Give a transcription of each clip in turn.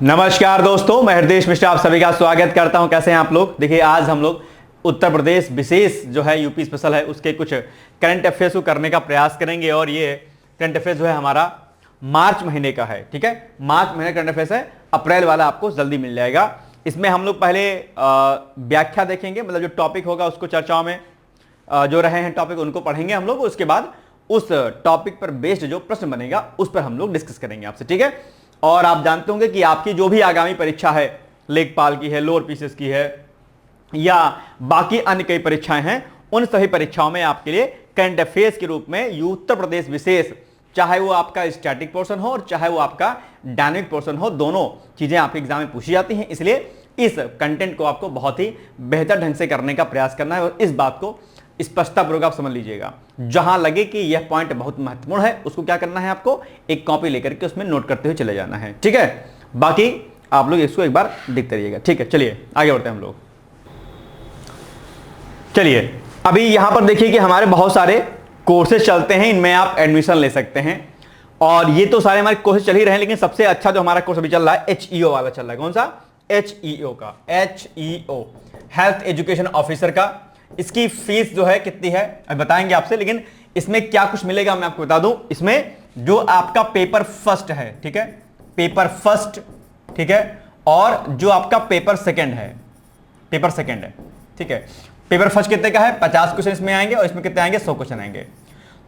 नमस्कार दोस्तों, मैं हृदय मिश्रा आप सभी का स्वागत करता हूं। कैसे हैं आप लोग। देखिए, आज हम लोग उत्तर प्रदेश विशेष जो है यूपी स्पेशल है उसके कुछ करंट अफेयर्स को करने का प्रयास करेंगे। और ये करंट अफेयर्स जो है हमारा मार्च महीने का है। ठीक है, मार्च महीने करंट अफेयर्स है, अप्रैल वाला आपको जल्दी मिल जाएगा। इसमें हम लोग पहले व्याख्या देखेंगे, मतलब जो टॉपिक होगा उसको चर्चाओं में जो रहे हैं टॉपिक उनको पढ़ेंगे हम लोग। उसके बाद उस टॉपिक पर बेस्ड जो प्रश्न बनेगा उस पर हम लोग डिस्कस करेंगे आपसे। ठीक है, और आप जानते होंगे कि आपकी जो भी आगामी परीक्षा है, लेखपाल की है, लोअर पीसीएस की है या बाकी अन्य कई परीक्षाएं हैं, उन सभी परीक्षाओं में आपके लिए करंट अफेयर्स के रूप में उत्तर प्रदेश विशेष, चाहे वो आपका स्टैटिक पोर्शन हो और चाहे वो आपका डायनेमिक पोर्शन हो, दोनों चीजें आपके एग्जाम में पूछी जाती हैं। इसलिए इस कंटेंट को आपको बहुत ही बेहतर ढंग से करने का प्रयास करना है और इस बात को स्पष्टतापूर्वक आप समझ लीजिएगा। जहां लगे कि यह पॉइंट बहुत महत्वपूर्ण है उसको क्या करना है, आपको एक कॉपी लेकर के उसमें नोट करते हुए चले जाना है। ठीक है, बाकी आप लोग इसको एक बार देखते रहिएगा। ठीक है, चलिए आगे बढ़ते हैं हम लोग। चलिए, अभी यहां पर देखिए कि हमारे बहुत सारे कोर्सेज चलते हैं, इनमें आप एडमिशन ले सकते हैं। और ये तो सारे हमारे कोर्सेज चल ही रहे हैं, लेकिन सबसे अच्छा जो हमारा कोर्स अभी चल रहा है HEO वाला चल रहा है। कौन सा? HEO का, HEO हेल्थ एजुकेशन ऑफिसर का। इसकी फीस जो है कितनी है अभी बताएंगे आपसे, लेकिन इसमें क्या कुछ मिलेगा मैं आपको बता दूं। इसमें जो आपका पेपर फर्स्ट है, ठीक है, पेपर फर्स्ट, ठीक है, और जो आपका पेपर सेकंड है, पेपर सेकंड है, ठीक है। पेपर फर्स्ट कितने का है? 50 क्वेश्चन इसमें आएंगे और इसमें कितने आएंगे? 100 क्वेश्चन आएंगे।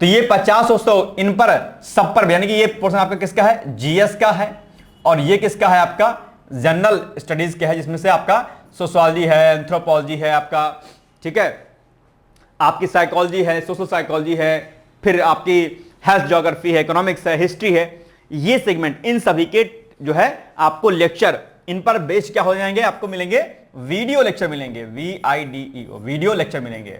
तो ये 50 और 100 इन पर सब पर, यानी कि ये पोर्शन आपका किसका है? जीएस का है। और ये किसका है? आपका जनरल स्टडीज का है, जिसमें से आपका सोशियोलॉजी है, एंथ्रोपोलॉजी है आपका, ठीक है, आपकी साइकोलॉजी है, सोशल साइकोलॉजी है, फिर आपकी हेल्थ ज्योग्राफी है, इकोनॉमिक्स है, हिस्ट्री है। ये सेगमेंट, इन सभी के जो है आपको लेक्चर, इन पर बेस्ड क्या हो जाएंगे? आपको मिलेंगे वीडियो लेक्चर मिलेंगे, VIDEO वीडियो लेक्चर मिलेंगे।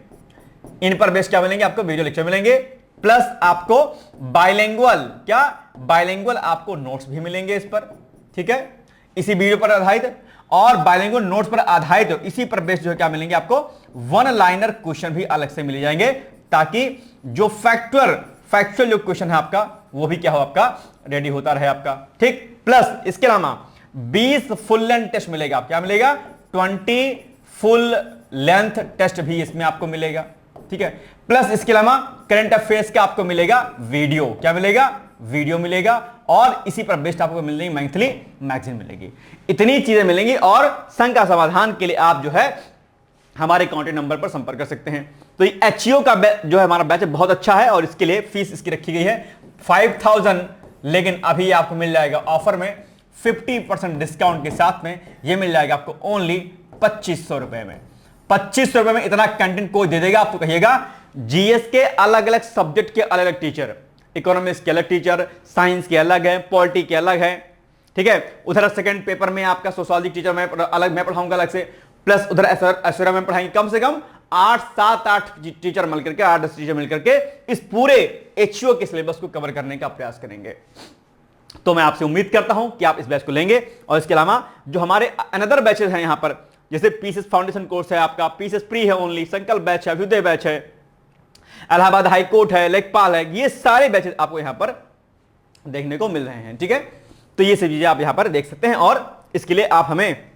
इन पर बेस्ड क्या मिलेंगे? आपको वीडियो लेक्चर मिलेंगे, प्लस आपको बाइलिंगुअल, क्या बाइलिंगुअल आपको नोट्स भी मिलेंगे इस पर, ठीक है, इसी वीडियो पर आधारित। और बाइलिंगुअल नोट्स पर आधारित इसी पर बेस्ड जो है क्या मिलेंगे? आपको वन लाइनर क्वेश्चन भी अलग से मिल जाएंगे, ताकि जो फैक्चुअल जो क्वेश्चन है आपका वो भी क्या हो? आपका रेडी होता रहे आपका, ठीक। प्लस इसके अलावा 20 फुल लेंथ टेस्ट मिलेगा। क्या मिलेगा? 20 फुल लेंथ टेस्ट भी इसमें आपको मिलेगा, ठीक है। प्लस इसके अलावा करंट अफेयर्स का आपको मिलेगा वीडियो। क्या मिलेगा? वीडियो मिलेगा। और इसी पर बेस्ड आपको मिलेगी मंथली मैगजीन मिलेगी। इतनी चीजें मिलेंगी। और संघ का समाधान के लिए आप जो है हमारे कांटेक्ट नंबर पर संपर्क कर सकते हैं। तो ये HEO का जो है हमारा बैच बहुत अच्छा है और इसके लिए फीस इसकी रखी गई है 5000, लेकिन अभी आपको मिल जाएगा ऑफर में 50% डिस्काउंट के साथ में। ये मिल जाएगा आपको ओनली 2500 रुपए में। 2500 रुपए में इतना कंटेंट कोई दे देगा? आप तो कहिएगा जीएस के अलग अलग सब्जेक्ट के अलग अलग टीचर, इकोनॉमिक्स के अलग टीचर, साइंस के अलग है, पॉलिटी के अलग है, ठीक है। उधर सेकंड पेपर में आपका सोशियोलॉजी टीचर मैं पढ़ाऊंगा अलग से, प्लस उधर ऐश्वर्या में पढ़ाएंगे। कम से कम 8 टीचर मिलकर के, 8-10 टीचर मिलकर के इस पूरे HEO के सिलेबस को कवर करने का प्रयास करेंगे। तो मैं आपसे उम्मीद करता हूं कि आप इस बैच को लेंगे। और इसके अलावा जो हमारे अनदर बैचेस हैं यहां पर, जैसे पीसीएस फाउंडेशन कोर्स है आपका, पीसीएस प्री है ओनली, संकल्प बैच है, अभ्युदय बैच है, इलाहाबाद हाई कोर्ट है, लेखपाल है, ये सारे बैचेस आपको यहां पर देखने को मिल रहे हैं, ठीक है। तो ये सब चीजें आप यहां पर देख सकते हैं। और इसके लिए आप हमें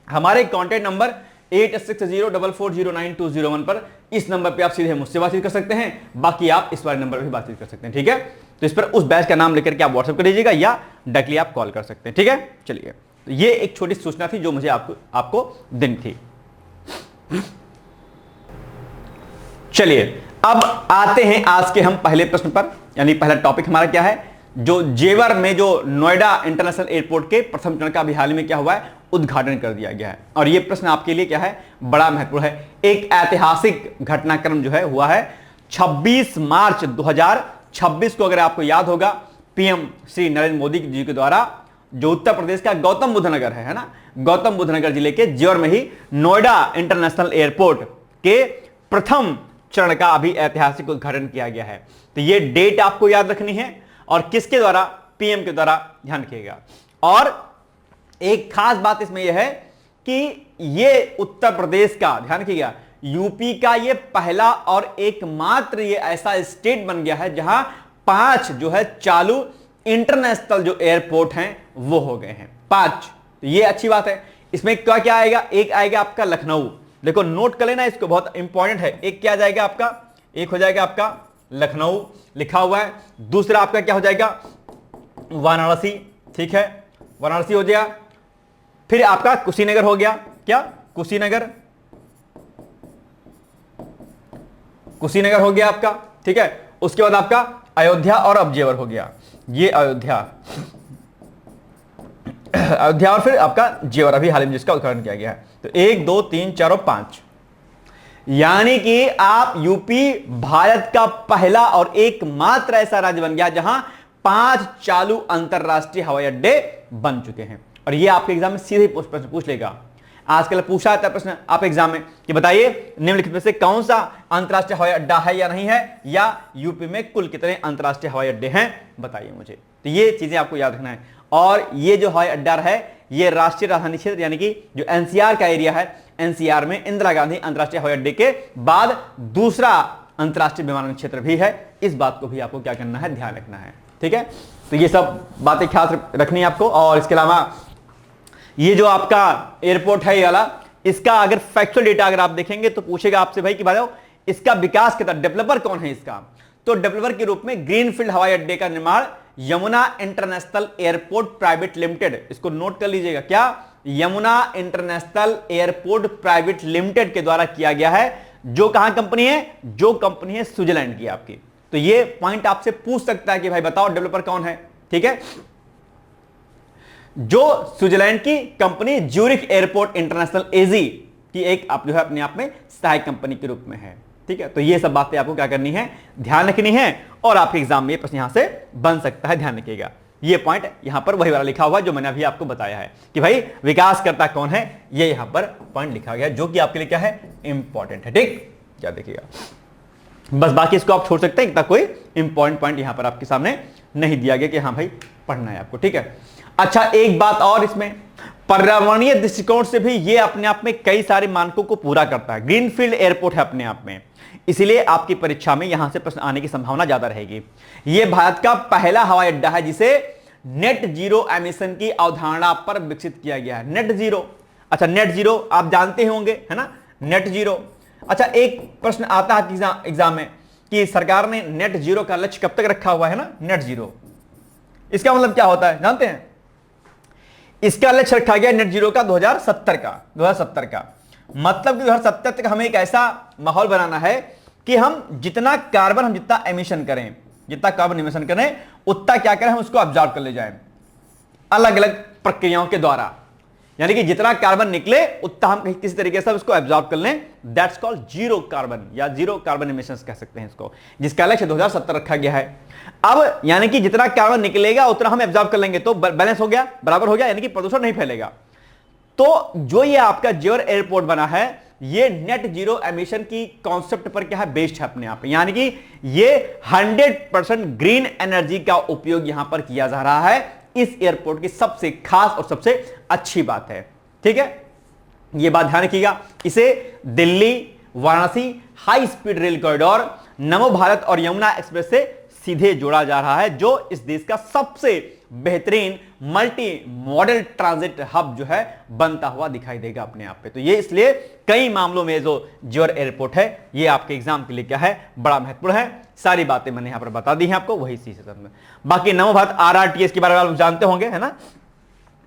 हमारे कॉन्टैक्ट नंबर 8604409201 पर, इस नंबर पे आप सीधे मुझसे बातचीत कर सकते हैं। बाकी आप इस वाले नंबर पर भी बातचीत कर सकते हैं, ठीक है। तो इस पर उस बैच का नाम लेकर के आप व्हाट्सएप कर दीजिएगा या डायरेक्टली आप कॉल कर सकते हैं, ठीक है। चलिए, तो ये एक छोटी सूचना थी जो मुझे आपको देनी थी। चलिए, अब आते हैं आज के हम पहले प्रश्न पर। यानी पहला टॉपिक हमारा क्या है? जो जेवर में जो नोएडा इंटरनेशनल एयरपोर्ट के प्रथम चरण का अभी हाल में क्या हुआ है? उद्घाटन कर दिया गया है। और यह प्रश्न आपके लिए क्या है? बड़ा महत्वपूर्ण है। एक ऐतिहासिक घटनाक्रम जो है हुआ है 26 मार्च 2026 को, अगर आपको याद होगा, पीएम श्री नरेंद्र मोदी जी के द्वारा जो उत्तर प्रदेश का गौतम बुद्ध नगर है ना, गौतम बुद्ध नगर जिले के जेवर में ही नोएडा इंटरनेशनल एयरपोर्ट के प्रथम चरण का अभी ऐतिहासिक उद्घाटन किया गया है। तो ये डेट आपको याद रखनी है और किसके द्वारा? पीएम के द्वारा, ध्यान रखिएगा। और एक खास बात इसमें यह है कि ये उत्तर प्रदेश का, ध्यान रखिएगा, यूपी का ये पहला और एकमात्र ये ऐसा स्टेट बन गया है जहां 5 जो है चालू इंटरनेशनल जो एयरपोर्ट हैं वो हो गए हैं। 5, तो ये अच्छी बात है। इसमें क्या क्या आएगा, एक आएगा आपका लखनऊ, देखो नोट कर लेना इसको, बहुत इंपॉर्टेंट है। एक क्या जाएगा आपका, एक हो जाएगा आपका लखनऊ लिखा हुआ है, दूसरा आपका क्या हो जाएगा वाराणसी, ठीक है, वाराणसी हो गया। फिर आपका कुशीनगर हो गया, क्या कुशीनगर, कुशीनगर हो गया आपका, ठीक है। उसके बाद आपका अयोध्या और अब जेवर हो गया, ये अयोध्या, अयोध्या और फिर आपका जेवर, अभी हाल ही में जिसका उद्घाटन किया गया है। तो 1 2 3 4 और 5, यानी कि आप यूपी भारत का पहला और एकमात्र ऐसा राज्य बन गया जहां 5 चालू अंतरराष्ट्रीय हवाई अड्डे बन चुके हैं। और ये आपके एग्जाम में सीधे प्रश्न पूछ लेगा, आजकल पूछा जाता है प्रश्न आप एग्जाम में कि बताइए निम्नलिखित में से कौन सा अंतरराष्ट्रीय हवाई अड्डा है या नहीं है, या यूपी में कुल कितने अंतरराष्ट्रीय हवाई अड्डे हैं बताइए मुझे। तो ये चीजें आपको याद रखना है। और ये जो हवाई अड्डा है ये राष्ट्रीय राजधानी क्षेत्र यानी कि जो एनसीआर का एरिया है, एनसीआर में इंदिरा गांधी अंतरराष्ट्रीय हवाई अड्डे के बाद दूसरा अंतरराष्ट्रीय विमानन क्षेत्र भी है। इस बात को भी आपको क्या करना है, ध्यान रखना है, ठीक है। तो ये सब बातें ख्याल रखनी है आपको। और इसके अलावा ये जो आपका एयरपोर्ट है ये वाला, इसका अगर फैक्चुअल डेटा अगर आप देखेंगे तो पूछेगा आपसे भाई कि भाई इसका विकास कितना, डेवलपर कौन है इसका, तो डेवलपर के रूप में ग्रीनफील्ड हवाई अड्डे का निर्माण Yamuna international airport private limited, इसको नोट कर लीजिएगा, क्या Yamuna international airport private limited के द्वारा किया गया है। जो कहां कंपनी है, जो कंपनी है स्विट्जरलैंड की आपकी। तो ये पॉइंट आपसे पूछ सकता है कि भाई बताओ डेवलपर कौन है, ठीक है। जो स्विट्जरलैंड की कंपनी ज्यूरिख एयरपोर्ट इंटरनेशनल एजी की एक आप जो है अपने आप में सहायक कंपनी के रूप में है, ठीक है। तो ये सब बातें आपको क्या करनी है, ध्यान रखनी है। और आपके एग्जाम में प्रश्न यहां से बन सकता है, ध्यान रखिएगा। ये पॉइंट यहां पर वही वाला लिखा हुआ है जो मैंने अभी आपको बताया है कि भाई विकास करता कौन है, ये यहां पर पॉइंट लिखा गया है जो कि आपके लिए क्या है, इंपॉर्टेंट है, ठीक। क्या देखिएगा, बस बाकी इसको आप छोड़ सकते हैं, इतना कोई इंपॉर्टेंट पॉइंट यहां पर आपके सामने नहीं दिया गया कि हाँ भाई पढ़ना है आपको, ठीक है। अच्छा एक बात और, इसमें पर्यावरणीय दृष्टिकोण से भी ये अपने आप में कई सारे मानकों को पूरा करता है। ग्रीनफील्ड एयरपोर्ट है अपने आप में, इसलिए आपकी परीक्षा में यहां से प्रश्न आने की संभावना ज्यादा रहेगी। यह भारत का पहला हवाई अड्डा है जिसे नेट जीरो एमिशन की अवधारणा पर विकसित किया गया है। नेट जीरो, अच्छा नेट जीरो आप जानते होंगे है ना, नेट जीरो। अच्छा एक प्रश्न आता है एग्जाम में कि सरकार ने नेट जीरो का लक्ष्य कब तक रखा हुआ है ना, नेट जीरो, इसका मतलब क्या होता है जानते हैं? इसका लक्ष्य रखा गया नेट जीरो का 2070 का मतलब कि 2070 तक हमें एक ऐसा माहौल बनाना है कि हम जितना कार्बन हम जितना एमिशन करें, जितना कार्बन एमिशन करें उतना क्या करें, हम उसको ऑब्जर्व कर ले जाएं अलग अलग प्रक्रियाओं के द्वारा। यानी कि जितना कार्बन निकले उतना हम किसी तरीके से उसको एब्जॉर्ब कर लें, दैट्स कॉल्ड जीरो कार्बन या जीरो कार्बन एमिशंस कह सकते हैं इसको, जिसका लक्ष्य 2070 रखा गया है। अब यानी कि जितना कार्बन निकलेगा उतना हम एब्जॉर्ब कर लेंगे तो बैलेंस हो गया, बराबर हो गया, यानी कि प्रदूषण नहीं फैलेगा। तो जो ये आपका जेवर एयरपोर्ट बना है ये नेट जीरो एमिशन की कॉन्सेप्ट पर क्या है, बेस्ड है अपने आप, यानी कि ये 100% ग्रीन एनर्जी का उपयोग यहां पर किया जा रहा है। इस एयरपोर्ट की सबसे खास और सबसे अच्छी बात है, ठीक है, यह बात ध्यान रखिएगा। इसे Delhi Varanasi high speed rail corridor, नमो भारत और यमुना एक्सप्रेस से सीधे जोड़ा जा रहा है, जो इस देश का सबसे बेहतरीन मल्टी मॉडल ट्रांजिट हब जो है बनता हुआ दिखाई देगा अपने आप पे। तो ये इसलिए कई मामलों में जो जेवर एयरपोर्ट है ये आपके एग्जाम के लिए क्या है, बड़ा महत्वपूर्ण है। सारी बातें मैंने यहां पर बता दी हैं आपको, वही चीज में। बाकी नमो भारत RRTS के बारे में आप जानते होंगे है ना,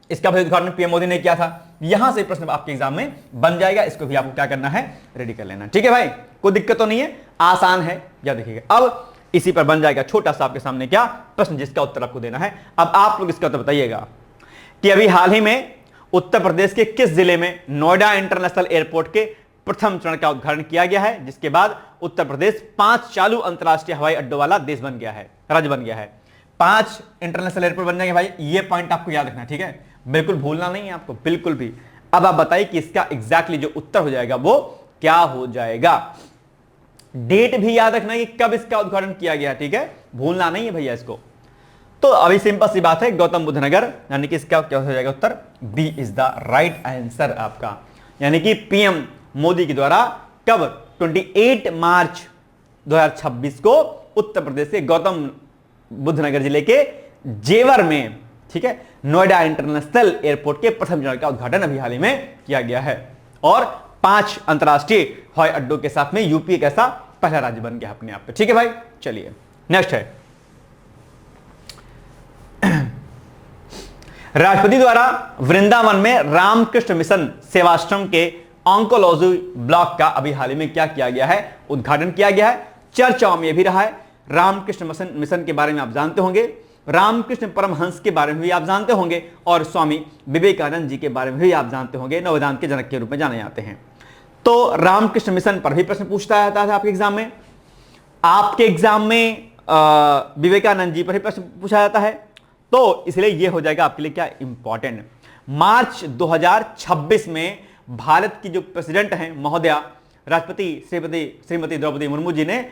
इसका भी उद्घाटन पीएम मोदी ने किया था। यहां से प्रश्न आपके एग्जाम में बन जाएगा, इसको भी आपको क्या करना है, रेडी कर लेना, ठीक है भाई, कोई दिक्कत तो नहीं है, आसान है। या देखिएगा अब इसी पर बन जाएगा छोटा सा आपके सामने क्या प्रश्न, जिसका उत्तर आपको देना है। अब आप लोग इसका उत्तर बताइएगा कि अभी हाल ही में उत्तर प्रदेश के किस जिले में नोएडा इंटरनेशनल एयरपोर्ट के प्रथम चरण का उद्घाटन किया गया है, जिसके बाद उत्तर प्रदेश 5 चालू अंतरराष्ट्रीय हवाई अड्डों वाला देश बन गया है, राज्य बन गया है। 5 इंटरनेशनल एयरपोर्ट बन जाएंगे भाई, ये पॉइंट आपको याद रखना है, ठीक है, बिल्कुल भूलना नहीं है आपको, बिल्कुल भी। अब आप बताइए कि इसका एग्जैक्टली जो उत्तर हो जाएगा वो क्या हो जाएगा। डेट भी याद रखना है कि कब इसका उद्घाटन किया गया, ठीक है, भूलना नहीं है भैया इसको। तो अभी सिंपल सी बात है, गौतम बुद्ध नगर, यानी कि इसका क्या हो जाएगा उत्तर, B is the right answer आपका। यानी कि पीएम मोदी के द्वारा कब 28 मार्च 2026 को उत्तर प्रदेश के गौतम बुद्ध नगर जिले के जेवर में, ठीक है, नोएडा इंटरनेशनल एयरपोर्ट के प्रथम चरण का उद्घाटन अभी हाल ही में किया गया है। और 5 अंतरराष्ट्रीय हवाई अड्डों के साथ में यूपी एक ऐसा पहला राज्य बन गया अपने आप पे। ठीक है भाई, चलिए नेक्स्ट है, राष्ट्रपति द्वारा वृंदावन में रामकृष्ण मिशन सेवाश्रम के ऑन्कोलॉजी ब्लॉक का अभी हाल ही में क्या किया गया है, उद्घाटन किया गया है। चर्चाओं में भी रहा है। रामकृष्ण मिशन के बारे में आप जानते होंगे, रामकृष्ण परमहंस के बारे में भी आप जानते होंगे, और स्वामी विवेकानंद जी के बारे में भी आप जानते होंगे, नववेदांत के जनक के रूप में जाने जाते हैं। तो रामकृष्ण मिशन पर भी प्रश्न पूछता जाता था आपके एग्जाम में। आपके एग्जाम में विवेकानंद जी पर भी प्रश्न पूछा जाता है, तो इसलिए यह हो जाएगा आपके लिए क्या इंपॉर्टेंट। मार्च 2026 में भारत की जो प्रेसिडेंट हैं महोदया राष्ट्रपति श्रीमती द्रौपदी मुर्मू जी ने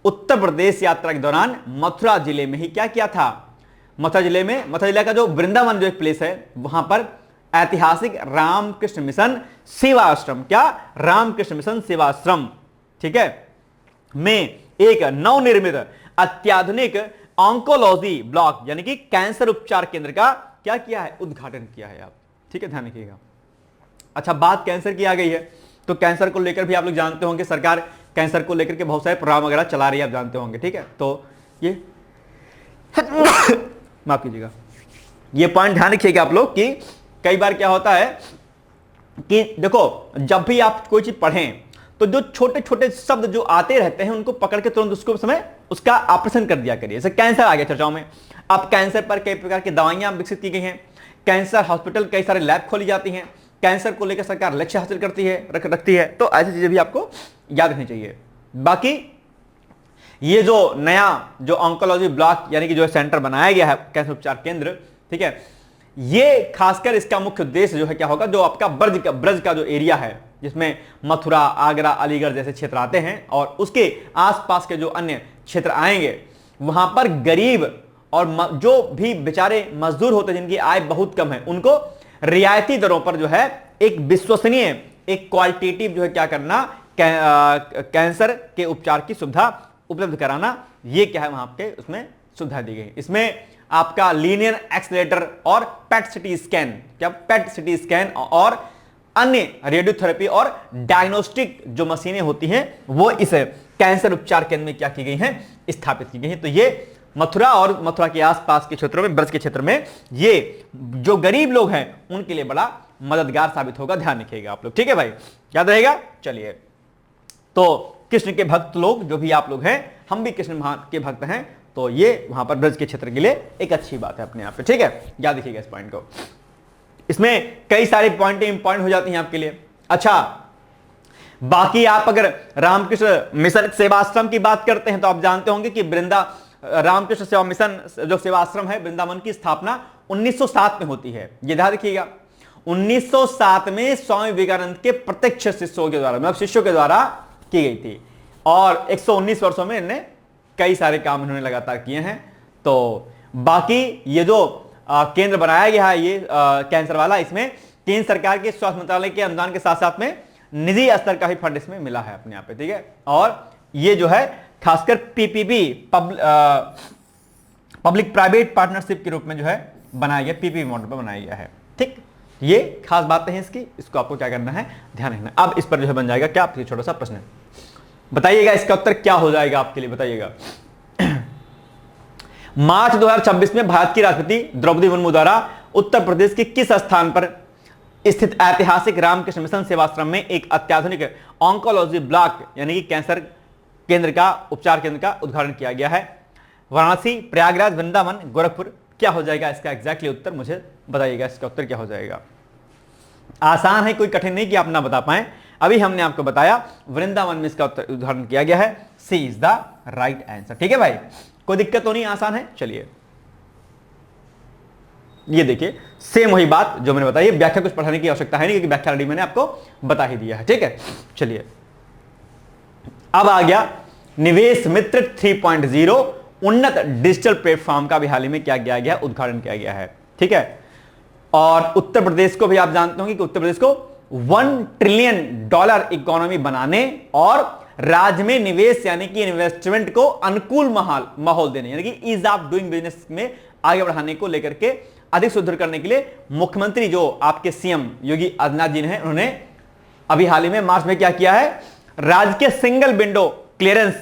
उत्तर प्रदेश यात्रा के दौरान मथुरा जिले में ही क्या किया था, मथुरा जिले का जो वृंदावन जो एक प्लेस है वहां पर ऐतिहासिक रामकृष्ण मिशन सेवाश्रम, क्या रामकृष्ण मिशन सेवाश्रम, ठीक है, में एक नवनिर्मित अत्याधुनिक ऑन्कोलॉजी ब्लॉक यानी कि कैंसर उपचार केंद्र का क्या किया है, उद्घाटन किया है आप। ठीक है, ध्यान रखिएगा। अच्छा, बात कैंसर की आ गई है, तो कैंसर को लेकर भी आप लोग जानते होंगे सरकार कैंसर को लेकर के बहुत सारे प्रोग्राम वगैरह चला रही है, आप जानते होंगे। ठीक है, तो ये माफ कीजिएगा, ये पॉइंट ध्यान रखिएगा आप लोग कि कई बार क्या होता है कि देखो जब भी आप कोई चीज पढ़ें तो जो छोटे छोटे शब्द जो आते रहते हैं उनको पकड़ के तुरंत उसको समय उसका ऑपरेशन कर दिया करिए। जैसे कैंसर आ गया चर्चाओं में, अब कैंसर पर कई प्रकार की दवाइयां विकसित की गई हैं, कैंसर हॉस्पिटल कई सारे लैब खोली जाती हैं, कैंसर को लेकर सरकार लक्ष्य हासिल करती है रखती है, तो ऐसी चीजें भी आपको याद रखनी चाहिए। बाकी ये जो नया जो ऑन्कोलॉजी ब्लॉक यानी कि जो सेंटर बनाया गया है कैंसर उपचार केंद्र, ठीक है, ये खासकर इसका मुख्य उद्देश्य जो है क्या होगा, जो आपका ब्रज का जो एरिया है जिसमें मथुरा, आगरा, अलीगढ़ जैसे क्षेत्र आते हैं और उसके आसपास के जो अन्य क्षेत्र आएंगे वहां पर गरीब और जो भी बेचारे मजदूर होते हैं जिनकी आय बहुत कम है उनको रियायती दरों पर जो है एक विश्वसनीय, एक क्वालिटेटिव जो है क्या करना, कैंसर के उपचार की सुविधा उपलब्ध कराना, ये क्या है वहां पे उसमें सुविधा दी गई। इसमें आपका लीनियर एक्सेलेरेटर और पेट सिटी स्कैन, क्या पेट सिटी स्कैन और अन्य रेडियोथेरेपी और डायग्नोस्टिक जो मशीनें होती हैं वो इस कैंसर उपचार केंद्र में क्या की गई हैं, स्थापित की गई हैं। तो ये मथुरा और मथुरा के आसपास के क्षेत्रों में, ब्रज के क्षेत्र में ये जो गरीब लोग हैं उनके लिए बड़ा मददगार साबित होगा, ध्यान रखिएगा आप लोग। ठीक है भाई, याद रहेगा। चलिए, तो कृष्ण के भक्त लोग जो भी आप लोग हैं, हम भी कृष्ण के भक्त हैं, तो ये वहां पर ब्रज के क्षेत्र के लिए एक अच्छी बात है अपने आप पे। ठीक है, याद रखिएगा इस पॉइंट को। इसमें कई सारे पॉइंट इंपॉर्टेंट हो जाती हैं आपके लिए। अच्छा, बाकी आप अगर रामकृष्ण मिशन सेवाश्रम की बात करते हैं तो आप जानते होंगे कि रामकृष्ण सेवा मिशन जो सेवाश्रम है वृंदावन की स्थापना 1907 में होती है। ये ध्यान रखिएगा, 1907 में स्वामी विवेकानंद के प्रत्यक्ष शिष्यों के द्वारा, मतलब शिष्यों के द्वारा की गई थी, और 119 वर्षों में इन्हें कई सारे काम इन्होंने लगातार किए हैं। तो बाकी ये जो केंद्र बनाया गया है ये कैंसर वाला, इसमें केंद्र सरकार के स्वास्थ्य मंत्रालय के अनुदान के साथ साथ में निजी स्तर का भी फंड इसमें मिला है अपने आप पे। ठीक है, और ये जो है खासकर पीपीपी पब्लिक प्राइवेट पार्टनरशिप के रूप में जो है बनाया गया, पीपीपी मॉडल पर बनाया गया है। ठीक, ये खास बातें हैं इसकी, इसको आपको क्या करना है, ध्यान रखना। अब इस पर जो है बन जाएगा क्या, आपके छोटा सा प्रश्न बताइएगा, इसका उत्तर क्या हो जाएगा आपके लिए, बताइएगा। मार्च 2026 में भारत की राष्ट्रपति द्रौपदी मुर्मू द्वारा उत्तर प्रदेश के किस स्थान पर स्थित ऐतिहासिक रामकृष्ण मिशन सेवाश्रम में एक अत्याधुनिक ऑन्कोलॉजी ब्लॉक यानी कि कैंसर केंद्र का, उपचार केंद्र का उद्घाटन किया गया है? वाराणसी, प्रयागराज, वृंदावन, गोरखपुर, क्या हो जाएगा इसका एग्जैक्टली उत्तर, मुझे बताइएगा इसका उत्तर क्या हो जाएगा। आसान है, कोई कठिन नहीं कि आप ना बता पाए। अभी हमने आपको बताया वृंदावन में इसका उद्घाटन किया गया है, C is the right answer. ठीक है भाई, कोई दिक्कत तो नहीं, आसान है। चलिए, ये देखिए सेम वही बात जो मैंने बताई, व्याख्या कुछ पढ़ाने की आवश्यकता है नहीं क्योंकि व्याख्या ऑलरेडी मैंने आपको बता ही दिया है। ठीक है, चलिए अब आ गया निवेश मित्र 3.0 उन्नत डिजिटल प्लेटफॉर्म का भी हाल ही में क्या किया गया, उद्घाटन किया गया है। ठीक है, और उत्तर प्रदेश को भी आप जानते होंगे कि उत्तर प्रदेश को $1 ट्रिलियन इकोनॉमी बनाने और राज्य में निवेश यानी कि इन्वेस्टमेंट को अनुकूल माहौल देने यानी कि ईज ऑफ डूइंग बिजनेस में आगे बढ़ाने को लेकर के अधिक सुदृढ़ करने के लिए मुख्यमंत्री जो आपके सीएम योगी आदित्यनाथ जी ने उन्होंने अभी हाल ही में मार्च में क्या किया है, राज्य के सिंगल विंडो क्लियरेंस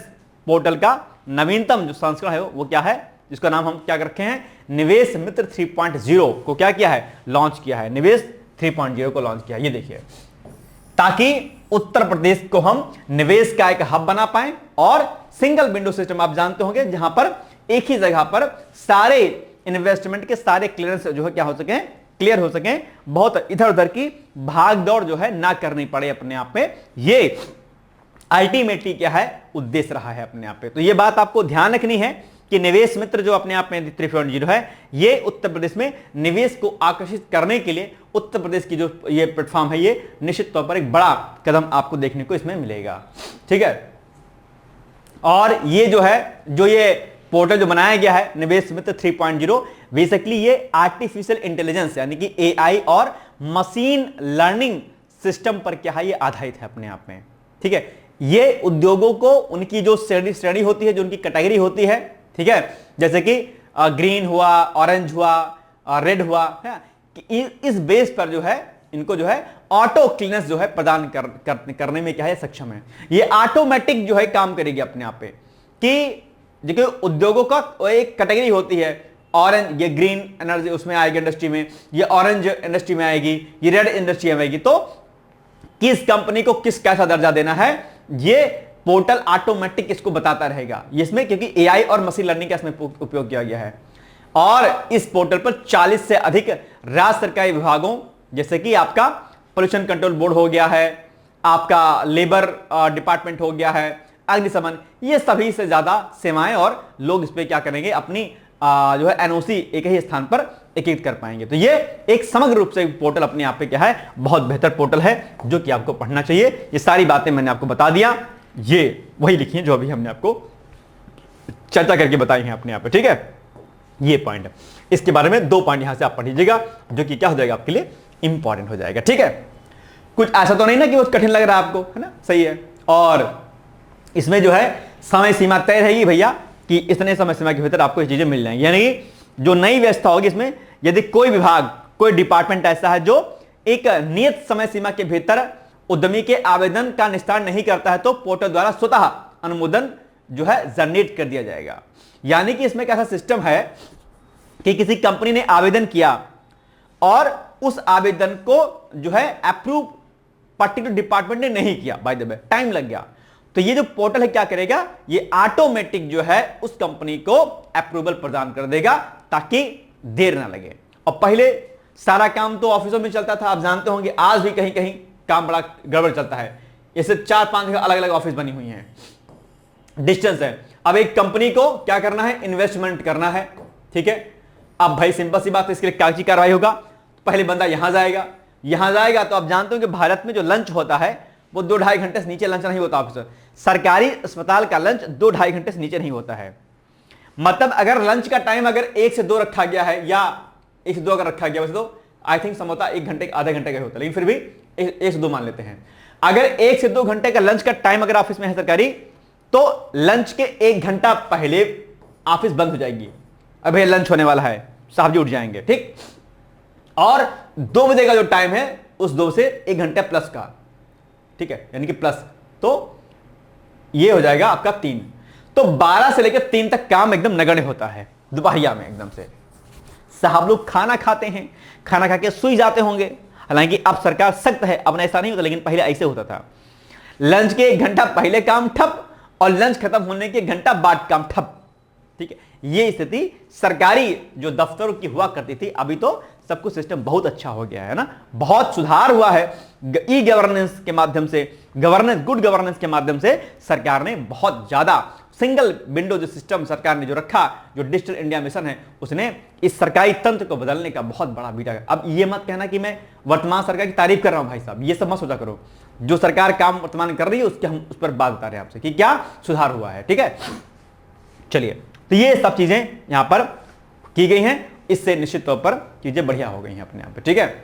पोर्टल का नवीनतम जो संस्करण है वो क्या है, जिसका नाम हम क्या रखे हैं, निवेश मित्र 3.0 को क्या किया है, लॉन्च किया है। निवेश 3.0 को लॉन्च किया, ये देखिए, ताकि उत्तर प्रदेश को हम निवेश का एक हब बना पाए और सिंगल विंडो सिस्टम आप जानते होंगे जहां पर एक ही जगह पर सारे इन्वेस्टमेंट के सारे क्लियरेंस जो है क्या हो सके, क्लियर हो सके, बहुत इधर उधर की भाग दौड़ जो है ना करनी पड़े अपने आप में। ये अल्टीमेटली क्या है, उद्देश्य रहा है अपने आप पे। तो ये बात आपको ध्यान रखनी है कि निवेश मित्र जो अपने आप में 3.0 है, ये उत्तर प्रदेश में निवेश को आकर्षित करने के लिए उत्तर प्रदेश की जो ये प्लेटफॉर्म है, ये निश्चित तौर पर एक बड़ा कदम आपको देखने को इसमें मिलेगा। ठीक है, और ये जो है, जो ये पोर्टल जो बनाया गया है निवेश मित्र 3.0, बेसिकली ये आर्टिफिशियल इंटेलिजेंस यानी कि एआई और मशीन लर्निंग सिस्टम पर क्या है, ये आधारित है अपने आप में। ठीक है, ये उद्योगों को उनकी जो श्रेणी होती है, जो उनकी कैटेगरी होती है, ठीक है, जैसे कि ग्रीन हुआ, ऑरेंज हुआ, रेड हुआ है, कि इस बेस पर जो है इनको जो है ऑटो क्लीनेस जो है प्रदान करने में क्या है, सक्षम है। ये ऑटोमेटिक जो है काम करेगी अपने आप पे, कि देखिए उद्योगों का एक कैटेगरी होती है, ऑरेंज, ये ग्रीन एनर्जी उसमें आएगी इंडस्ट्री में, ये ऑरेंज इंडस्ट्री में आएगी, ये रेड इंडस्ट्री में आएगी। तो किस कंपनी को किस कैसा दर्जा देना है, ये पोर्टल ऑटोमेटिक इसको बताता रहेगा। इसमें क्योंकि एआई और मशीन लर्निंग का इसमें उपयोग किया गया है, और इस पोर्टल पर 40 से अधिक राज्य सरकारी विभागों, जैसे कि आपका पोल्यूशन कंट्रोल बोर्ड हो गया है, आपका लेबर डिपार्टमेंट हो गया है, अग्निशमन, ये सभी से ज्यादा सेवाएं और लोग इस पे क्या करेंगे, अपनी जो है एनओसी एक ही स्थान पर एकीकृत कर पाएंगे। तो ये एक समग्र रूप से पोर्टल अपने आप पे क्या है, बहुत बेहतर पोर्टल है, जो कि आपको पढ़ना चाहिए। ये सारी बातें मैंने आपको बता दिया, ये वही लिखी है जो अभी हमने आपको चर्चा करके बताई हैं अपने आप पे। ठीक है, ये पॉइंट है, इसके बारे में 2 पॉइंट यहां से आप पढ़ लीजिएगा, जो कि क्या हो जाएगा आपके लिए, इंपॉर्टेंट हो जाएगा। ठीक है, कुछ ऐसा तो नहीं ना कि वो कठिन लग रहा है आपको, है ना, सही है। और इसमें जो है समय सीमा तय रहेगी भैया, कि इतने समय सीमा के भीतर आपको ये चीजें मिल जाएंगी। यानी जो नई व्यवस्था होगी इसमें, यदि कोई विभाग, कोई डिपार्टमेंट ऐसा है जो एक नियत समय सीमा के भीतर उद्यमी के आवेदन का निस्तारण नहीं करता है, तो पोर्टल द्वारा स्वतः अनुमोदन जो है जनरेट कर दिया जाएगा। यानी कि इसमें कैसा सिस्टम है कि किसी कंपनी ने आवेदन किया और उस आवेदन को जो है अप्रूव पर्टिकुलर डिपार्टमेंट ने नहीं किया, बाय द वे टाइम लग गया, तो ये जो पोर्टल है क्या करेगा, ये ऑटोमेटिक जो है उस कंपनी को अप्रूवल प्रदान कर देगा, ताकि देर ना लगे। और पहले सारा काम तो ऑफिसों में चलता था, आप जानते होंगे, आज भी कहीं कहीं काम बड़ा गड़बड़ चलता है। ऐसे 4-5 अलग अलग ऑफिस बनी हुई हैं, डिस्टेंस है। अब एक कंपनी को क्या करना है, इन्वेस्टमेंट करना है। ठीक है, अब भाई सिंपल सी बात है, इसके लिए कागजी कार्रवाई होगा। पहले बंदा यहां जाएगा, तो आप जानते हो कि भारत में जो लंच होता है वो 2-2.5 घंटे से नीचे लंच नहीं होता ऑफिसर। सरकारी अस्पताल का लंच 2-2.5 घंटे से नीचे नहीं होता है। मतलब अगर लंच का टाइम अगर 1 से 2 रखा गया है, या 1 से 2 अगर रखा गया, वैसे तो आई थिंक समझौता 1 घंटे आधे घंटे का होता है, लेकिन फिर भी 1 से 2 मान लेते हैं। अगर 1 से 2 घंटे का लंच का टाइम अगर ऑफिस में है सरकारी, तो लंच के 1 घंटा पहले ऑफिस बंद हो जाएगी। अब भैया लंच होने वाला है, साहब जी उठ जाएंगे, ठीक। और 2 बजे का जो टाइम है, उस 2 से 1 घंटा प्लस का, ठीक है, यानी कि प्लस, तो ये हो जाएगा आपका 3। तो 12 से लेकर 3 तक काम एकदम नगण्य होता है, दोपहरिया में एकदम से। साहब लोग खाना खाते हैं, खाना खा के सोई जाते होंगे। हालांकि अब सरकार सख्त है, अब ऐसा नहीं होता, लेकिन पहले ऐसे होता था। लंच के 1 घंटा पहले काम ठप, और लंच खत्म होने के 1 घंटा बाद काम ठप। ठीक है, ये स्थिति सरकारी जो दफ्तरों की हुआ करती थी। अभी तो सब कुछ सिस्टम बहुत अच्छा हो गया है ना, बहुत सुधार हुआ है। ई गवर्नेंस के माध्यम से, गुड गवर्नेंस के माध्यम से सरकार ने बहुत ज्यादा सिंगल विंडो जो सिस्टम सरकार ने जो रखा, जो डिजिटल इंडिया मिशन है, उसने इस सरकारी तंत्र को बदलने का बहुत बड़ा बीटा है। अब ये मत कहना कि मैं वर्तमान सरकार की तारीफ कर रहा हूं भाई साहब, ये सब मत सोचा करो। जो सरकार काम वर्तमान कर रही है उसके हम उस पर बात बता रहे हैं आपसे कि क्या सुधार हुआ है। ठीक है, चलिए, तो ये सब चीजें यहां पर की गई हैं, इससे निश्चित तौर पर चीजें बढ़िया हो गई हैं अपने आप पे। ठीक है,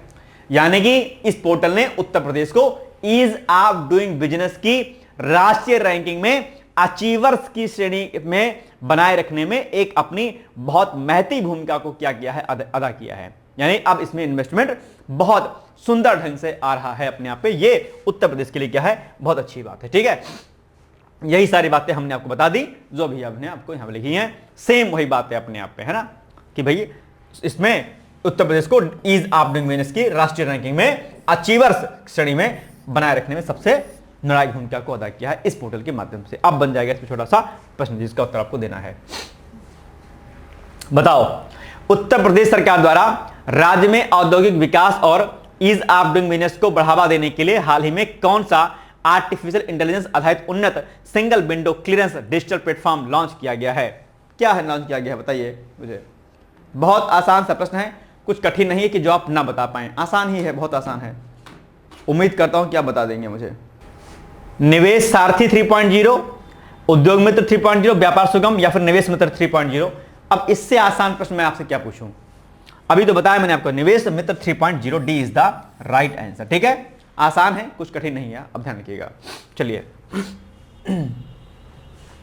यानी कि इस पोर्टल ने उत्तर प्रदेश को ईज ऑफ डूइंग बिजनेस की राष्ट्रीय रैंकिंग में अचीवर्स की श्रेणी में बनाए रखने में एक अपनी बहुत महत्वपूर्ण भूमिका को क्या किया है, अदा किया है। यानी अब इसमें इन्वेस्टमेंट बहुत सुंदर ढंग से आ रहा है अपने आप पे। ये उत्तर प्रदेश के लिए क्या है, बहुत अच्छी बात है। ठीक है, यही सारी बातें हमने आपको बता दी जो भी हमने आपको यहां पर लिखी हैं। सेम वही बातें अपने आप पे है ना, कि भाई इसमें उत्तर प्रदेश को ईज ऑफ डूइंग बिजनेस की राष्ट्रीय रैंकिंग में अचीवर्स श्रेणी में बनाए रखने में सबसे निर्णायक भूमिका को अदा किया है इस पोर्टल के माध्यम से। अब बन जाएगा इसमें छोटा सा प्रश्न जिसका उत्तर आपको देना है। बताओ, उत्तर प्रदेश सरकार द्वारा राज्य में औद्योगिक विकास और ईज ऑफ डूइंग बिजनेस को बढ़ावा देने के लिए हाल ही में कौन सा आर्टिफिशियल इंटेलिजेंस आधारित उन्नत single window clearance digital platform launch किया गया है? क्या है लॉन्च किया गया है, बताइए मुझे। बहुत आसान सा प्रश्न है, कुछ कठिन नहीं है कि जो आप ना बता पाए, आसान ही है, बहुत आसान है। उम्मीद करता हूं कि आप बता देंगे मुझे। निवेश सारथी 3.0, उद्योग मित्र 3.0, व्यापार सुगम या फिर निवेश मित्र 3.0। अब इससे आसान प्रश्न मैं आपसे क्या पूछूं? अभी तो बताया मैंने आपको, निवेश मित्र 3.0 D is the right answer. ठीक है, आसान है, कुछ कठिन नहीं है, अब ध्यान रखिएगा। चलिए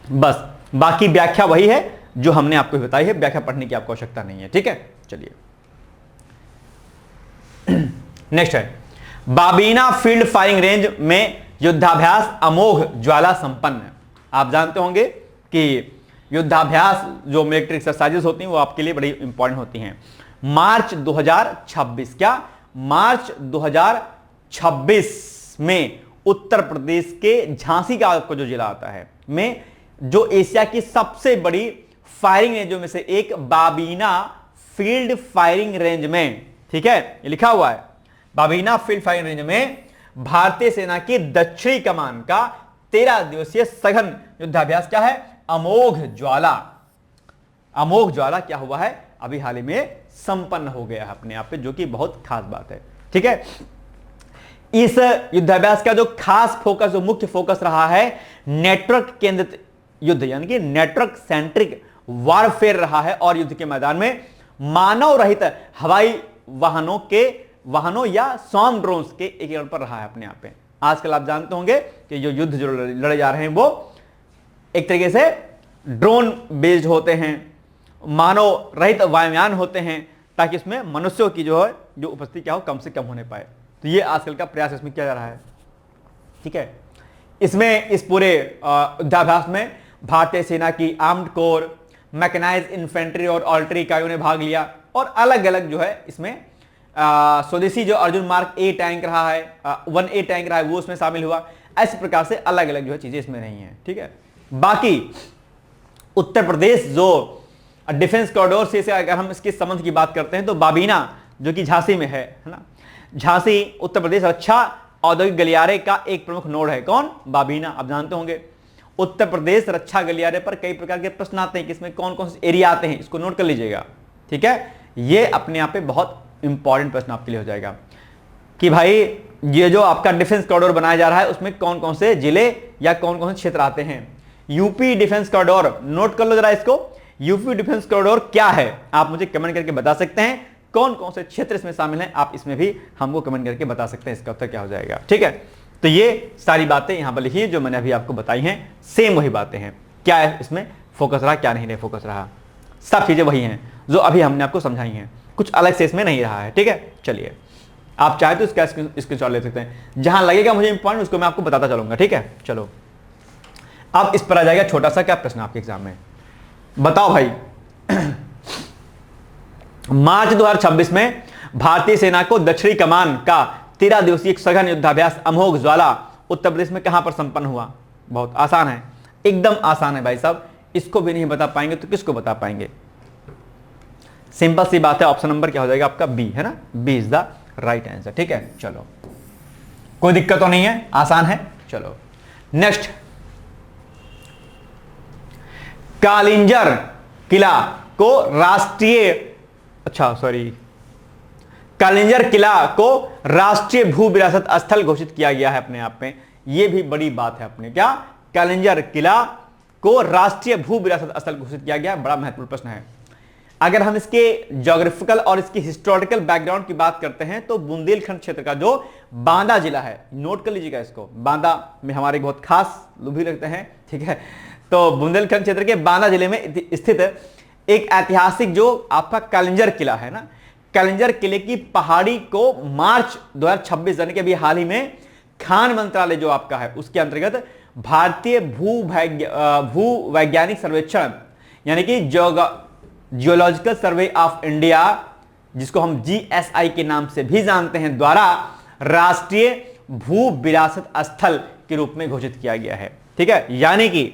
बस बाकी व्याख्या वही है जो हमने आपको बताई है, व्याख्या पढ़ने की आपको आवश्यकता नहीं है। ठीक है, चलिए नेक्स्ट है, बाबीना फील्ड फायरिंग रेंज में युद्धाभ्यास अमोघ ज्वाला संपन्न। आप जानते होंगे कि युद्धाभ्यास जो मिलिट्री एक्सरसाइजेस होती हैं वो आपके लिए बड़ी इंपॉर्टेंट होती हैं। मार्च 2026, क्या मार्च 2026 में उत्तर प्रदेश के झांसी का आपको जो जिला आता है में जो एशिया की सबसे बड़ी फायरिंग रेंजों में से एक बाबीना फील्ड फायरिंग रेंज में, ठीक है ये लिखा हुआ है, बाबीना फील्ड फायरिंग रेंज में भारतीय सेना की दक्षिणी कमान का 13 दिवसीय सघन युद्धाभ्यास क्या है, अमोघ ज्वाला। अमोघ ज्वाला क्या हुआ है, अभी हाल ही में संपन्न हो गया है अपने आप पे, जो कि बहुत खास बात है। ठीक है, इस युद्धाभ्यास का जो खास फोकस, जो मुख्य फोकस रहा है, नेटवर्क केंद्रित युद्ध यानी कि नेटवर्क सेंट्रिक वारफेयर रहा है। और युद्ध के मैदान में मानव रहित हवाई वाहनों या स्वाम ड्रोन्स के एकीकरण पर रहा है अपने आप पे। आजकल आप जानते होंगे कि जो युद्ध जो लड़े जा रहे हैं वो एक तरीके से ड्रोन बेस्ड होते हैं, मानव रहित वायुयान होते हैं, ताकि इसमें मनुष्यों की जो है जो उपस्थिति क्या हो कम से कम होने पाए। तो ये आजकल का प्रयास इसमें किया जा रहा है। ठीक है, इसमें इस पूरे युद्धाभ्यास में भारतीय सेना की आर्म्ड कोर, मैकेनाइज्ड इन्फेंट्री और आर्टिलरी इकाइयों ने भाग लिया। और अलग अलग जो है इसमें स्वदेशी जो अर्जुन मार्क ए टैंक रहा है, 1A टैंक रहा है, वो उसमें शामिल हुआ। ऐसे प्रकार से अलग अलग जो है चीजें इसमें रही हैं। ठीक है, बाकी उत्तर प्रदेश जो डिफेंस कॉरिडोर से अगर हम इसके संबंध की बात करते हैं तो बाबीना जो कि झांसी में है ना, झांसी उत्तर प्रदेश रक्षा औद्योगिक गलियारे का एक प्रमुख नोड है। कौन, बाबीना। आप जानते होंगे उत्तर प्रदेश रक्षा गलियारे पर कई प्रकार के प्रश्न आते हैं कि इसमें कौन कौन से एरिया आते हैं, इसको नोट कर लीजिएगा। ठीक है, ये अपने आप पे बहुत इंपॉर्टेंट प्रश्न आपके लिए हो जाएगा कि भाई ये जो आपका डिफेंस कॉरिडोर बनाया जा रहा है उसमें कौन कौन से जिले या कौन कौन से क्षेत्र आते हैं। यूपी डिफेंस कॉरिडोर, नोट कर लो जरा इसको, यूपी डिफेंस कॉरिडोर क्या है, आप मुझे कमेंट करके बता सकते हैं। कौन कौन से क्षेत्र इसमें शामिल हैं, आप इसमें भी हमको कमेंट करके बता सकते हैं, इसका उत्तर क्या हो जाएगा। ठीक है, तो ये सारी बातें यहां पर लिखी है जो मैंने अभी आपको बताई हैं, सेम वही बातें हैं। क्या है इसमें फोकस रहा, क्या नहीं फोकस रहा, सब चीजें वही हैं जो अभी हमने आपको समझाई हैं, कुछ अलग से इसमें नहीं रहा है। ठीक है, चलिए आप चाहे तो इसका स्क्रीनशॉट ले सकते हैं, जहां लगेगा मुझे इंपॉर्टेंट उसको मैं आपको बताता चलूंगा। ठीक है, चलो अब इस पर आ जाएगा छोटा सा क्या प्रश्न आपके एग्जाम में। बताओ भाई मार्च 2026 में भारतीय सेना को दक्षिणी कमान का 13 दिवसीय सघन युद्धाभ्यास अमोघ ज्वाला उत्तर प्रदेश में कहां पर संपन्न हुआ। बहुत आसान है, एकदम आसान है भाई साहब, इसको भी नहीं बता पाएंगे तो किसको बता पाएंगे। सिंपल सी बात है, ऑप्शन नंबर क्या हो जाएगा आपका, बी है ना, B is the right answer. ठीक है, चलो कोई दिक्कत तो नहीं है, आसान है। चलो नेक्स्ट, कालिंजर किला को कालिंजर किला को राष्ट्रीय भू विरासत स्थल घोषित किया गया है अपने आप में। यह भी बड़ी बात है अपने, क्या, कालिंजर किला को राष्ट्रीय भू विरासत स्थल घोषित किया गया, बड़ा महत्वपूर्ण प्रश्न है। अगर हम इसके ज्योग्राफिकल और इसकी हिस्टोरिकल बैकग्राउंड की बात करते हैं तो बुंदेलखंड क्षेत्र का जो बांदा जिला है, नोट कर लीजिएगा इसको, बांदा में हमारे बहुत खास लोग भी लगते हैं। ठीक है, तो बुंदेलखंड क्षेत्र के बांदा जिले में स्थित एक ऐतिहासिक जो आपका कालिंजर किला है ना, कलिंजर किले की पहाड़ी को मार्च 2026 यानी कि अभी हाल ही में खान मंत्रालय जो आपका है उसके अंतर्गत भारतीय भूवैज्ञानिक सर्वेक्षण यानी कि जियोलॉजिकल सर्वे ऑफ इंडिया, जिसको हम जीएसआई के नाम से भी जानते हैं, द्वारा राष्ट्रीय भू विरासत स्थल के रूप में घोषित किया गया है। ठीक है, यानी कि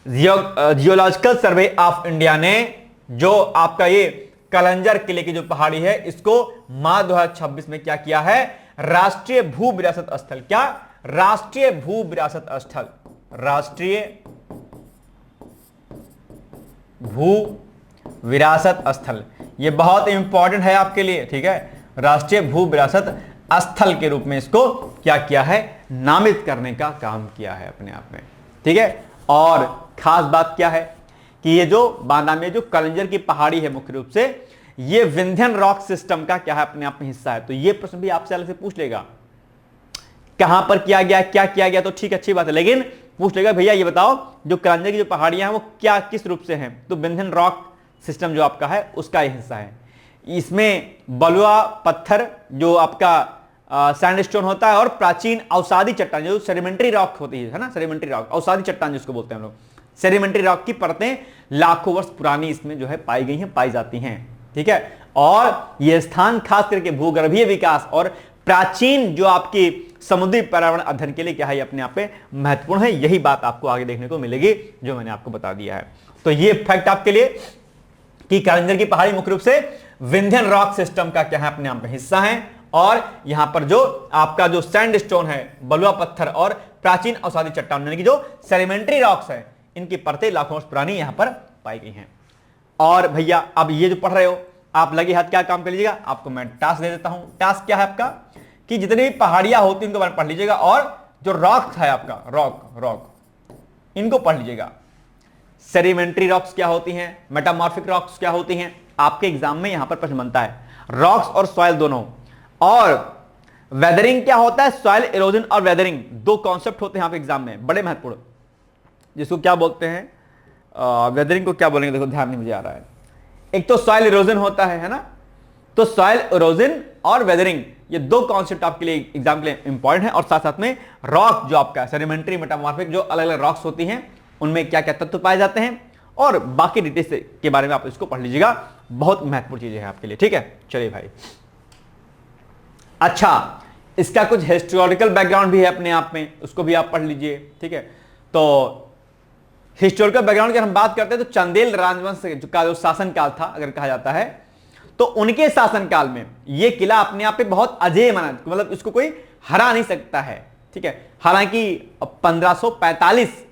जियोलॉजिकल सर्वे ऑफ इंडिया ने जो आपका ये कलिंजर किले की जो पहाड़ी है इसको मार्च 2026 में क्या किया है, राष्ट्रीय भू विरासत स्थल, क्या राष्ट्रीय भू विरासत स्थल, राष्ट्रीय भू विरासत स्थल, ये बहुत इंपॉर्टेंट है आपके लिए। ठीक है, राष्ट्रीय भू विरासत स्थल के रूप में इसको क्या किया है, नामित करने का काम किया है अपने आप में। ठीक है, और खास बात क्या है कि ये जो बांदा में जो कलिंजर की पहाड़ी है मुख्य रूप से ये विंध्यन रॉक सिस्टम का क्या है, अपने आप में हिस्सा है। तो ये प्रश्न भी आपसे अलग से पूछ लेगा, कहां पर किया गया, क्या किया गया, तो ठीक अच्छी बात है, लेकिन पूछ लेगा भैया ये बताओ जो कलिंजर की जो पहाड़ियां हैं वो क्या किस रूप से हैं, तो विंध्यन रॉक सिस्टम जो आपका है उसका ये हिस्सा है। इसमें बलुआ पत्थर जो आपका सैंडस्टोन होता है और प्राचीन अवसादी चट्टान जो सेडिमेंट्री रॉक होती है ना, सेडिमेंट्री रॉक, अवसादी चट्टान जिसको बोलते हैं हम लोग, सेडिमेंट्री रॉक की परतें लाखों वर्ष पुरानी इसमें जो है पाई गई हैं, पाई जाती हैं। ठीक है, और यह स्थान खास करके भूगर्भीय विकास और प्राचीन जो आपकी समुद्री पर्यावरण अध्ययन के लिए क्या है, अपने आप में महत्वपूर्ण है। यही बात आपको आगे देखने को मिलेगी जो मैंने आपको बता दिया है। तो ये फैक्ट आपके लिए कि कलिंजर की पहाड़ी मुख्य रूप से विंध्यन रॉक सिस्टम का क्या है, अपने आप में हिस्सा है, और यहां पर जो आपका जो सैंडस्टोन है, बलुआ पत्थर और प्राचीन अवसादी चट्टान यानी कि जो सेडिमेंट्री रॉक्स है, इनकी परतें लाखों वर्ष पुरानी यहां पर पाई गई हैं। और भैया अब ये जो पढ़ रहे हो आप लगे हाथ क्या काम कर लीजिएगा, आपको मैं टास्क दे देता हूं। टास्क क्या है आपका कि जितनी भी पहाड़ियां होती हैं इनको पढ़ लीजिएगा, और जो रॉक है आपका रॉक इनको पढ़ लीजिएगा। सेडिमेंट्री रॉक्स क्या होती हैं, मेटामॉर्फिक रॉक्स क्या होती हैं, आपके एग्जाम में यहां पर प्रश्न बनता है, रॉक्स और सॉइल दोनों। और वेदरिंग क्या होता है, सॉइल इरोजन और वेदरिंग दो कॉन्सेप्ट होते हैं यहां पे एग्जाम में, बड़े महत्वपूर्ण, जिसको क्या बोलते हैं, वेदरिंग को क्या बोलेंगे, देखो ध्यान नहीं मुझे आ रहा है। एक तो सॉइल इरोजन होता है ना, तो सॉइल इरोजन और वेदरिंग ये दो कॉन्सेप्ट आपके लिए एग्जाम के लिए इंपॉर्टेंट है। और साथ साथ में रॉक जो आपका सेडिमेंट्री मेटामॉर्फिक जो अलग अलग रॉक्स होती हैं उनमें क्या क्या तत्व पाए जाते हैं, और बाकी डिटेल्स के बारे में आप इसको पढ़ लीजिएगा, बहुत महत्वपूर्ण चीजें हैं आपके लिए। ठीक है, चलिए भाई। अच्छा, इसका कुछ हिस्टोरिकल बैकग्राउंड भी है अपने आप में, उसको भी आप पढ़ लीजिए। ठीक है, तो हिस्टोरिकल बैकग्राउंड की हम बात करते हैं तो चंदेल राजवंश का जो शासनकाल था अगर कहा जाता है, तो उनके शासनकाल में यह किला अपने आप में बहुत अजेय माना, मतलब इसको कोई हरा नहीं सकता है। ठीक है, हालांकि 1545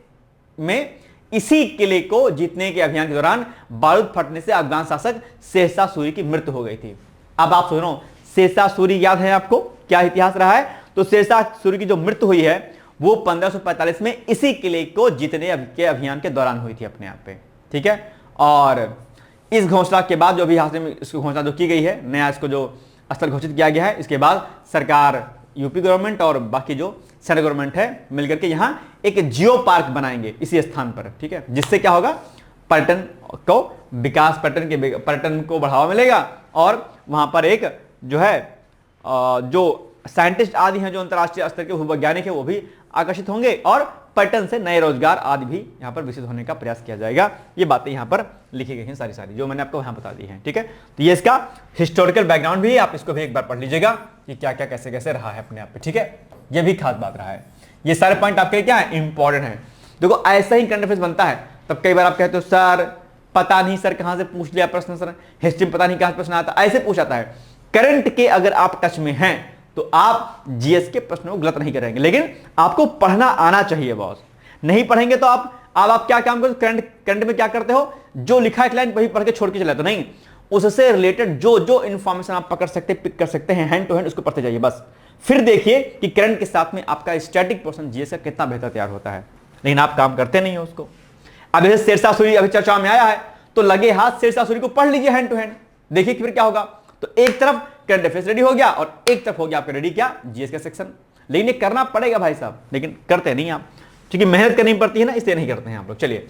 में इसी किले को जीतने के अभियान के दौरान बारूद फटने से अफगान शासक शेरशाह सूरी की मृत्यु हो गई थी। अब आप सुनो, शेरशाह सूरी याद है आपको क्या इतिहास रहा है, तो शेरशाह सूरी की जो मृत्यु हुई है वो 1545 में इसी किले को जीतने के अभियान के दौरान हुई थी अपने आप पे। ठीक है, और इस घोषणा के बाद जो भी हासिल में इसकी घोषणा जो की गई है, नया इसको जो स्थल घोषित किया गया है, इसके बाद सरकार यूपी गवर्नमेंट और बाकी जो सेंट्रल गवर्नमेंट है मिलकर के यहाँ एक जियो पार्क बनाएंगे इसी स्थान पर। ठीक है, जिससे क्या होगा, पर्यटन को विकास, पर्यटन को बढ़ावा मिलेगा, और वहां पर एक जो है जो साइंटिस्ट आदि हैं जो अंतरराष्ट्रीय स्तर के वैज्ञानिक है वो भी आकर्षित होंगे, और पर्यटन से नए रोजगार आदि भी यहाँ पर विकसित होने का प्रयास किया जाएगा। ये बातें यहाँ पर लिखी गई हैं सारी जो मैंने आपको यहाँ बता दी हैं। ठीक है, तो ये इसका हिस्टोरिकल बैकग्राउंड भी है, आप इसको भी एक बार पढ़ लीजिएगा कि क्या क्या कैसे कैसे रहा है अपने आप पे। ठीक है, ये भी खास बात रहा है। ये सारे पॉइंट आपके लिए क्या है, इंपॉर्टेंट है। देखो ऐसा ही करंट अफेयर्स बनता है, तब कई बार आप कहते हो सर पता नहीं सर कहां से पूछ लिया प्रश्न, सर हिस्ट्री में पता नहीं कहां से प्रश्न आता, ऐसे पूछाता है। करंट के अगर आप टच में हैं तो आप जीएस के प्रश्नों को गलत नहीं करेंगे, लेकिन आपको पढ़ना आना चाहिए बॉस। नहीं पढ़ेंगे तो आप क्या काम करते, करंट में क्या करते हो, जो लिखा एक लाइन वही पढ़ के छोड़ के चले, तो नहीं, उससे रिलेटेड जो इंफॉर्मेशन आप पकड़ सकते, पिक कर सकते हैं हैंड टू हैंड, उसको पढ़ते जाइए बस। फिर देखिए कि करंट के साथ में आपका स्टैटिक पोर्शन जीएस का कितना बेहतर तैयार होता है, लेकिन आप काम करते नहीं हो उसको। अब जैसे शेरशाह सूरी अभी चर्चा में आया है, तो लगे हाथ शेरशाह सूरी को पढ़ लीजिए हैंड टू हैंड, देखिए फिर क्या होगा। तो एक तरफ करंट अफेयर्स रेडी हो गया और एक तरफ हो गया आपका रेडी क्या, जीएस का सेक्शन। लेकिन ये करना पड़ेगा भाई साहब, लेकिन करते नहीं आप, क्योंकि मेहनत करनी पड़ती है ना, इसलिए नहीं करते हैं आप लोग। चलिए,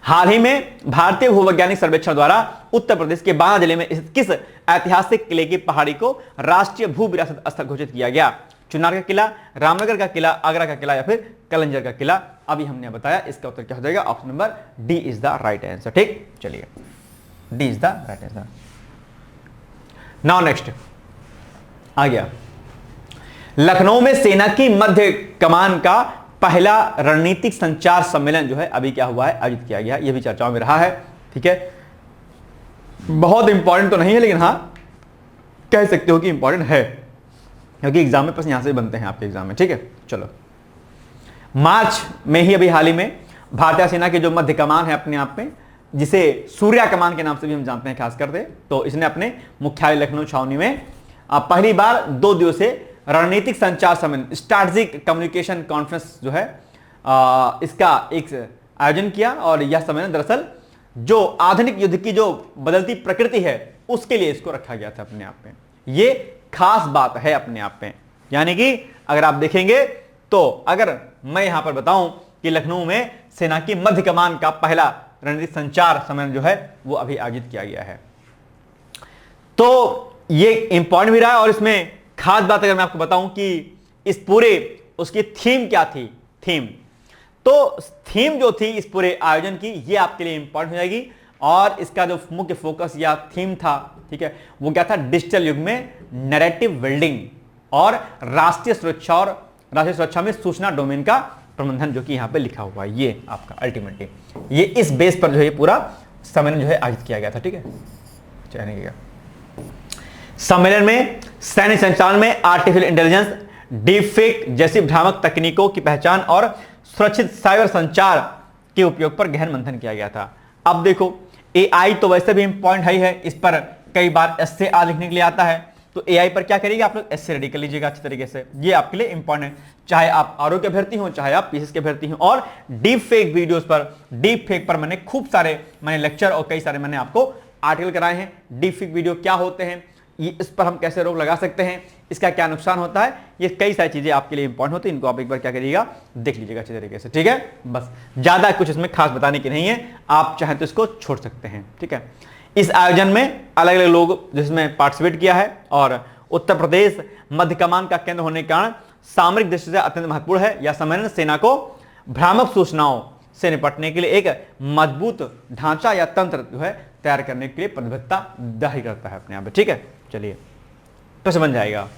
हाल ही में भारतीय भूवैज्ञानिक सर्वेक्षण द्वारा उत्तर प्रदेश के बांदा जिले में स्थित किस ऐतिहासिक किले की पहाड़ी को राष्ट्रीय भू विरासत स्थल घोषित किया गया? चुनार का किला, रामनगर का किला, आगरा का किला या फिर कलंजर का किला? अभी हमने बताया, इसका उत्तर क्या हो जाएगा? Option number D is the right answer. ठीक, चलिए D is the right answer. Now next आ गया, लखनऊ में सेना की मध्य कमान का पहला रणनीतिक संचार सम्मेलन जो है अभी क्या हुआ है? आयोजित किया गया। यह भी चर्चाओं में रहा है। ठीक है, बहुत इंपॉर्टेंट तो नहीं है, लेकिन हां कह सकते हो कि इंपॉर्टेंट है, क्योंकि एग्जाम में प्रश्न यहां से बनते हैं आपके एग्जाम में। ठीक है, चलो, मार्च में ही अभी हाल ही में भारतीय सेना के जो मध्य कमान है अपने आप में, जिसे सूर्या कमान के नाम से भी हम जानते हैं खास करके, तो इसने अपने मुख्यालय लखनऊ छावनी में पहली बार 2 दिवसीय रणनीतिक संचार सम्मेलन, स्ट्रैटेजिक कम्युनिकेशन कॉन्फ्रेंस जो है इसका एक आयोजन किया। और यह सम्मेलन दरअसल जो आधुनिक युद्ध की जो बदलती प्रकृति है उसके लिए इसको रखा गया था अपने आप में। ये खास बात है अपने आप में, यानी कि अगर आप देखेंगे तो अगर मैं यहां पर बताऊं कि लखनऊ में सेना की मध्य कमान का पहला रणनीतिक संचार सम्मेलन जो है वो अभी आयोजित किया गया है, तो ये इंपॉर्टेंट भी रहा है। और इसमें खास बात अगर मैं आपको बताऊं कि इस पूरे उसकी थीम क्या थी, तो थीम जो थी इस पूरे आयोजन की, ये आपके लिए इंपॉर्टेंट हो जाएगी। और इसका जो मुख्य फोकस या थीम था, ठीक है, वो क्या था? डिजिटल युग में नैरेटिव बिल्डिंग और राष्ट्रीय सुरक्षा में सूचना डोमेन का प्रबंधन, जो कि यहां पे लिखा हुआ है। ये आपका अल्टीमेटली ये इस बेस पर जो है पूरा सम्मेलन जो है आयोजित किया गया था। ठीक है, चलिए, सम्मेलन में सैन्य संचालन में आर्टिफिशियल इंटेलिजेंस, डीप फेक जैसी भ्रामक तकनीकों की पहचान और सुरक्षित साइबर संचार के उपयोग पर गहन मंथन किया गया था। अब देखो, एआई तो वैसे भी इंपॉर्टेंट है, इस पर कई बार एस्से आ लिखने के लिए आता है, तो एआई पर क्या करिएगा आप लोग? एस्से रेडी कर लीजिएगा अच्छी तरीके से, ये आपके लिए इंपॉर्टेंट है, चाहे आप आरओ के अभ्यर्थी हो, चाहे आप पीसीएस के अभ्यर्थी हो। और डीप फेक वीडियोस पर, डीप फेक पर मैंने खूब सारे लेक्चर और कई सारे मैंने आपको आर्टिकल कराए हैं। डीप फेक वीडियो क्या होते हैं, ये इस पर हम कैसे रोक लगा सकते हैं, इसका क्या नुकसान होता है, ये कई सारी चीजें आपके लिए इंपॉर्टेंट होती है, इनको आप एक बार क्या करिएगा? देख लीजिएगा अच्छे तरीके से। ठीक है, बस ज्यादा कुछ इसमें खास बताने की नहीं है, आप चाहें तो इसको छोड़ सकते हैं। ठीक है, इस आयोजन में अलग अलग लोग जिसमें पार्टिसिपेट किया है, और उत्तर प्रदेश मध्य कमान का केंद्र होने के कारण सामरिक दृष्टि से अत्यंत महत्वपूर्ण है। यह सम्मेलन सेना को भ्रामक सूचनाओं से निपटने के लिए एक मजबूत ढांचा या तंत्र जो है तैयार करने के लिए प्रतिबद्धता जाहिर करता है अपने आप में। ठीक है, चलिए, प्रश्न बन जाएगा,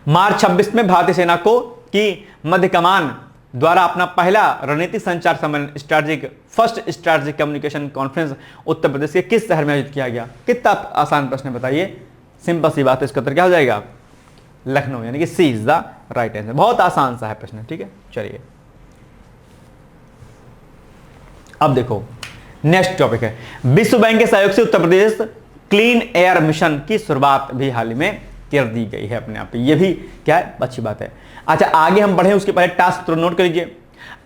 मार्च 26 में भारतीय सेना को की मध्य कमान द्वारा अपना पहला रणनीतिक संचार सम्मेलन first strategic communication conference Uttar Pradesh के किस शहर में आयोजित किया गया? कितना आसान प्रश्न बताइए, सिंपल सी बात है, इसका उत्तर क्या हो जाएगा? लखनऊ, यानी कि सी इज द राइट आंसर। बहुत आसान सा है प्रश्न। ठीक है, चलिए, अब देखो नेक्स्ट टॉपिक है, विश्व बैंक के सहयोग से Uttar Pradesh clean air mission की शुरुआत भी हाल ही में कर दी गई है अपने आप। ये भी क्या है? अच्छी बात है। अच्छा, आगे हम बढ़े उसके पहले टास्क तो नोट कर लीजिए।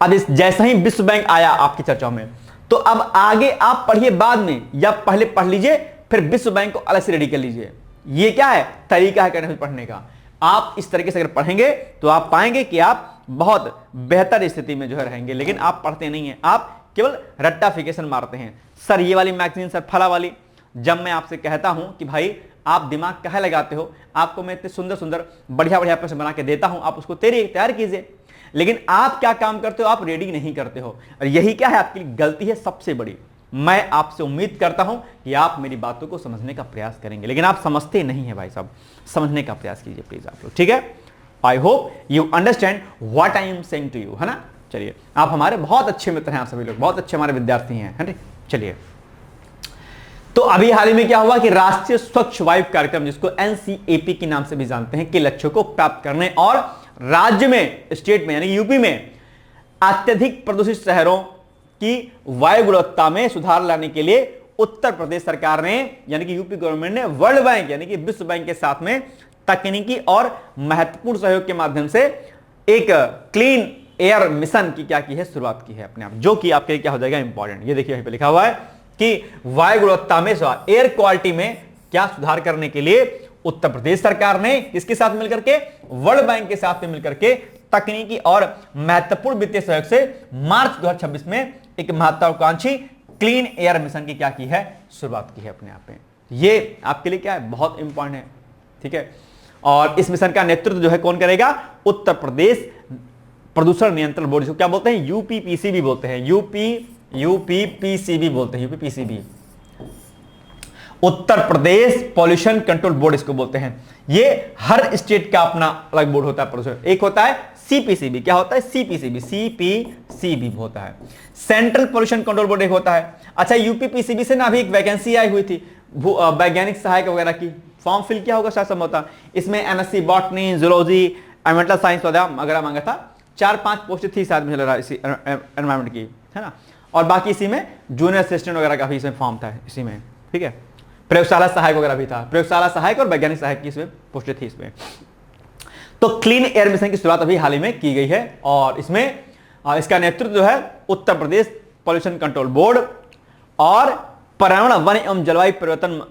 अब इस जैसे ही विश्व बैंक आया आपकी चर्चाओं में, तो अब आगे आप पढ़िए बाद में, या पहले पढ़ लीजिए फिर विश्व बैंक को अलग से रेडी कर लीजिए। ये क्या है? तरीका है करने पढ़ने का। आप इस तरीके से अगर पढ़ेंगे तो आप पाएंगे कि आप बहुत बेहतर स्थिति में जो है रहेंगे, लेकिन आप पढ़ते नहीं है, आप केवल रट्टाफिकेशन मारते हैं। सर ये वाली मैगजीन, सर फला वाली। जब मैं आपसे कहता हूं कि भाई आप दिमाग कहाँ लगाते हो, आपको मैं इतने सुंदर सुंदर बढ़िया बढ़िया प्रश्न बना के देता हूं, आप उसको तैयार कीजिए, लेकिन आप क्या काम करते हो? आप रेडी नहीं करते हो, और यही क्या है आपकी गलती है सबसे बड़ी। मैं आपसे उम्मीद करता हूं कि आप मेरी बातों को समझने का प्रयास करेंगे, लेकिन आप समझते नहीं है भाई साहब। समझने का प्रयास कीजिए प्लीज आप लोग, ठीक है? I hope you understand what I am saying to you, है ना? चलिए, आप हमारे बहुत अच्छे मित्र हैं, आप सभी लोग बहुत अच्छे हमारे विद्यार्थी हैं, है ना? चलिए, तो अभी हाल ही में क्या हुआ कि राष्ट्रीय स्वच्छ वायु कार्यक्रम, जिसको एनसीएपी के नाम से भी जानते हैं, के लक्ष्यों को प्राप्त करने और राज्य में, स्टेट में यानी यूपी में अत्यधिक प्रदूषित शहरों की वायु गुणवत्ता में सुधार लाने के लिए उत्तर प्रदेश सरकार ने, यानी कि यूपी गवर्नमेंट ने वर्ल्ड बैंक यानी कि विश्व बैंक के साथ में तकनीकी और महत्वपूर्ण सहयोग के माध्यम से एक क्लीन एयर मिशन की क्या की है? शुरुआत की है अपने आप, जो कि आपके लिए क्या हो जाएगा? इंपॉर्टेंट। ये देखिए यहीं पे लिखा हुआ है कि वायु गुणवत्ता में, एयर क्वालिटी में क्या सुधार करने के लिए उत्तर प्रदेश सरकार ने इसके साथ मिलकर के, वर्ल्ड बैंक के साथ में मिलकर के तकनीकी और महत्वपूर्ण वित्तीय सहयोग से मार्च 2026 में एक महत्वाकांक्षी क्लीन एयर मिशन की क्या की है, शुरुआत की है अपने आप में। ये आपके लिए क्या है, बहुत इंपॉर्टेंट है, ठीक है। और इस मिशन का नेतृत्व जो है कौन करेगा, उत्तर प्रदेश प्रदूषण नियंत्रण बोर्ड, इसको क्या बोलते हैं, यूपीपीसीबी बोलते हैं, यूपीपीसीबी बोलते हैं, UPPCB, Uttar Pradesh pollution control board इसको बोलते हैं। ये हर स्टेट का अपना अलग बोर्ड होता है प्रदूषण, एक होता है सीपीसीबी, क्या होता है, सीपीसीबी, सीपीसीबी होता है, सेंट्रल पॉल्यूशन कंट्रोल बोर्ड एक होता है। अच्छा, यूपीपीसीबी से ना अभी एक वैकेंसी आई हुई थी वैज्ञानिक सहायक वगैरह की, फॉर्म फिल किया होगा शायद संभवतः, इसमें MSc botany, zoology, environmental science वगैरह मांगा था, 4-5 पोस्ट थी शायद मुझे लग रहा है इसी एनवायरमेंट की, है ना। और बाकी इसी में जूनियर असिस्टेंट वगैरह का भी इसमें फॉर्म था इसी में, ठीक है। प्रयोगशाला सहायक वगैरह भी था, प्रयोगशाला सहायक और वैज्ञानिक सहायक की इसमें पोस्टें थी इसमें। तो क्लीन एयर मिशन की शुरुआत अभी हाल ही में की गई है और इसमें इसका नेतृत्व जो है Uttar Pradesh pollution control board और पर्यावरण वन एवं जलवायु परिवर्तन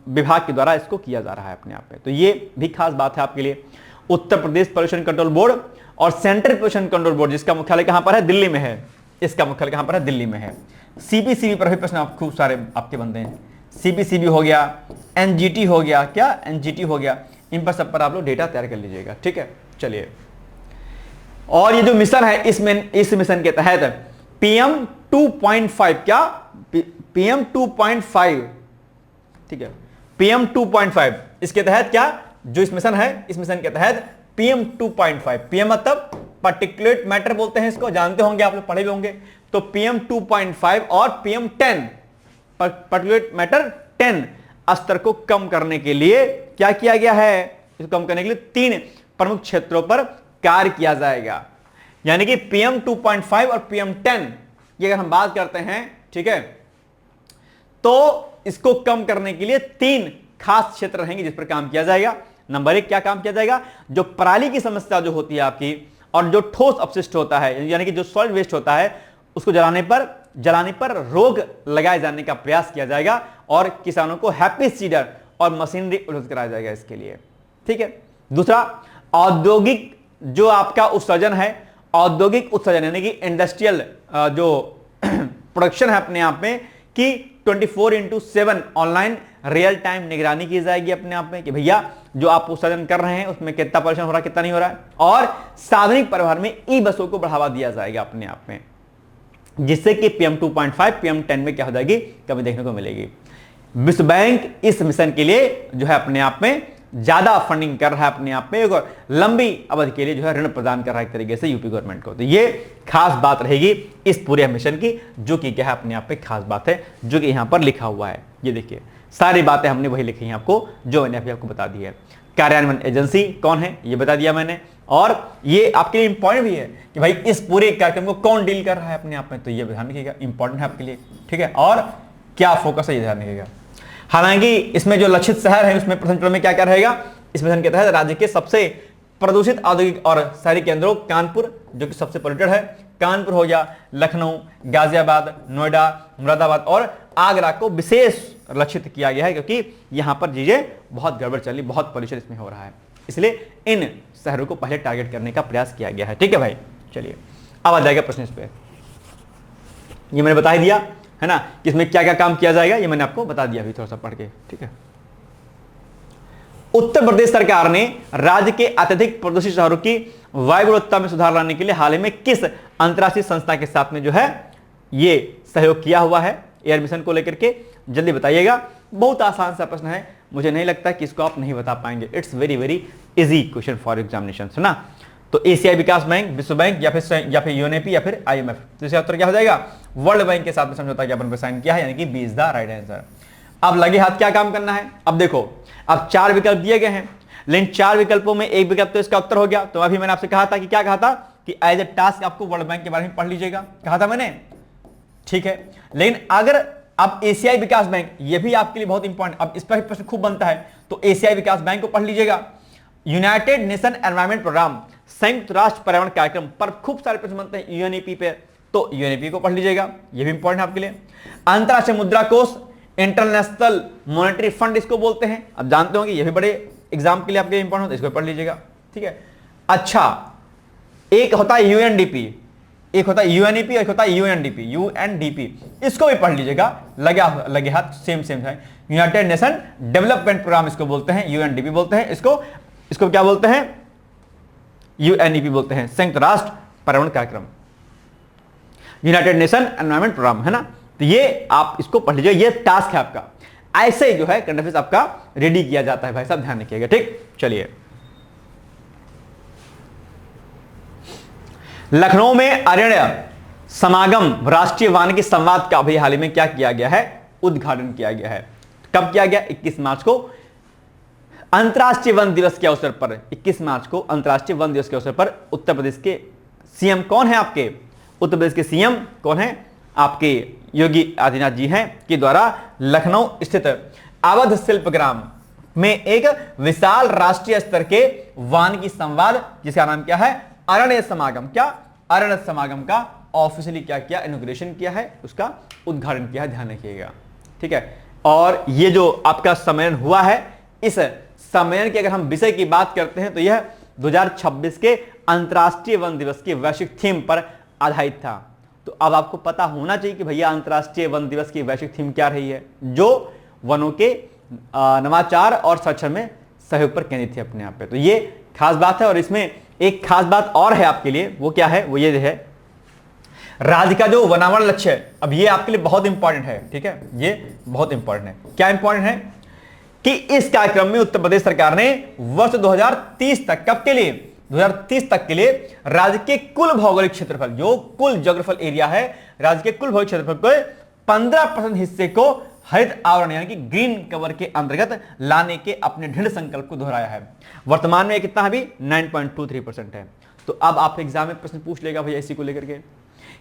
विभाग के द्वारा इसको किया जा रहा है अपने आप में। तो ये भी खास बात है आपके लिए, Uttar Pradesh pollution control board और सेंट्रल पॉल्यूशन कंट्रोल बोर्ड, जिसका मुख्यालय कहां पर है, दिल्ली में है, इसका मुख्यालय कहां पर है, दिल्ली में है। सीपीसीबी पर भी प्रश्न खूब सारे आपके बनते हैं, सीपीसीबी हो गया, एनजीटी हो गया, क्या एनजीटी हो गया, इन पर सब पर आप लोग डेटा तैयार कर लीजिएगा, ठीक है। चलिए, और ये जो मिशन है इस मिशन के तहत PM 2.5, क्या PM 2.5, ठीक है, PM 2.5, इसके तहत क्या, जो इस मिशन है, इस मिशन के तहत PM 2.5, PM मतलब पार्टिकुलेट मैटर बोलते हैं इसको, जानते होंगे आप लोग, पढ़े भी होंगे। तो PM 2.5 और PM 10 पार्टिकुलेट मैटर 10 स्तर को कम करने के लिए क्या किया गया है, इसको कम करने के लिए 3 प्रमुख क्षेत्रों पर कार्य किया जाएगा। यानी कि PM 2.5 और PM 10 ये अगर हम बात करते हैं, ठीक है, तो इसको कम करने के लिए 3 खास क्षेत्र रहेंगे जिस पर काम किया जाएगा। नंबर 1 क्या काम किया जाएगा, जो पराली की समस्या जो होती है आपकी, और जो ठोस अपशिष्ट होता है, यानी कि जो सॉलिड वेस्ट होता है, उसको जलाने पर रोक लगाए जाने का प्रयास किया जाएगा और किसानों को हैप्पी सीडर और मशीनरी उपलब्ध कराया जाएगा इसके लिए, ठीक है। दूसरा, औद्योगिक जो आपका उत्सर्जन है, औद्योगिक उत्सर्जन यानी कि इंडस्ट्रियल जो प्रोडक्शन है अपने आप में, कि 24/7 ऑनलाइन रियल टाइम निगरानी की जाएगी अपने आप में कि भैया जो आप उत्सर्जन कर रहे हैं उसमें कितना पॉल्यूशन हो रहा है, कितना नहीं हो रहा है। और सार्वजनिक परिवहन में ई बसों को बढ़ावा दिया जाएगा अपने आप में, जिससे कि PM 2.5 PM 10 में क्या हो जाएगी, कमी देखने को मिलेगी। विश्व बैंक इस मिशन के लिए जो है अपने आप में ज्यादा फंडिंग कर रहा है अपने आप में, और लंबी अवधि के लिए जो है ऋण प्रदान कर रहा है एक तरीके से यूपी गवर्नमेंट को। तो ये खास बात रहेगी इस पूरे मिशन की, जो कि क्या है अपने आप में खास बात है, जो कि यहां पर लिखा हुआ है। ये देखिए सारी बातें हमने वही लिखी हैं आपको, जो मैंने अभी आपको बता दी है। कार्यान्वयन एजेंसी कौन है ये बता दिया मैंने, और ये आपके लिए इंपॉर्टेंट भी है कि भाई इस पूरे कार्यक्रम को कौन डील कर रहा है अपने आप में, तो ये ध्यान रखिएगा, इंपॉर्टेंट है आपके लिए, ठीक है। और क्या फोकस है ये ध्यान रखिएगा। हालांकि इसमें जो लक्षित शहर है उसमें प्रथम चरण में क्या क्या रहेगा, इस मिशन के तहत राज्य के सबसे प्रदूषित औद्योगिक और शहरी केंद्रों, कानपुर जो कि सबसे पोल्यूटेड है, कानपुर हो गया, लखनऊ, गाजियाबाद, नोएडा, मुरादाबाद और आगरा को विशेष लक्षित किया गया है, क्योंकि यहां पर चीजें बहुत गड़बड़ चली, बहुत पोल्यूशन इसमें हो रहा है, इसलिए इन शहरों को पहले टारगेट करने का प्रयास किया गया है, ठीक है भाई। चलिए अब आ जाएगा प्रश्न इस पे, ये मैंने बता ही दिया है ना कि इसमें क्या क्या काम किया जाएगा, ये मैंने आपको बता दिया अभी थोड़ा सा पढ़ के, ठीक है। उत्तर प्रदेश सरकार ने राज्य के अत्यधिक प्रदूषित शहरों की वायु गुणवत्ता में सुधार लाने के लिए हाल ही में किस अंतर्राष्ट्रीय संस्था के साथ में जो है ये सहयोग किया हुआ है एयर मिशन को लेकर के, जल्दी बताइएगा। बहुत आसान सा प्रश्न है, मुझे नहीं लगता कि इसको आप नहीं बता पाएंगे, it's very very easy question for examination, है ना। तो एशियाई विकास बैंक, विश्व बैंक या फिर यूएनईपी या फिर IMF, तो इसका उत्तर क्या हो जाएगा, वर्ल्ड बैंक के साथ में समझौता ज्ञापन पर साइन किया है, यानी कि B is the right answer. अब लगे हाथ क्या काम करना है, अब देखो अब 4 विकल्प दिए गए हैं, लेकिन 4 विकल्पों में एक विकल्प तो इसका उत्तर हो गया। तो अभी मैंने आपसे कहा था कि क्या कहा था कि एज ए टास्क आपको वर्ल्ड बैंक के बारे में पढ़ लीजिएगा, कहा था मैंने, ठीक है। लेकिन अगर अब एशियाई विकास बैंक, ये भी आपके लिए बहुत इंपॉर्टेंट, अब इस पर प्रश्न खूब बनता है, तो एशियाई विकास बैंक को पढ़ लीजिएगा। यूनाइटेड नेशन एनवायरमेंट प्रोग्राम, संयुक्त राष्ट्र पर्यावरण कार्यक्रम पर खूब सारे प्रश्न बनते हैं यूएनईपी पे, तो यूएनईपी को पढ़ लीजिएगा, ये भी इंपॉर्टेंट है आपके लिए। अंतरराष्ट्रीय मुद्रा कोष, इंटरनेशनल मॉनेटरी फंड इसको बोलते हैं, अब जानते होंगे ये भी बड़े एग्जाम के लिए आपके इंपॉर्टेंट होता है, इसको पढ़ लीजिएगा, ठीक है। अच्छा, एक होता है यूएनडीपी, एक होता है यूएनईपी, एक होता है यूएनडीपी। यूएनडीपी इसको भी पढ़ लीजिएगा, लगे हाथ सेम है। यूनाइटेड नेशन डेवलपमेंट प्रोग्राम इसको बोलते हैं, यूएनडीपी बोलते हैं इसको क्या बोलते हैं, यूएनईपी बोलते हैं, संयुक्त राष्ट्र पर्यावरण कार्यक्रम, यूनाइटेड नेशन एनवायरमेंट प्रोग्राम, है ना। तो ये आप इसको पढ़ लीजिए, ये टास्क है आपका। ऐसे ही जो है करंट अफेयर्स आपका रेडी किया जाता है भाई साहब, ध्यान रखिएगा, ठीक। चलिए, लखनऊ में अरण्य समागम राष्ट्रीय वानिकी संवाद का अभी हाल ही में क्या किया गया है, उद्घाटन किया गया है। कब किया गया, 21 मार्च को अंतर्राष्ट्रीय वन दिवस के अवसर पर। 21 मार्च को अंतर्राष्ट्रीय वन दिवस के अवसर पर उत्तर प्रदेश के सीएम कौन है, आपके उत्तर प्रदेश के सीएम कौन है, आपके योगी आदित्यनाथ जी हैं, के द्वारा लखनऊ स्थित अवध शिल्पग्राम में एक विशाल राष्ट्रीय स्तर के वानिकी संवाद, जिसका नाम क्या है, अरण्य समागम, क्या अरण्य समागम का ऑफिशियली क्या किया, इनॉग्रेशन किया है, उसका उद्घाटन किया है, ध्यान रखिएगा, ठीक है। और ये जो आपका सम्मेलन हुआ है, इस सम्मेलन के अगर हम विषय की बात करते हैं तो यह 2026 के अंतर्राष्ट्रीय वन दिवस की वैश्विक थीम पर आधारित था। तो अब आपको पता होना चाहिए कि भैया अंतर्राष्ट्रीय वन दिवस की वैश्विक थीम क्या रही है, जो वनों के नवाचार और संरक्षण में सहयोग पर केंद्रित है अपने आप पे। तो ये खास बात है। और इसमें एक खास बात और है आपके लिए, वो क्या है, वो ये है राज्य का जो वनावरण लक्ष्य है। अब ये आपके लिए बहुत इंपॉर्टेंट है, ठीक है, ये बहुत इंपॉर्टेंट है। क्या इंपॉर्टेंट है कि इस कार्यक्रम में उत्तर प्रदेश सरकार ने वर्ष 2030 तक, कब के लिए, 2030 तक के लिए राज्य के कुल भौगोलिक क्षेत्रफल, जो कुल ज्योग्राफिकल एरिया है, राज्य के कुल भौगोलिक क्षेत्रफल के 15% हिस्से को हरित आवरण यानी कि ग्रीन कवर के अंतर्गत लाने के अपने दृढ़ संकल्प को दोहराया है। वर्तमान में कितना अभी 9.23% है। तो अब आप एग्जाम में प्रश्न पूछ लेगा भैया इसी को लेकर के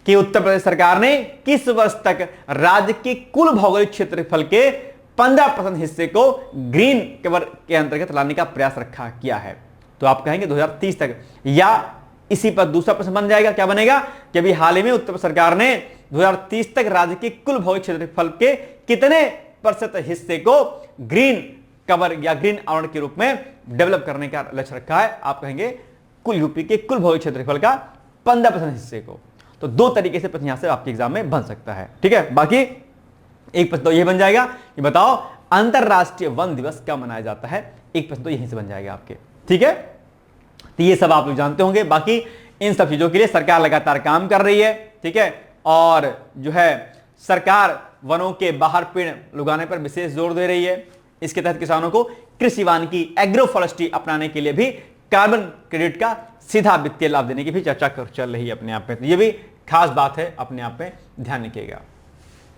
कि उत्तर प्रदेश सरकार ने किस वर्ष तक राज्य के कुल भौगोलिक क्षेत्रफल के 15% हिस्से को ग्रीन कवर के अंतर्गत लाने का प्रयास रखा किया है। तो आप कहेंगे 2030 तक, या इसी पर दूसरा प्रश्न बन जाएगा, क्या बनेगा कि अभी हाल ही में उत्तर प्रदेश सरकार ने 2030 तक राज्य के कुल भौगोलिक क्षेत्रफल के कितने प्रतिशत हिस्से को ग्रीन कवर या ग्रीन आवरण के रूप में डेवलप करने का लक्ष्य रखा है। आप कहेंगे कुल यूपी के कुल भौगोलिक क्षेत्रफल का 15% हिस्से को। तो दो तरीके से प्रश्न यहां से आपके एग्जाम में बन सकता है, ठीक है। बाकी एक प्रश्न तो यह बन जाएगा कि बताओ अंतरराष्ट्रीय वन दिवस कब मनाया जाता है, एक प्रश्न तो यहीं से बन जाएगा आपके, ठीक है। तो ये सब आप लोग जानते होंगे। बाकी इन सब चीजों के लिए सरकार लगातार काम कर रही है, ठीक है। और जो है सरकार वनों के बाहर पेड़ लगाने पर विशेष जोर दे रही है। इसके तहत किसानों को कृषि वानिकी एग्रो फॉरेस्ट्री अपनाने के लिए भी कार्बन क्रेडिट का सीधा वित्तीय लाभ देने की भी चर्चा चल रही है अपने आप में। तो ये भी खास बात है, अपने आप में ध्यान रखिएगा।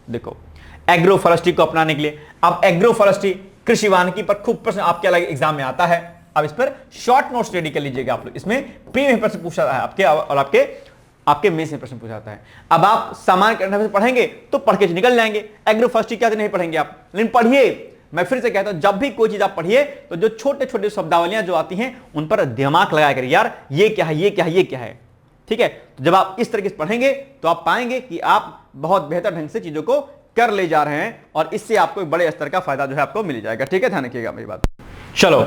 देखो एग्रो फॉरेस्ट्री को अपनाने के लिए, अब एग्रो फॉरेस्ट्री कृषि वानिकी पर खूब प्रश्न आपके अलग एग्जाम में आता है। अब इस पर शॉर्ट नोट्स रेडी कर लीजिएगा आप लोग। इसमें प्री में प्रश्न पूछा है आपके, और आपके मेंस में प्रश्न पूछा जाता है। अब आप सामान्य करंट अफेयर्स पढ़ेंगे तो पढ़ के निकल जाएंगे, एग्रो फॉरेस्ट्री क्या नहीं पढ़ेंगे आप, लेकिन पढ़िए। मैं फिर से कहता हूं, जब भी कोई चीज आप पढ़िए तो जो छोटे छोटे शब्दावलियां जो आती हैं उन पर दिमाग लगाया करिए, यार ये क्या है, ये क्या है, ये क्या है, ठीक है। तो जब आप इस तरीके से पढ़ेंगे तो आप पाएंगे कि आप बहुत बेहतर ढंग से चीजों को कर ले जा रहे हैं, और इससे आपको एक बड़े स्तर का फायदा जो है आपको मिल जाएगा, ठीक है। ध्यान रखिएगा मेरी बात। चलो,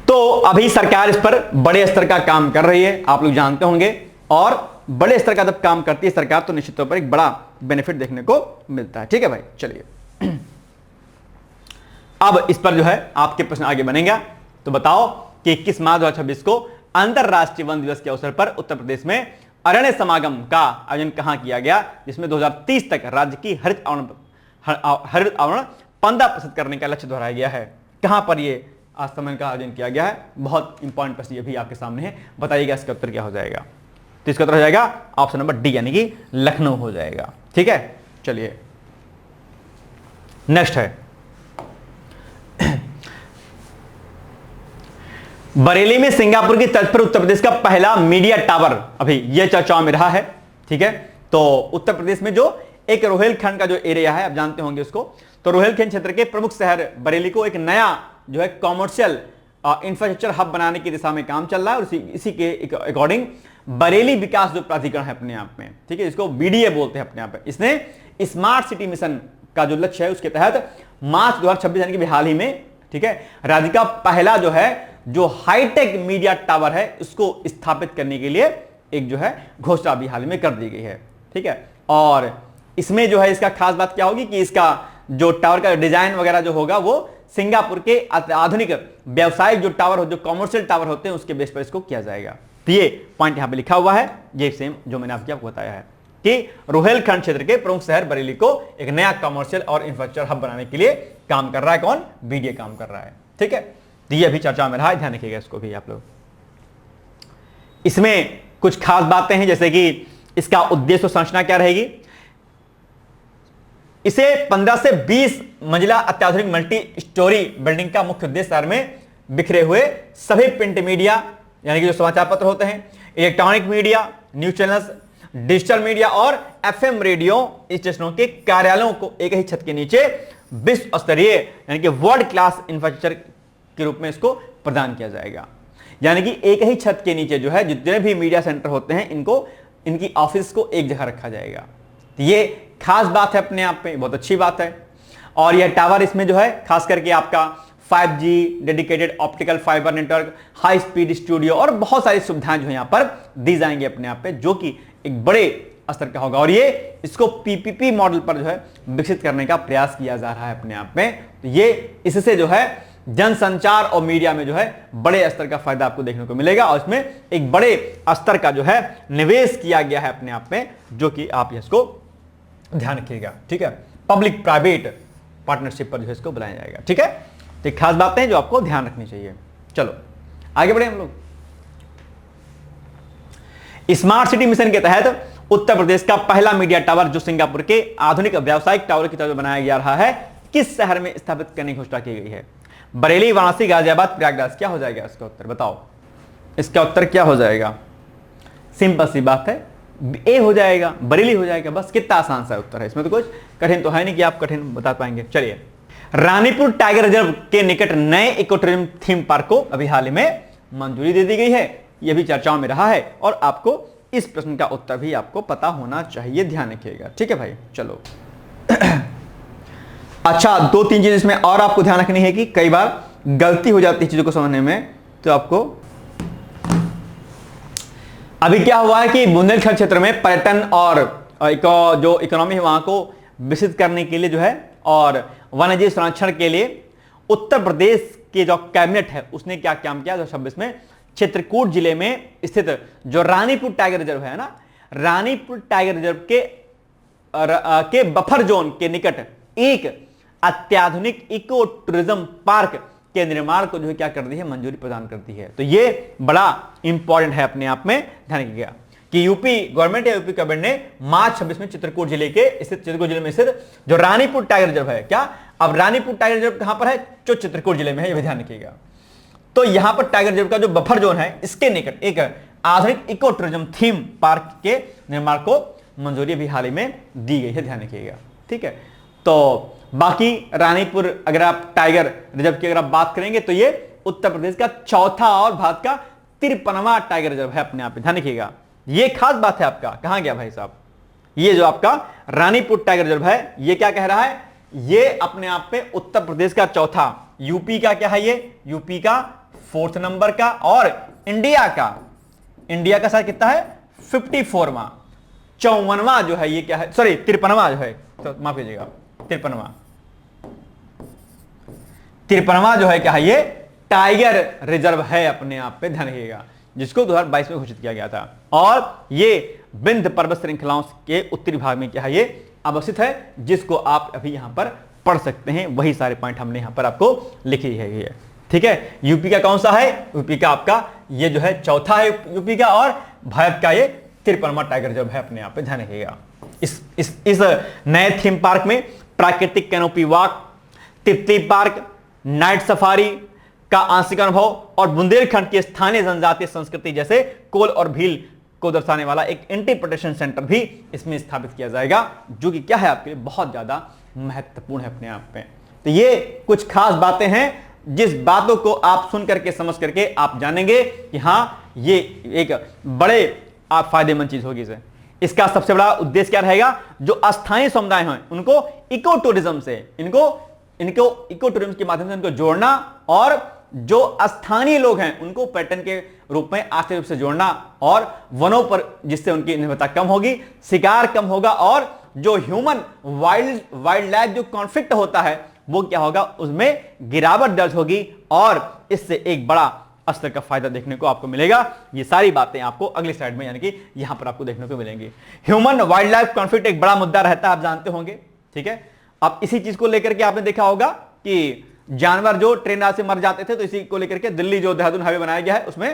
तो अभी सरकार इस पर बड़े स्तर का काम कर रही है, आप लोग जानते होंगे। और बड़े स्तर का जब काम करती है सरकार तो निश्चित तौर पर एक बड़ा बेनिफिट देखने को मिलता है, ठीक है भाई। चलिए अब इस पर जो है आपके प्रश्न आगे बनेगा। तो बताओ कि 21 मार्च 2026 को अंतरराष्ट्रीय वन दिवस के अवसर पर उत्तर प्रदेश में अरण्य समागम का आयोजन कहां किया गया, जिसमें 2030 तक राज्य की हरित आवरण 15% करने का लक्ष्य दोहराया गया है। कहां पर यह आज सम्मेलन का आयोजन किया गया है, बहुत इंपॉर्टेंट प्रश्न ये भी आपके सामने है। बताइएगा इसका उत्तर क्या हो जाएगा। तो इसका उत्तर हो जाएगा ऑप्शन नंबर डी, यानी कि लखनऊ हो जाएगा, ठीक है। चलिए नेक्स्ट है बरेली में सिंगापुर की तर्ज पर उत्तर प्रदेश का पहला मीडिया टावर, अभी यह चर्चाओं में रहा है, ठीक है। तो उत्तर प्रदेश में जो एक रोहिलखंड का जो एरिया है, आप जानते होंगे उसको, तो रोहिलखंड क्षेत्र के प्रमुख शहर बरेली को एक नया जो है कॉमर्शियल इंफ्रास्ट्रक्चर हब बनाने की दिशा में काम चल रहा है। और इसी के अकॉर्डिंग बरेली विकास जो प्राधिकरण है अपने आप में, ठीक है, इसको बीडीए बोलते हैं अपने आप में, इसने स्मार्ट सिटी मिशन का जो लक्ष्य है उसके तहत मार्च 2026 यानी कि हाल ही में, ठीक है, राज्य का पहला जो है जो हाईटेक मीडिया टावर है उसको स्थापित करने के लिए एक जो है घोषणा भी हाल में कर दी गई है। ठीक है, और इसमें जो है इसका खास बात क्या होगी कि इसका जो टावर का डिजाइन वगैरह जो होगा वो सिंगापुर के आधुनिक व्यवसायिक जो टावर हो, जो कॉमर्शियल टावर होते हैं उसके बेस पर इसको किया जाएगा। तो ये पॉइंट यहां पे लिखा हुआ है, ये सेम जो मैंने आपको बताया है कि रुहेलखंड क्षेत्र के प्रमुख शहर बरेली को एक नया कमर्शियल और इंफ्रास्ट्रक्चर हब बनाने के लिए काम कर रहा है। कौन? बीडीए काम कर रहा है। ठीक है, तो ये अभी चर्चा में रहा है, ध्यान रखिएगा इसको भी आप लोग। इसमें कुछ खास बातें हैं, जैसे कि इसका उद्देश्य और संरचना क्या रहेगी। इसे 15 से 20 मंजिला अत्याधुनिक मल्टी स्टोरी बिल्डिंग का मुख्य उद्देश्य शहर में बिखरे हुए सभी प्रिंट मीडिया यानी कि जो समाचार पत्र होते हैं, electronic media, news channels, digital media और एफएम रेडियो स्टेशनों के कार्यालयों को एक ही छत के नीचे विश्व स्तरीय यानी कि वर्ल्ड क्लास इंफ्रास्ट्रक्चर के रूप में इसको प्रदान किया जाएगा। यानी कि एक ही छत के नीचे जो है जितने भी मीडिया सेंटर होते हैं इनको, इनकी ऑफिस को एक जगह रखा जाएगा। तो ये खास बात है अपने आप में, बहुत अच्छी बात है। और यह टावर इसमें जो है खास करके आपका 5G dedicated optical fibre network, high speed studio और बहुत सारी सुविधाएं जो यहां पर दी जाएंगी अपने आप पे, जो कि एक बड़े स्तर का होगा। और ये इसको पीपीपी मॉडल पर जो है विकसित करने का प्रयास किया जा रहा है अपने आप में। तो ये इससे जो है जनसंचार और मीडिया में जो है बड़े स्तर का फायदा आपको देखने को मिलेगा और इसमें एक बड़े स्तर का जो है निवेश किया गया है अपने आप में, जो कि आप इसको ध्यान रखिएगा। ठीक है, पब्लिक प्राइवेट पार्टनरशिप पर जो है इसको बनाया जाएगा। ठीक है, तो एक खास बातें हैं जो आपको ध्यान रखनी चाहिए। चलो आगे बढ़े हम लोग। स्मार्ट सिटी मिशन के तहत उत्तर प्रदेश का पहला मीडिया टावर जो सिंगापुर के आधुनिक व्यावसायिक टावर की तरह बनाया जा रहा है, किस शहर में स्थापित करने की घोषणा की गई है? बरेली, वाराणसी, गाजियाबाद, प्रयागराज। क्या हो जाएगा इसका उत्तर? बताओ इसका उत्तर क्या हो जाएगा? सिंपल सी बात है, ए हो जाएगा, बरेली हो जाएगा। बस कितना आसान सा उत्तर है, इसमें तो कुछ कठिन तो है नहीं कि आप कठिन बता पाएंगे। चलिए, रानीपुर टाइगर रिजर्व के निकट नए इको टूरिज्म थीम पार्क को अभी हाल ही में मंजूरी दे दी गई है। यह भी चर्चाओं में रहा है और आपको इस प्रश्न का उत्तर भी आपको पता होना चाहिए, ध्यान रखिएगा। ठीक है भाई, चलो अच्छा, 2-3 चीज इसमें और आपको ध्यान रखनी है कि कई बार गलती हो जाती है चीजों को समझने में। तो आपको अभी क्या हुआ है कि बुंदेलखंड क्षेत्र में पर्यटन और जो इकोनॉमी है वहां को विकसित करने के लिए जो है और वन्यजीव संरक्षण के लिए उत्तर प्रदेश के जो कैबिनेट है उसने क्या काम किया 2026 में चित्रकूट जिले में स्थित जो रानीपुर टाइगर रिजर्व है ना, रानीपुर टाइगर रिजर्व के बफर जोन के निकट एक अत्याधुनिक इको टूरिज्म पार्क के निर्माण को जो है क्या कर दी है, मंजूरी प्रदान कर दी है। तो ये बड़ा इंपॉर्टेंट है अपने आप में, ध्यान रखिएगा कि यूपी गवर्नमेंट या यूपी कैबिनेट ने मार्च 26 में चित्रकूट जिले में स्थित जो रानीपुर टाइगर रिजर्व है, क्या अब रानीपुर टाइगर रिजर्व कहां पर है? जो चित्रकूट जिले में है, ये भी ध्यान रखिएगा। तो यहां पर टाइगर रिजर्व का जो बफर जोन है इसके निकट एक आधुनिक इको टूरिज्म थीम पार्क के निर्माण को मंजूरी भी हाल ही में दी गई है, ध्यान रखिएगा। ठीक है, तो बाकी रानीपुर अगर आप टाइगर रिजर्व की अगर आप बात करेंगे तो ये उत्तर प्रदेश का चौथा और भारत का 53वां टाइगर रिजर्व है अपने आप में, ध्यान रखिएगा। ये खास बात है आपका, कहां गया भाई साहब? ये जो आपका रानीपुर टाइगर रिजर्व है ये क्या कह रहा है? ये अपने आप में उत्तर प्रदेश का चौथा, यूपी का क्या है? ये यूपी का 4th नंबर का और इंडिया का साथ कितना है? 54वां। 54वां जो है ये क्या है? सॉरी 53वां जो है, तो माफ कीजिएगा 53वां जो है क्या है? ये टाइगर रिजर्व है अपने आप पे, ध्यान रखिएगा, जिसको 2022 में घोषित किया गया था। और ये विंध्य पर्वत श्रृंखलाओं के उत्तरी भाग में क्या है? ये अवस्थित है, जिसको आप अभी यहां पर पढ़ सकते हैं। वही सारे पॉइंट हमने यहां पर आपको लिखी है ये। ठीक है, यूपी का कौन सा है? यूपी का आपका ये जो है चौथा है यूपी का, और भारत का ये 53वां टाइगर रिजर्व है अपने आप पे, ध्यान रखिएगा। इस नए थीम पार्क में प्राकृतिक कैनोपी वॉक, तिप्ती पार्क, नाइट सफारी का आंशिक अनुभव और बुंदेलखंड की स्थानीय जनजातीय संस्कृति जैसे कोल और भील को दर्शाने वाला एक इंटरप्रिटेशन सेंटर भी इसमें स्थापित किया जाएगा, जो कि क्या है आपके लिए बहुत ज्यादा महत्वपूर्ण है अपने आप में। तो ये कुछ खास बातें हैं जिस बातों को आप सुन करके समझ करके आप जानेंगे कि हां ये एक बड़े आप फायदेमंद चीज होगी इसे। इसका सबसे बड़ा उद्देश्य क्या रहेगा? जो अस्थायी समुदाय हैं उनको इको टूरिज्म से इनको इको टूरिज्म के माध्यम से इनको जोड़ना और जो स्थानीय लोग हैं उनको पर्यटन के रूप में आर्थिक रूप से जोड़ना, और वनों पर जिससे उनकी निर्भरता कम होगी, शिकार कम होगा, और जो ह्यूमन वाइल्ड लाइफ जो कॉन्फ्लिक्ट होता है वो क्या होगा, उसमें गिरावट दर्ज होगी, और इससे एक बड़ा स्तर का फायदा देखने को आपको मिलेगा। ये सारी बातें आपको अगली स्लाइड में यानी कि यहां पर आपको देखने को मिलेंगी। ह्यूमन वाइल्ड लाइफ कॉन्फ्लिक्ट एक बड़ा मुद्दा रहता है, आप जानते होंगे, ठीक है। अब इसी चीज को लेकर के आपने देखा होगा कि जानवर जो ट्रेन से मर जाते थे, तो इसी को लेकर के दिल्ली जो देहरादून हाईवे बनाया गया है उसमें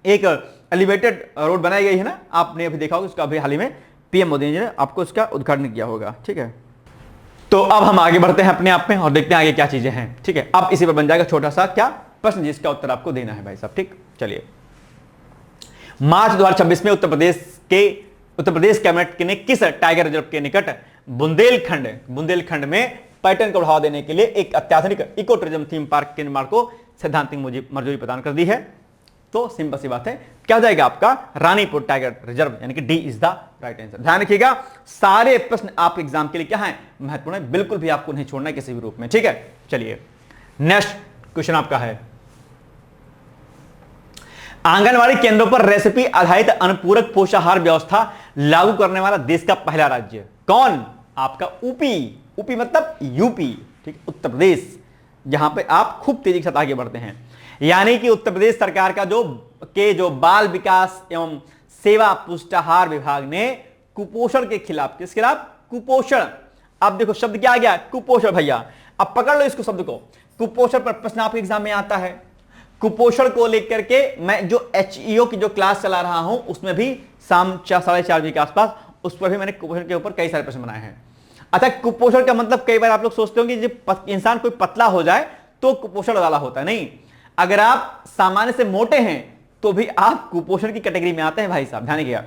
एक एलिवेटेड रोड बनाई गई है ना, आपने अभी देखा होगा, उसका अभी हाल ही में पीएम मोदी जी ने आपको उसका उद्घाटन किया होगा, ठीक है। तो अब हम आगे बढ़ते हैं अपने आप में और देखते हैं आगे क्या चीजें हैं, ठीक है। अब इसी पर बन जाएगा छोटा सा क्या प्रश्न जिसका उत्तर आपको देना है भाई साहब, ठीक। चलिए, मार्च 2026 में उत्तर प्रदेश कैबिनेट ने किस टाइगर रिजर्व के निकट बुंदेलखंड में पर्यटन को बढ़ावा देने के लिए एक अत्याधुनिक इको टूरिज्म थीम पार्क के निर्माण को सैद्धांतिक मंजूरी प्रदान कर दी है? तो सिंपल सी बात है, क्या हो जाएगा आपका रानीपुर टाइगर रिजर्व, यानी कि D is the right answer. ध्यान रखिएगा, सारे प्रश्न आप एग्जाम के लिए क्या है, महत्वपूर्ण है, बिल्कुल भी आपको नहीं छोड़ना है किसी भी रूप में, ठीक है। चलिए, नेक्स्ट क्वेश्चन आपका है, आंगनवाड़ी केंद्रों पर रेसिपी आधारित अनुपूरक पोषाहार व्यवस्था लागू करने वाला देश का पहला राज्य कौन? आपका ऊपी मतलब यूपी, ठीक, उत्तर प्रदेश। जहां पे आप खूब तेजी के साथ आगे बढ़ते हैं, यानी कि उत्तर प्रदेश सरकार का जो बाल विकास एवं सेवा पुष्टाहार विभाग ने कुपोषण के खिलाफ, किस खिलाफ? कुपोषण। अब देखो शब्द क्या आ गया, कुपोषण भैया, अब पकड़ लो इसको शब्द को। कुपोषण पर प्रश्न आपके एग्जाम में आता है। कुपोषण को लेकर के मैं जो HEO की जो क्लास चला रहा हूं उसमें भी शाम 4:30 बजे के आसपास उस पर भी मैंने कुपोषण के ऊपर कई सारे प्रश्न बनाए हैं। अच्छा, कुपोषण का मतलब कई बार आप लोग सोचते होंगे जब इंसान कोई पतला हो जाए तो कुपोषण वाला होता है, नहीं। अगर आप सामान्य से मोटे हैं तो भी आप कुपोषण की कैटेगरी में आते हैं भाई साहब, ध्यान रखिएगा।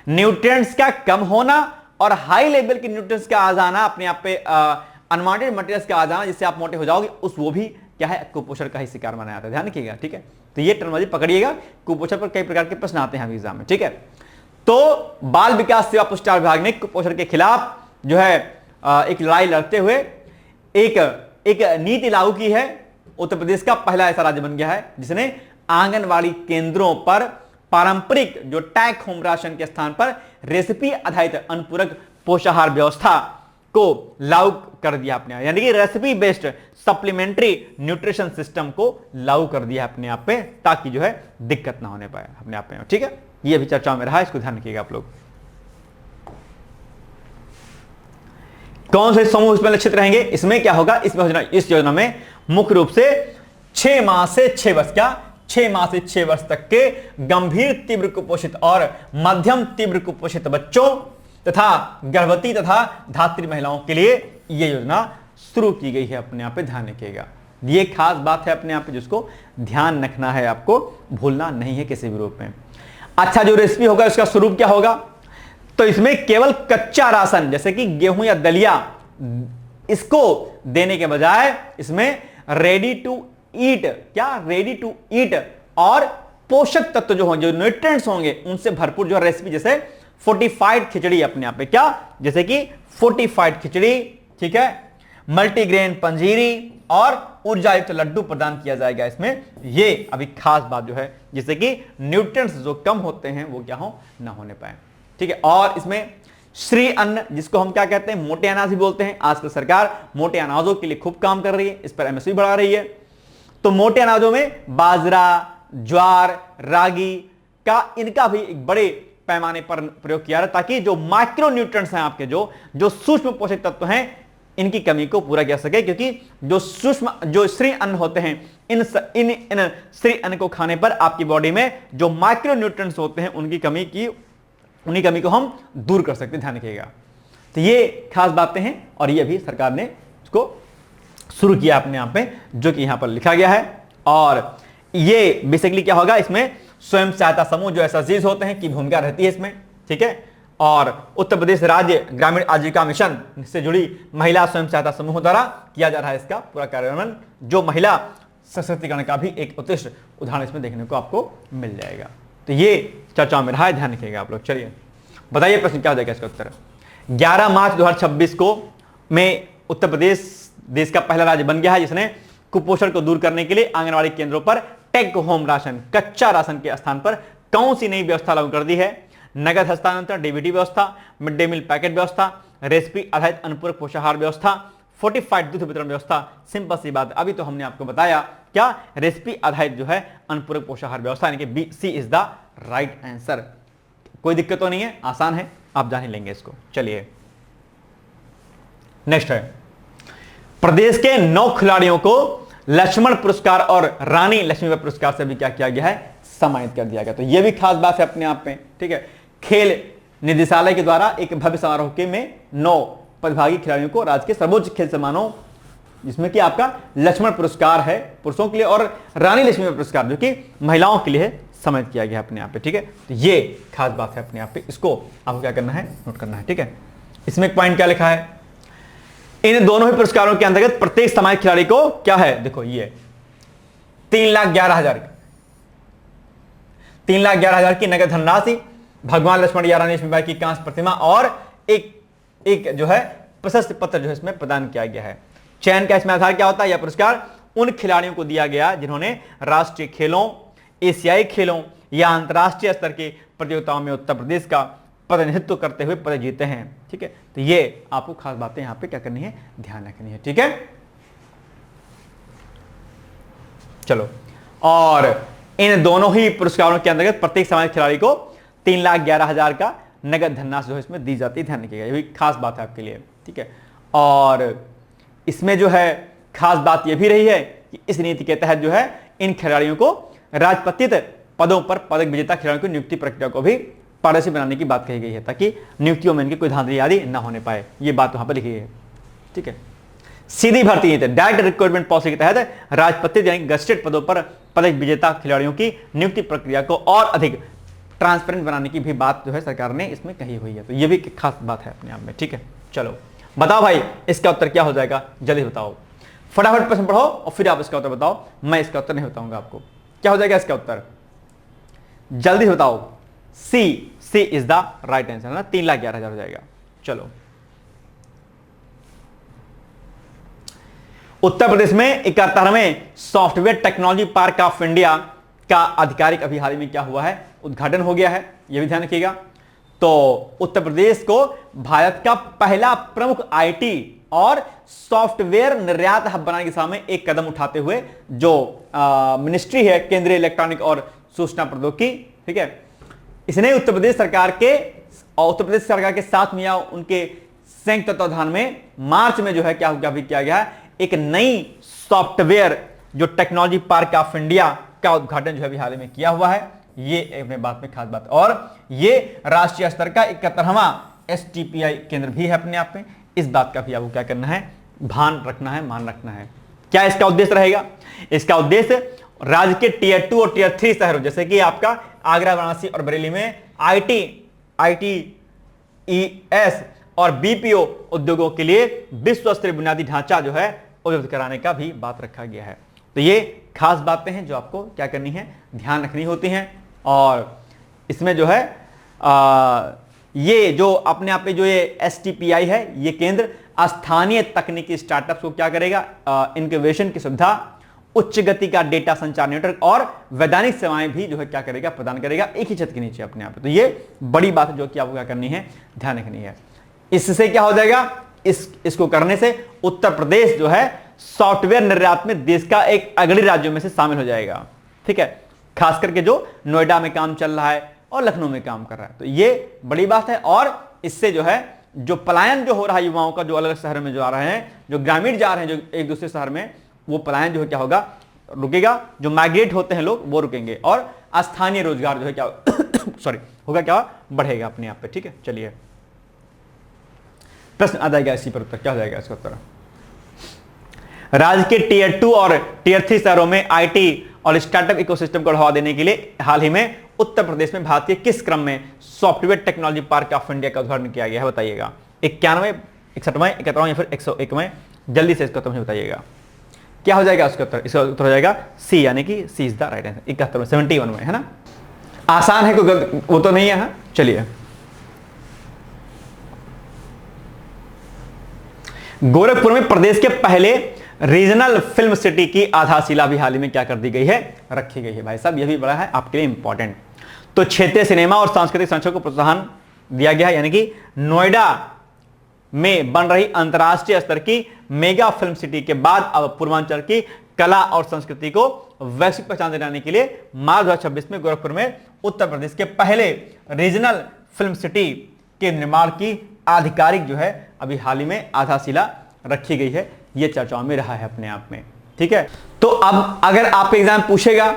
न्यूट्रिएंट्स का कम होना और हाई लेवल के न्यूट्रिएंट्स का आ जाना, अपने आप पे अनवांटेड मटेरियल्स का आ जाना जिससे आप मोटे हो जाओगे, वो भी क्या है, कुपोषण का ही शिकार माना जाता है। ध्यान रखिएगा, ठीक है। तो ये टर्मिनोलॉजी पकड़िएगा, कुपोषण पर कई प्रकार के प्रश्न आते हैं एग्जाम में, ठीक है। तो बाल विकास सेवा पुष्टाहार विभाग ने कुपोषण के खिलाफ जो है एक लड़ाई लड़ते हुए एक नीति लागू की है। उत्तर प्रदेश का पहला ऐसा राज्य बन गया है जिसने आंगनवाड़ी केंद्रों पर पारंपरिक जो टैक होम राशन के स्थान पर रेसिपी आधारित अनुपूरक पोषाहार व्यवस्था को लागू कर दिया अपने, यानी कि recipe based supplementary nutrition system को लागू कर दिया अपने आप पे, ताकि जो है दिक्कत ना होने पाए अपने आप में, ठीक है। ये अभी चर्चा में रहा, इसको ध्यान रखिएगा आप लोग। कौन से समूह इसमें लक्षित रहेंगे? इसमें क्या होगा, इस योजना में मुख्य रूप से 6 माह से 6 वर्ष, क्या 6 माह से 6 वर्ष तक के गंभीर तीव्र कुपोषित और मध्यम तीव्र कुपोषित बच्चों तथा गर्भवती तथा धात्री महिलाओं के लिए यह योजना शुरू की गई है। अपने आप पे ध्यान रखिएगा, ये खास बात है अपने आप पे जिसको ध्यान रखना है, आपको भूलना नहीं है किसी भी रूप में। अच्छा, जो रेसिपी होगा उसका स्वरूप क्या होगा? तो इसमें केवल कच्चा राशन जैसे कि गेहूं या दलिया, इसको देने के बजाय इसमें रेडी टू ईट, क्या रेडी टू ईट और पोषक तत्व जो होंगे, जो न्यूट्रिएंट्स होंगे उनसे भरपूर जो रेसिपी, जैसे फोर्टिफाइड खिचड़ी अपने आप पे, क्या जैसे कि फोर्टिफाइड खिचड़ी, ठीक है, मल्टीग्रेन पंजीरी और ऊर्जा युक्त लड्डू प्रदान किया जाएगा इसमें। ये अभी खास बात जो है, जिससे कि न्यूट्रिएंट्स जो कम होते हैं वो क्या हो ना होने पाए, ठीक है। और इसमें श्री अन्न, जिसको हम क्या कहते हैं, मोटे अनाज भी बोलते हैं। आजकल सरकार मोटे अनाजों के लिए खूब काम कर रही है, इस पर MSP बढ़ा रही है। तो मोटे अनाजों में बाजरा, ज्वार, रागी का, इनका भी एक बड़े पैमाने पर प्रयोग किया जाए, ताकि जो माइक्रो न्यूट्रिएंट्स हैं आपके, जो सूक्ष्म पोषक तत्व हैं, इनकी कमी को पूरा किया सके। क्योंकि जो श्री अन्न होते हैं, इन श्री अन्न को खाने पर आपकी बॉडी में जो माइक्रो न्यूट्रिएंट्स होते हैं उनकी कमी को हम दूर कर सकते हैं, ध्यान रखिएगा। तो ये खास बातें हैं और ये भी सरकार ने इसको शुरू किया अपने आप में, जो कि यहां पर लिखा गया है। और ये बेसिकली क्या होगा, इसमें स्वयं सहायता समूह जो एसएचजीज होते हैं की भूमिका रहती है इसमें, ठीक है। और उत्तर प्रदेश राज्य ग्रामीण आजीविका मिशन से जुड़ी महिला स्वयं सहायता समूह द्वारा किया जा रहा है इसका पूरा कार्यान्वयन, जो महिला सशक्तिकरण का भी एक उत्कृष्ट उदाहरण इसमें देखने को आपको मिल जाएगा। तो ये चर्चा में रहा है, ध्यान रखिएगा आप लोग। चलिए बताइए प्रश्न क्या हो जाएगा इसका उत्तर। 11 मार्च 2026 को में उत्तर प्रदेश देश का पहला राज्य बन गया है जिसने कुपोषण को दूर करने के लिए आंगनवाड़ी केंद्रों पर टेक होम राशन, कच्चा राशन के स्थान पर कौन सी नई व्यवस्था लागू कर दी है? नगद हस्तांतरण, डीबीटी व्यवस्था, मिड डे मील पैकेट व्यवस्था, रेसिपी आधारित अनुपूरक पोषाहार व्यवस्था, फोर्टिफाइड दूध वितरण व्यवस्था। सिंपल सी बात, अभी तो हमने आपको बताया क्या, रेसिपी आधारित जो है अनुपूरक पोषाहार व्यवस्था, यानी कि B, C is the right answer. कोई दिक्कत तो नहीं है, आसान है, आप जान ही लेंगे इसको। चलिए नेक्स्ट है, प्रदेश के 9 खिलाड़ियों को लक्ष्मण पुरस्कार और रानी लक्ष्मीबाई पुरस्कार से भी क्या किया गया है? सम्मानित कर दिया गया। तो यह भी खास बात है अपने आप में, ठीक है। खेल निदेशालय के द्वारा एक भव्य समारोह के में 9 प्रतिभागी खिलाड़ियों को राज्य के सर्वोच्च खेल सम्मानों, जिसमें कि आपका लक्ष्मण पुरस्कार है पुरुषों के लिए और रानी लक्ष्मीबाई पुरस्कार जो कि महिलाओं के लिए है, सम्मानित किया गया अपने आप पे, ठीक है। तो ये खास बात है अपने आप पे, इसको आपको क्या करना है? नोट करना है, ठीक है। इसमें एक पॉइंट क्या लिखा है? इन दोनों ही पुरस्कारों के अंतर्गत प्रत्येक सम्मानित खिलाड़ी को क्या है? देखो ये 3,11,000 3,11,000 की नगद धनराशि, भगवान लक्ष्मण या रानी लक्ष्मीबाई की कांस्य प्रतिमा और एक जो है प्रशस्ति पत्र जो है इसमें प्रदान किया गया है। चयन का इसमें आधार क्या होता है? यह पुरस्कार उन खिलाड़ियों को दिया गया जिन्होंने राष्ट्रीय खेलों, एशियाई खेलों या अंतरराष्ट्रीय स्तर की प्रतियोगिताओं में उत्तर प्रदेश का प्रतिनिधित्व करते हुए पदक जीते हैं, ठीक है। तो ये आपको खास बातें यहां पे क्या करनी है? ध्यान रखनी है, ठीक है। चलो, और इन दोनों ही पुरस्कारों के अंतर्गत प्रत्येक सम्मानित खिलाड़ी को 3,11,000 का नगद धनराशि जो है इसमें दी जाती है, ध्यान रखिएगा, ये भी खास बात है आपके लिए, ठीक है। और इसमें जो है खास बात यह भी रही है कि इस नीति के तहत जो है इन खिलाड़ियों को राजपत्रित पदों पर पदक विजेता खिलाड़ियों की नियुक्ति प्रक्रिया को भी पारदर्शी बनाने की बात कही गई है, ताकि नियुक्तियों में इनकी कोई धांधली आदि न होने पाए, ये बात वहां पर लिखी है, ठीक है। सीधी भर्ती नीति, डायरेक्ट रिक्रूटमेंट पॉलिसी के तहत राजपत्रित यानी गस्टेड पदों पर पदक विजेता खिलाड़ियों की नियुक्ति प्रक्रिया को और अधिक ट्रांसपेरेंट बनाने की भी बात जो है सरकार ने इसमें कही हुई है। तो ये भी खास बात है अपने आप में, ठीक है। चलो बताओ भाई, इसका उत्तर क्या हो जाएगा? जल्दी बताओ, फटाफट प्रश्न पढ़ो और फिर आप इसका उत्तर बताओ। मैं इसका उत्तर नहीं बताऊंगा आपको, क्या हो जाएगा इसका उत्तर? जल्दी बताओ। C is the right answer, ना 3,11,000 हो जाएगा। चलो, उत्तर प्रदेश में 71वें software technology park of India का आधिकारिक अभी हाल ही में क्या हुआ है? उद्घाटन हो गया है, यह भी ध्यान रखिएगा। तो उत्तर प्रदेश को भारत का पहला प्रमुख आईटी और सॉफ्टवेयर निर्यात हब बनाने की दिशा में एक कदम उठाते हुए जो मिनिस्ट्री है केंद्रीय इलेक्ट्रॉनिक और सूचना प्रौद्योगिकी, ठीक है, इसने उत्तर प्रदेश सरकार के साथ में या उनके संयुक्त तत्वाधान में मार्च में जो है क्या किया गया है? एक नई सॉफ्टवेयर जो टेक्नोलॉजी पार्क ऑफ इंडिया का उद्घाटन जो है हाल ही में किया हुआ है। ये अपने बात में खास बात, और ये राष्ट्रीय स्तर का 71वां STPI केंद्र भी है अपने आप में। इस बात का भी आपको क्या करना है? भान रखना है, मान रखना है। क्या इसका उद्देश्य रहेगा? इसका उद्देश्य राज्य के टियर 2 और टियर 3 शहरों जैसे कि आपका आगरा, वाराणसी और बरेली में ITES और BPO उद्योगों के लिए विश्व स्तरीय बुनियादी ढांचा जो है उपलब्ध कराने का भी बात रखा गया है। तो ये खास बातें हैं जो आपको क्या करनी है? ध्यान रखनी होती हैं। और इसमें जो है ये जो अपने आप में जो ये STPI है, ये केंद्र स्थानीय तकनीकी स्टार्टअप्स को क्या करेगा? इनक्यूबेशन की सुविधा, उच्च गति का डेटा संचार नेटवर्क और वैधानिक सेवाएं भी जो है क्या करेगा? प्रदान करेगा, एक ही छत के नीचे अपने आप। तो ये बड़ी बात है जो कि आपको क्या करनी है? ध्यान रखनी है। इससे क्या हो जाएगा? इसको करने से उत्तर प्रदेश जो है सॉफ्टवेयर निर्यात में देश का एक अग्रणी राज्यों में से शामिल हो जाएगा, ठीक है। खास करके जो नोएडा में काम चल रहा है और लखनऊ में काम कर रहा है, तो ये बड़ी बात है। और इससे जो है जो पलायन जो हो रहा है युवाओं का, जो अलग अलग शहरों में जो आ रहे हैं, जो ग्रामीण जा रहे हैं जो एक दूसरे शहर में, वो पलायन जो है क्या होगा? रुकेगा। जो माइग्रेट होते हैं लोग वो रुकेंगे और स्थानीय रोजगार जो है क्या सॉरी होगा क्या? बढ़ेगा अपने आप पे, ठीक है। चलिए प्रश्न आ जाएगा इसी पर उत्तर, क्या हो जाएगा इसका उत्तर? राज्य के टियर 2 और टियर 3 शहरों में IT और स्टार्टअप इकोसिस्टम को बढ़ावा देने के लिए हाल ही में उत्तर प्रदेश में भारत के किस क्रम में software technology park of India का उद्घाटन किया गया है? बताइएगा। 91वें, 61वें, 71वें या फिर 101वें? जल्दी से इसका उत्तर मुझे बताइएगा, क्या हो जाएगा उसका उत्तर? इसका उत्तर हो जाएगा सी, यानी कि सी इज द राइट आंसर। 71वें, 71 में है ना? आसान है, कोई वो तो नहीं है। हाँ चलिए, गोरखपुर में प्रदेश के पहले रीजनल फिल्म सिटी की आधारशिला भी हाल ही में क्या कर दी गई है, रखी गई है। भाई साहब, यह भी बड़ा है आपके लिए इंपॉर्टेंट। तो क्षेत्रीय सिनेमा और सांस्कृतिक संरक्षण को प्रोत्साहन दिया गया है, यानी कि नोएडा में बन रही अंतर्राष्ट्रीय स्तर की मेगा फिल्म सिटी के बाद अब पूर्वांचल की कला और संस्कृति को वैश्विक पहचान दिलाने के लिए मार्च 2026 में गोरखपुर में उत्तर प्रदेश के पहले रीजनल फिल्म सिटी के निर्माण की आधिकारिक जो है अभी हाल ही में आधारशिला रखी गई है। यह चर्चाओं में रहा है अपने आप में, ठीक है। तो अब अगर आप एग्जाम पूछेगा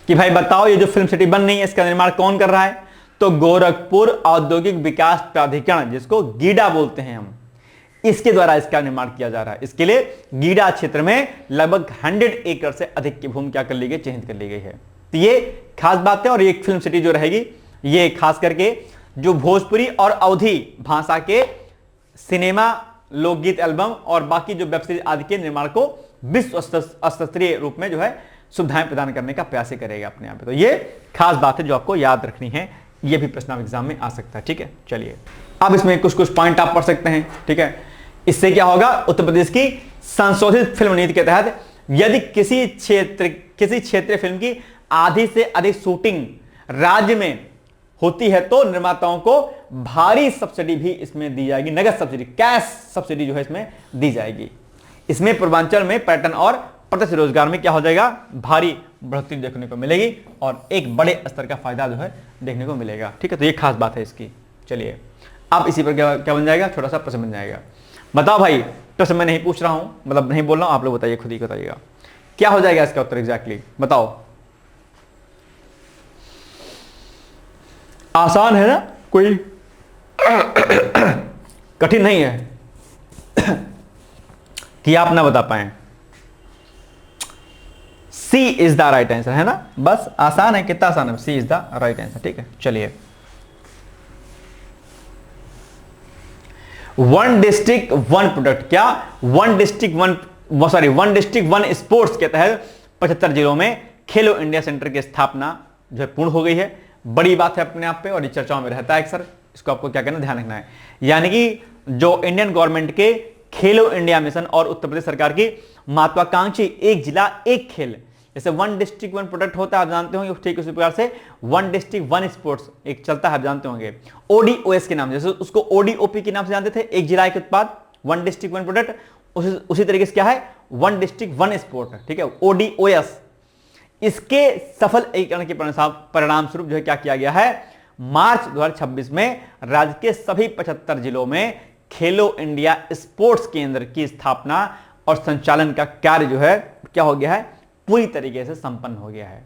कि भाई बताओ ये जो फिल्म सिटी बन रही है इसका निर्माण कौन कर रहा है, तो गोरखपुर औद्योगिक विकास प्राधिकरण, जिसको गीडा बोलते हैं हम, इसके द्वारा इसका निर्माण किया जा रहा है। इसके लिए गीडा क्षेत्र में लगभग 100 एकड़ से अधिक की भूमि क्या कर ली गई, चिन्हित कर ली गई है। तो ये खास बात है। और ये फिल्म सिटी जो रहेगी ये खास करके जो भोजपुरी और अवधी भाषा के सिनेमा, लोकगीत एल्बम और बाकी जो वेब सीरीज आदि के निर्माण को विश्व स्तरीय रूप में जो है सुविधाएं प्रदान करने का प्रयास करेगा अपने आप। तो ये खास बात है जो आपको याद रखनी है, ये भी प्रश्न एग्जाम में आ सकता है, ठीक है। चलिए अब इसमें कुछ कुछ पॉइंट आप पढ़ सकते हैं, ठीक है। इससे क्या होगा, उत्तर प्रदेश की संशोधित फिल्म नीति के तहत यदि किसी क्षेत्रीय फिल्म की आधी से अधिक शूटिंग राज्य में होती है तो निर्माताओं को भारी सब्सिडी भी इसमें दी जाएगी, नगद सब्सिडी, कैश सब्सिडी जो है इसमें दी जाएगी। इसमें पूर्वांचल में पर्यटन और प्रत्यक्ष रोजगार में क्या हो जाएगा, भारी बढ़ोतरी देखने को मिलेगी और एक बड़े स्तर का फायदा जो है देखने को मिलेगा, ठीक है। तो ये खास बात है इसकी। चलिए अब इसी पर क्या बन जाएगा, छोटा सा प्रश्न बन जाएगा। बताओ भाई, प्रश्न मैं नहीं पूछ रहा हूं, मतलब नहीं बोल रहा हूं, आप लोग बताइए, खुद ही बताइएगा क्या हो जाएगा इसका उत्तर एग्जैक्टली, बताओ। आसान है ना, कोई कठिन नहीं है कि आप ना बता पाए। सी इज द राइट आंसर, है ना, बस आसान है, कितना आसान है, C is the right answer, ठीक है। चलिए, वन डिस्ट्रिक्ट वन प्रोडक्ट, क्या वन डिस्ट्रिक्ट वन स्पोर्ट्स के तहत 75 जिलों में खेलो इंडिया सेंटर की स्थापना जो है पूर्ण हो गई है। बड़ी बात है अपने आप पे और ये चर्चाओं में रहता है अक्सर, इसको आपको क्या करना, ध्यान रखना है। यानी कि जो इंडियन गवर्नमेंट के खेलो इंडिया मिशन और उत्तर प्रदेश सरकार की महत्वाकांक्षी एक जिला एक खेल, जैसे वन डिस्ट्रिक्ट वन प्रोडक्ट होता है, आप जानते होंगे, ठीक उसी प्रकार से वन डिस्ट्रिक्ट वन स्पोर्ट्स एक चलता है, आप जानते होंगे, ओडीओएस के नाम, जैसे उसको ओडीओपी के नाम से जानते थे, एक जिला एक उत्पाद, वन डिस्ट्रिक्ट वन प्रोडक्ट, उसी तरीके से क्या है, वन डिस्ट्रिक्ट वन स्पोर्ट, ठीक है, ओडीओएस। इसके सफल एकीकरण के परिणाम स्वरूप जो है क्या किया गया है, मार्च 2026 में राज्य के सभी 75 जिलों में खेलो इंडिया स्पोर्ट्स केंद्र की स्थापना और संचालन का कार्य जो है क्या हो गया है, पूरी तरीके से संपन्न हो गया है।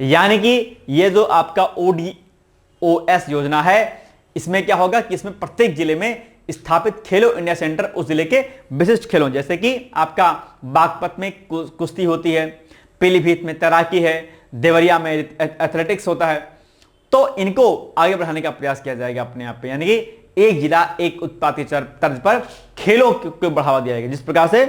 यानी कि ये जो आपका ओडीओएस योजना है, इसमें क्या होगा कि इसमें प्रत्येक जिले में स्थापित खेलो इंडिया सेंटर उस जिले के विशिष्ट खेलों, जैसे कि आपका बागपत में कुश्ती होती है, पीलीभीत में तैराकी है, देवरिया में एथलेटिक्स होता है, तो इनको आगे बढ़ाने का प्रयास किया जाएगा अपने आप पे। यानी कि एक जिला एक उत्पाद की तर्ज पर खेलों को बढ़ावा दिया जाएगा। जिस प्रकार से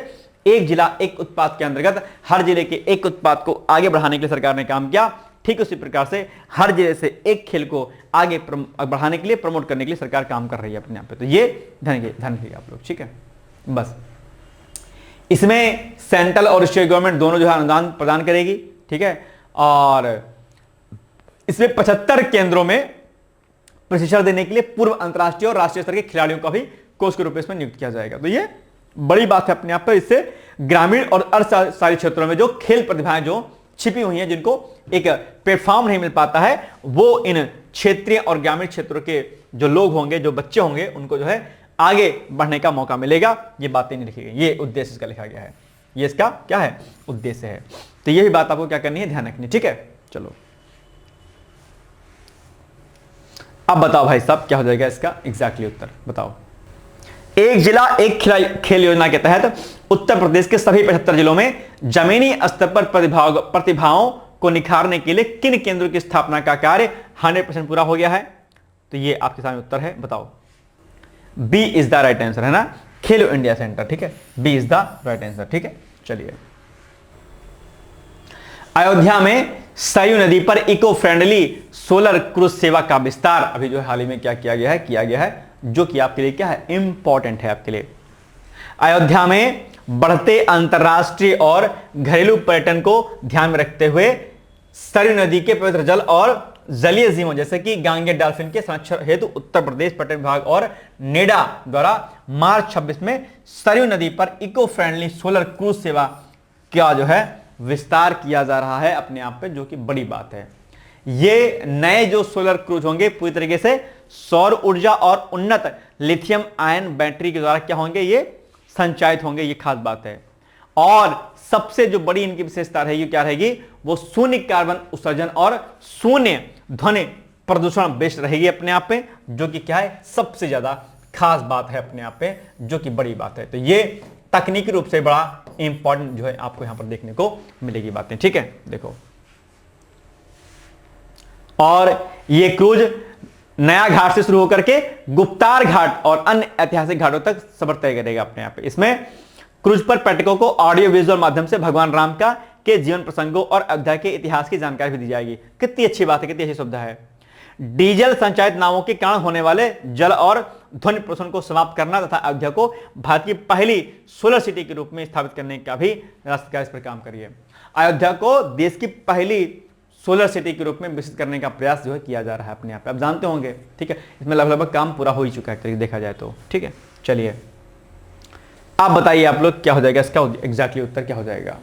एक जिला एक उत्पाद के अंतर्गत हर जिले के एक उत्पाद को आगे बढ़ाने के लिए सरकार ने काम किया, ठीक उसी प्रकार से हर जिले से एक खेल को आगे बढ़ाने के लिए, प्रमोट करने के लिए सरकार काम कर रही है अपने आप पे। तो ये ध्यान रखिए आप लोग, ठीक है। बस इसमें सेंट्रल और स्टेट गवर्नमेंट दोनों जो है अनुदान प्रदान करेगी, ठीक है। और इसमें 75 केंद्रों में प्रशिक्षण देने के लिए पूर्व अंतर्राष्ट्रीय और राष्ट्रीय स्तर के खिलाड़ियों का भी कोच के रूप में इसमें नियुक्त किया जाएगा। तो ये बड़ी बात है अपने आप पर। इससे ग्रामीण और अर्ध शहरी क्षेत्रों में जो खेल प्रतिभाएं जो छिपी हुई हैं, जिनको एक प्लेटफॉर्म नहीं मिल पाता है, वो इन क्षेत्रीय और ग्रामीण क्षेत्रों के जो लोग होंगे, जो बच्चे होंगे, उनको जो है आगे बढ़ने का मौका मिलेगा। ये बातें नहीं लिखी गई, ये उद्देश्य इसका लिखा गया है, ये इसका क्या है, उद्देश्य है। तो ये भी बात आपको क्या करनी है, ध्यान रखनी, ठीक है। चलो अब बताओ भाई साहब, क्या हो जाएगा इसका एग्जैक्टली उत्तर, बताओ। एक जिला एक खेल योजना के तहत उत्तर प्रदेश के सभी 75 जिलों में जमीनी स्तर पर प्रतिभाओं को निखारने के लिए किन केंद्रों की स्थापना का कार्य 100% पूरा हो गया है? तो ये आपके सामने उत्तर है, बताओ। B is the right answer, है ना, खेलो इंडिया सेंटर, ठीक है, B is the right answer, ठीक है। चलिए, अयोध्या में सरयू नदी पर इको फ्रेंडली सोलर क्रूज सेवा का विस्तार अभी जो हाल ही में क्या किया गया है, जो कि आपके लिए क्या है, इंपॉर्टेंट है आपके लिए। अयोध्या में बढ़ते अंतर्राष्ट्रीय और घरेलू पर्यटन को ध्यान में रखते हुए सरयू नदी के पवित्र जल और जलीय जीवों जैसे कि गांगे डॉल्फिन के संरक्षण हेतु उत्तर प्रदेश पर्यटन विभाग और नेडा द्वारा मार्च 26 में सरयू नदी पर इको फ्रेंडली सोलर क्रूज सेवा का जो है विस्तार किया जा रहा है अपने आप पे, जो कि बड़ी बात है। ये नए जो सोलर क्रूज होंगे पूरी तरीके से सौर ऊर्जा और उन्नत लिथियम आयन बैटरी के द्वारा क्या होंगे, ये संचालित होंगे, ये खास बात है। और सबसे जो बड़ी इनकी विशेषता रहेगी क्या रहेगी, वो शून्य कार्बन उत्सर्जन और शून्य ध्वनि प्रदूषण बेस्ड रहेगी अपने आप पे, जो कि क्या है सबसे ज्यादा खास बात है अपने आप पे, जो कि बड़ी बात है। तो ये तकनीकी रूप से बड़ा इंपॉर्टेंट जो है आपको यहां पर देखने को मिलेगी बातें, ठीक है। देखो, और ये क्रूज नया घाट से शुरू होकर के गुप्तार घाट और अन्य ऐतिहासिक घाटों तक सफर तय करेगा अपने आप पे। इसमें क्रूज पर पर्यटकों को ऑडियो विजुअल माध्यम से भगवान राम का के जीवन प्रसंगों और अयोध्या के इतिहास की जानकारी भी दी जाएगी। कितनी अच्छी बात है, कितनी अच्छी सुविधा है। डीजल संचालित नावों के कारण होने वाले जल और ध्वनि प्रदूषण को समाप्त करना तथा अयोध्या को भारत की पहली सोलर सिटी के रूप में स्थापित करने का भी राष्ट्र सरकार इस पर काम करिए। अयोध्या को देश की पहली सोलर सिटी के रूप में विकसित करने का प्रयास जो है किया जा रहा है अपने आप पे, आप जानते होंगे, ठीक है। इसमें लगभग काम पूरा हो ही चुका है देखा जाए तो, ठीक है। चलिए आप बताइए आप लोग क्या हो जाएगा इसका एग्जैक्टली उत्तर क्या हो जाएगा।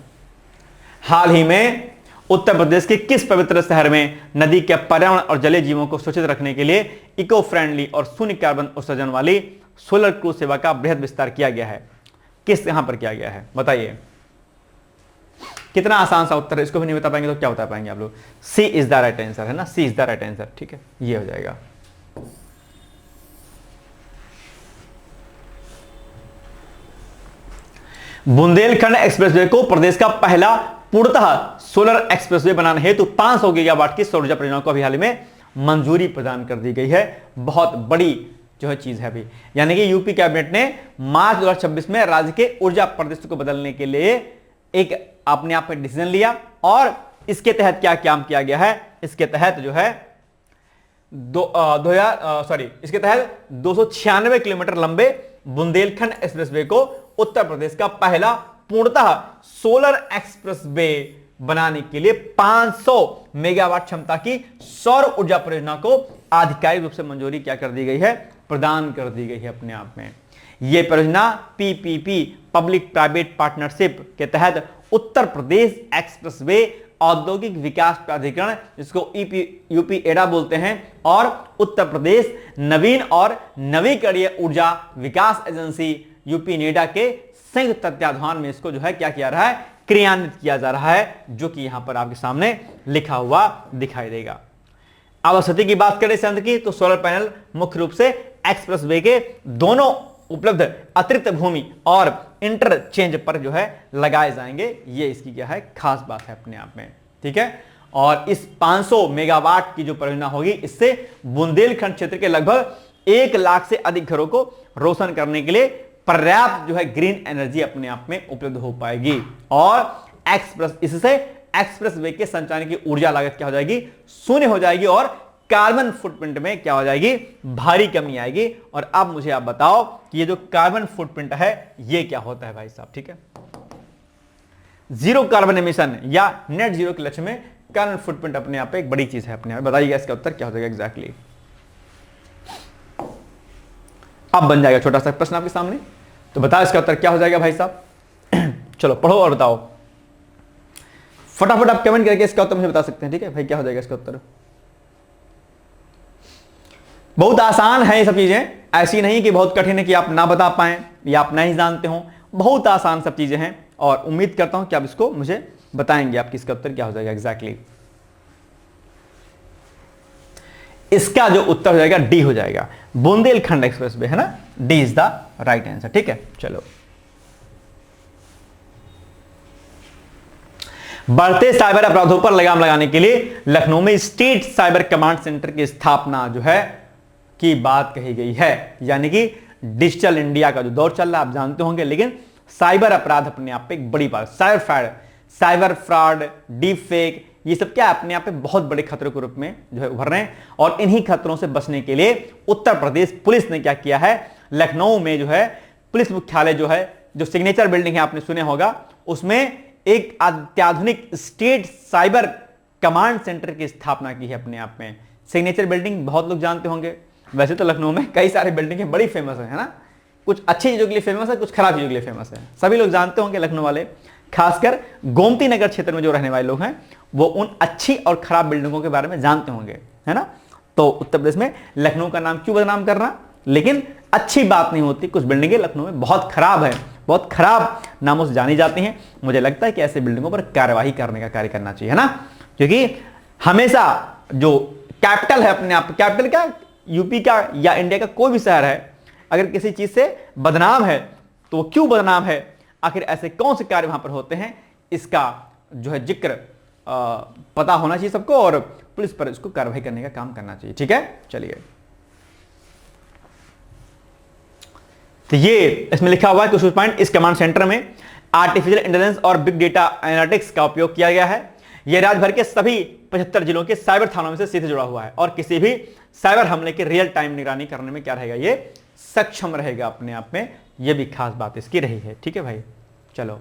हाल ही में उत्तर प्रदेश के किस पवित्र शहर में नदी के पर्यावरण और जलीय जीवों को सुरक्षित रखने के लिए इको फ्रेंडली और शून्य कार्बन उत्सर्जन वाली सोलर क्रूज सेवा का बृहद विस्तार किया गया है, किस यहां पर किया गया है बताइए। कितना आसान सा उत्तर है, इसको भी नहीं बता पाएंगे तो क्या बता पाएंगे आप लोग। सी इज द राइट आंसर है ना, सी इज द राइट आंसर, ठीक है, ये हो जाएगा। बुंदेलखंड एक्सप्रेसवे को प्रदेश का पहला पूर्णतः सोलर एक्सप्रेसवे बनाने हेतु 500 गीगावाट की सौर ऊर्जा परियोजना को अभी हाल में मंजूरी प्रदान कर दी गई है। बहुत बड़ी जो है चीज है अभी, यानी कि यूपी कैबिनेट ने मार्च 2026 में राज्य के ऊर्जा परिदृश्य को बदलने के लिए एक अपने आप में डिसीजन लिया और इसके तहत क्या काम किया गया है, इसके तहत जो है इसके तहत 296 किलोमीटर लंबे बुंदेलखंड एक्सप्रेसवे को उत्तर प्रदेश का पहला पूर्णतः सोलर एक्सप्रेसवे बनाने के लिए 500 मेगावाट क्षमता की सौर ऊर्जा परियोजना को आधिकारिक रूप से मंजूरी क्या कर दी गई है, प्रदान कर दी गई है अपने आप में। यह परियोजना पीपीपी पब्लिक प्राइवेट पार्टनरशिप के तहत उत्तर प्रदेश एक्सप्रेसवे औद्योगिक विकास प्राधिकरण, जिसको यूपी एडा बोलते हैं, और उत्तर प्रदेश नवीन और नवीकरणीय ऊर्जा विकास एजेंसी यूपी नेडा के संयुक्त तत्वाधान में इसको जो है क्या किया रहा है, क्रियान्वित किया जा रहा है, जो कि यहां पर आपके सामने लिखा हुआ दिखाई देगा। आवश्यकता की बात करें संत की, तो सोलर पैनल मुख्य रूप से एक्सप्रेसवे के दोनों उपलब्ध अतिरिक्त भूमि और इंटरचेंज पर जो है लगाए जाएंगे। ये इसकी क्या है खास बात है अपने आप में, ठीक है। और इस 500 मेगावाट की जो परियोजना होगी, इससे बुंदेलखंड क्षेत्र के लगभग 1 लाख से अधिक घरों को रोशन करने के लिए पर्याप्त जो है ग्रीन एनर्जी अपने आप में उपलब्ध हो पाएगी और इससे एक्सप्रेसवे के संचालन की ऊर्जा लागत क्या हो जाएगी, शून्य हो जाएगी और कार्बन फुटप्रिंट में क्या हो जाएगी, भारी कमी आएगी। और अब मुझे आप बताओ कि ये जो कार्बन फुटप्रिंट है ये क्या होता है भाई साहब, ठीक है। जीरो कार्बन एमिशन या नेट जीरो के लक्ष्य में कार्बन फुटप्रिंट अपने आप एक बड़ी चीज है अपने आप। बताइएगा इसका उत्तर क्या हो जाएगा एग्जैक्टली। अब बन जाएगा छोटा सा प्रश्न आपके सामने, तो बताओ इसका उत्तर क्या हो जाएगा भाई साहब। चलो पढ़ो और बताओ फटाफट, आप कमेंट करके इसका उत्तर मुझे बता सकते हैं, ठीक है भाई। क्या हो जाएगा इसका उत्तर। बहुत आसान है ये सब चीजें, ऐसी नहीं कि बहुत कठिन है कि आप ना बता पाएं या आप नहीं जानते हो। बहुत आसान सब चीजें हैं और उम्मीद करता हूं कि आप इसको मुझे बताएंगे आप इसका उत्तर क्या हो जाएगा एग्जैक्टली। इसका जो उत्तर हो जाएगा डी हो जाएगा, बुंदेलखंड एक्सप्रेसवे है ना, D is the right answer, ठीक है। चलो, बढ़ते साइबर अपराधों पर लगाम लगाने के लिए लखनऊ में स्टेट साइबर कमांड सेंटर की स्थापना जो है की बात कही गई है। यानी कि डिजिटल इंडिया का जो दौर चल रहा है आप जानते होंगे, लेकिन साइबर अपराध अपने आप पे एक बड़ी बात, साइबर फ्रॉड, डीप फेक, ये सब क्या अपने आप पे बहुत बड़े खतरों के रूप में जो है उभर रहे हैं। और इन्हीं खतरों से बचने के लिए उत्तर प्रदेश पुलिस ने क्या किया है, लखनऊ में जो है पुलिस मुख्यालय जो है जो सिग्नेचर बिल्डिंग है आपने सुने होगा, उसमें एक अत्याधुनिक स्टेट साइबर कमांड सेंटर की स्थापना की है अपने आप में। सिग्नेचर बिल्डिंग बहुत लोग जानते होंगे, वैसे तो लखनऊ में कई सारी बिल्डिंगें बड़ी फेमस है ना, कुछ अच्छी चीजों के लिए फेमस है, कुछ खराब चीजों के लिए फेमस है। सभी लोग जानते होंगे लखनऊ वाले, खासकर गोमती नगर क्षेत्र में जो रहने वाले लोग हैं वो उन अच्छी और खराब बिल्डिंगों के बारे में जानते होंगे, है ना। तो उत्तर प्रदेश में लखनऊ का नाम क्यों बदनाम करना, लेकिन अच्छी बात नहीं होती। कुछ बिल्डिंगें लखनऊ में बहुत खराब है, बहुत खराब नामों से जानी जाती हैं। मुझे लगता है कि ऐसे बिल्डिंगों पर कार्यवाही करने का कार्य करना चाहिए, है ना, क्योंकि हमेशा जो कैपिटल है अपने आप, कैपिटल क्या, यूपी का या इंडिया का कोई भी शहर है, अगर किसी चीज से बदनाम है तो वो क्यों बदनाम है, आखिर ऐसे कौन से कार्य वहां पर होते हैं, इसका जो है जिक्र पता होना चाहिए सबको, और पुलिस पर इसको कार्रवाई करने का काम करना चाहिए। ठीक है, चलिए। तो ये इसमें लिखा हुआ है कुछ पॉइंट, इस कमांड सेंटर में आर्टिफिशियल इंटेलिजेंस और बिग डेटा एनालिटिक्स का उपयोग किया गया है। यह राज्य भर के सभी 75 जिलों के साइबर थानों में से सीधे जुड़ा हुआ है और किसी भी साइबर हमले की रियल टाइम निगरानी करने में क्या रहेगा, ये सक्षम रहेगा अपने आप में। यह भी खास बात इसकी रही है। ठीक है भाई, चलो।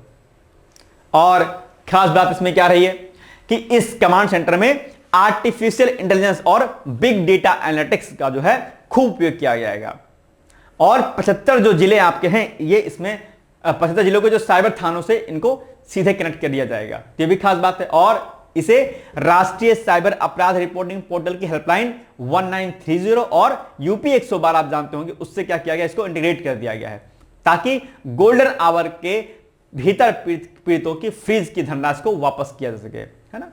और खास बात इसमें क्या रही है कि इस कमांड सेंटर में आर्टिफिशियल इंटेलिजेंस और बिग डेटा एनालिटिक्स का जो है खूब उपयोग किया जाएगा। और 75 जो जिले आपके हैं, ये इसमें 75 जिलों के जो साइबर थानों से इनको सीधे कनेक्ट कर दिया जाएगा। ये भी खास बात है। और इसे राष्ट्रीय साइबर अपराध रिपोर्टिंग पोर्टल की हेल्पलाइन 1930 और यूपी 112 आप जानते होंगे, उससे क्या किया गया, इसको इंटीग्रेट कर दिया गया है ताकि गोल्डन आवर के भीतर पीड़ितों की फ्रीज की धनराशि को वापस किया जा सके, है ना।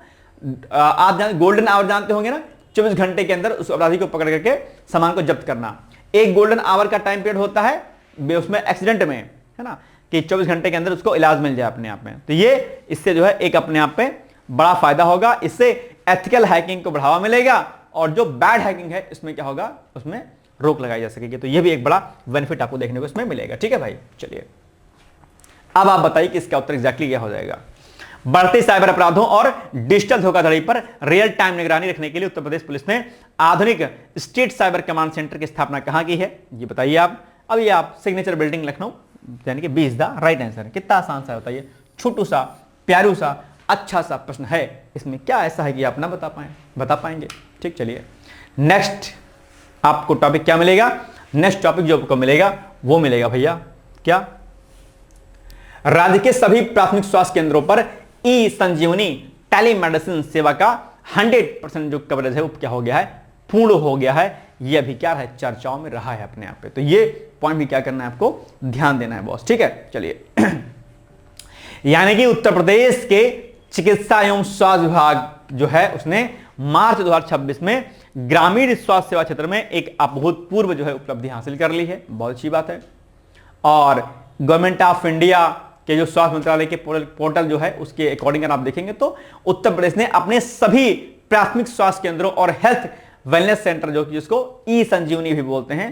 आप गोल्डन आवर जानते होंगे ना, 24 घंटे के अंदर उस अपराधी को पकड़ करके सामान को जब्त करना। एक गोल्डन आवर का टाइम पीरियड होता है उसमें एक्सीडेंट में, है ना, कि 24 घंटे के अंदर उसको इलाज मिल जाए अपने आप में। तो ये इससे जो है एक अपने आप में बड़ा फायदा होगा। इससे एथिकल हैकिंग को बढ़ावा मिलेगा और जो बैड हैकिंग है इसमें क्या होगा, उसमें रोक लगाई जा सकेगी। तो ये भी एक बड़ा बेनिफिट आपको देखने को इसमें मिलेगा। ठीक है भाई, चलिए अब आप बताइए कि इसका उत्तर एग्जैक्टली क्या हो जाएगा। बढ़ते साइबर अपराधों और डिजिटल धोखाधड़ी पर रियल टाइम निगरानी रखने के लिए उत्तर प्रदेश पुलिस ने आधुनिक स्टेट साइबर कमांड सेंटर की स्थापना कहां की है, ये बताइए आप। अब ये आप सिग्नेचर बिल्डिंग लखनऊ, यानी कि 20 द राइट आंसर। कितना आसान सा बताइए, छोटू सा प्यारू सा अच्छा सा प्रश्न है, इसमें क्या ऐसा है कि आप ना बता पाएंगे। ठीक, चलिए नेक्स्ट आपको टॉपिक क्या मिलेगा। नेक्स्ट टॉपिक जो आपको मिलेगा वो मिलेगा भैया क्या, राज्य के सभी प्राथमिक स्वास्थ्य केंद्रों पर ई संजीवनी टेलीमेडिसिन सेवा का 100% जो कवरेज है वो क्या हो गया है, पूर्ण हो गया है। ये अभी क्या है, चर्चाओं में रहा है अपने आप पे। तो ये पॉइंट भी क्या करना है, आपको ध्यान देना है बॉस। ठीक है, चलिए यानी कि उत्तर प्रदेश के चिकित्सा एवं स्वास्थ्य विभाग जो है उसने मार्च 2026 में ग्रामीण स्वास्थ्य सेवा क्षेत्र में एक अभूतपूर्व जो है उपलब्धि हासिल कर ली है। बहुत अच्छी बात है। और गवर्नमेंट ऑफ इंडिया के जो स्वास्थ्य मंत्रालय के पोर्टल जो है उसके अकॉर्डिंग अगर आप देखेंगे तो उत्तर प्रदेश ने अपने सभी प्राथमिक स्वास्थ्य केंद्रों और हेल्थ वेलनेस सेंटर जो कि जिसको ई संजीवनी भी बोलते हैं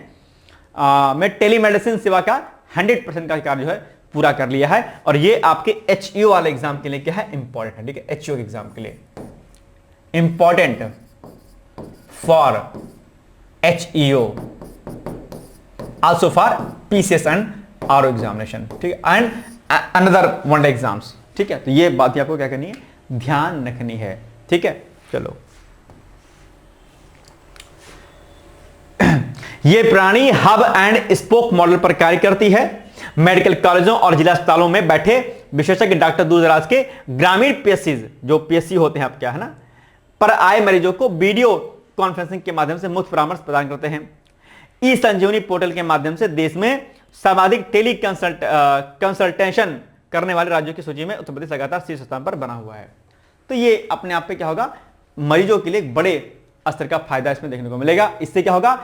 में टेलीमेडिसिन सेवा का 100% का कार्य जो है पूरा कर लिया है। और ये आपके एचईओ वाले एग्जाम के लिए क्या है, इंपॉर्टेंट है। ठीक है, एचईओ के एग्जाम के लिए important for HEO, also for PCS and RO examination. ठीक है, एंड अनदर वनडे एग्जाम्स। ठीक है, तो ये बात आपको क्या करनी है, ध्यान रखनी है। ठीक है, चलो ये प्रणाली हब एंड स्पोक मॉडल पर कार्य करती है। मेडिकल कॉलेजों और जिला अस्पतालों में बैठे विशेषज्ञ डॉक्टर दूर दराज के ग्रामीण पीएससी जो पीएससी होते हैं आप क्या है ना, पर आए मरीजों को वीडियो कॉन्फ्रेंसिंग के माध्यम से मुफ्त परामर्श प्रदान करते हैं। ई संजीवनी पोर्टल के माध्यम से देश में सर्वाधिक टेली कंसल्टेशन करने वाले राज्यों की सूची में उत्तर प्रदेश लगातार शीर्ष स्थान पर बना हुआ है। तो ये अपने आप पे क्या होगा, मरीजों के लिए एक बड़े स्तर का फायदा इसमें देखने को मिलेगा। इससे क्या होगा,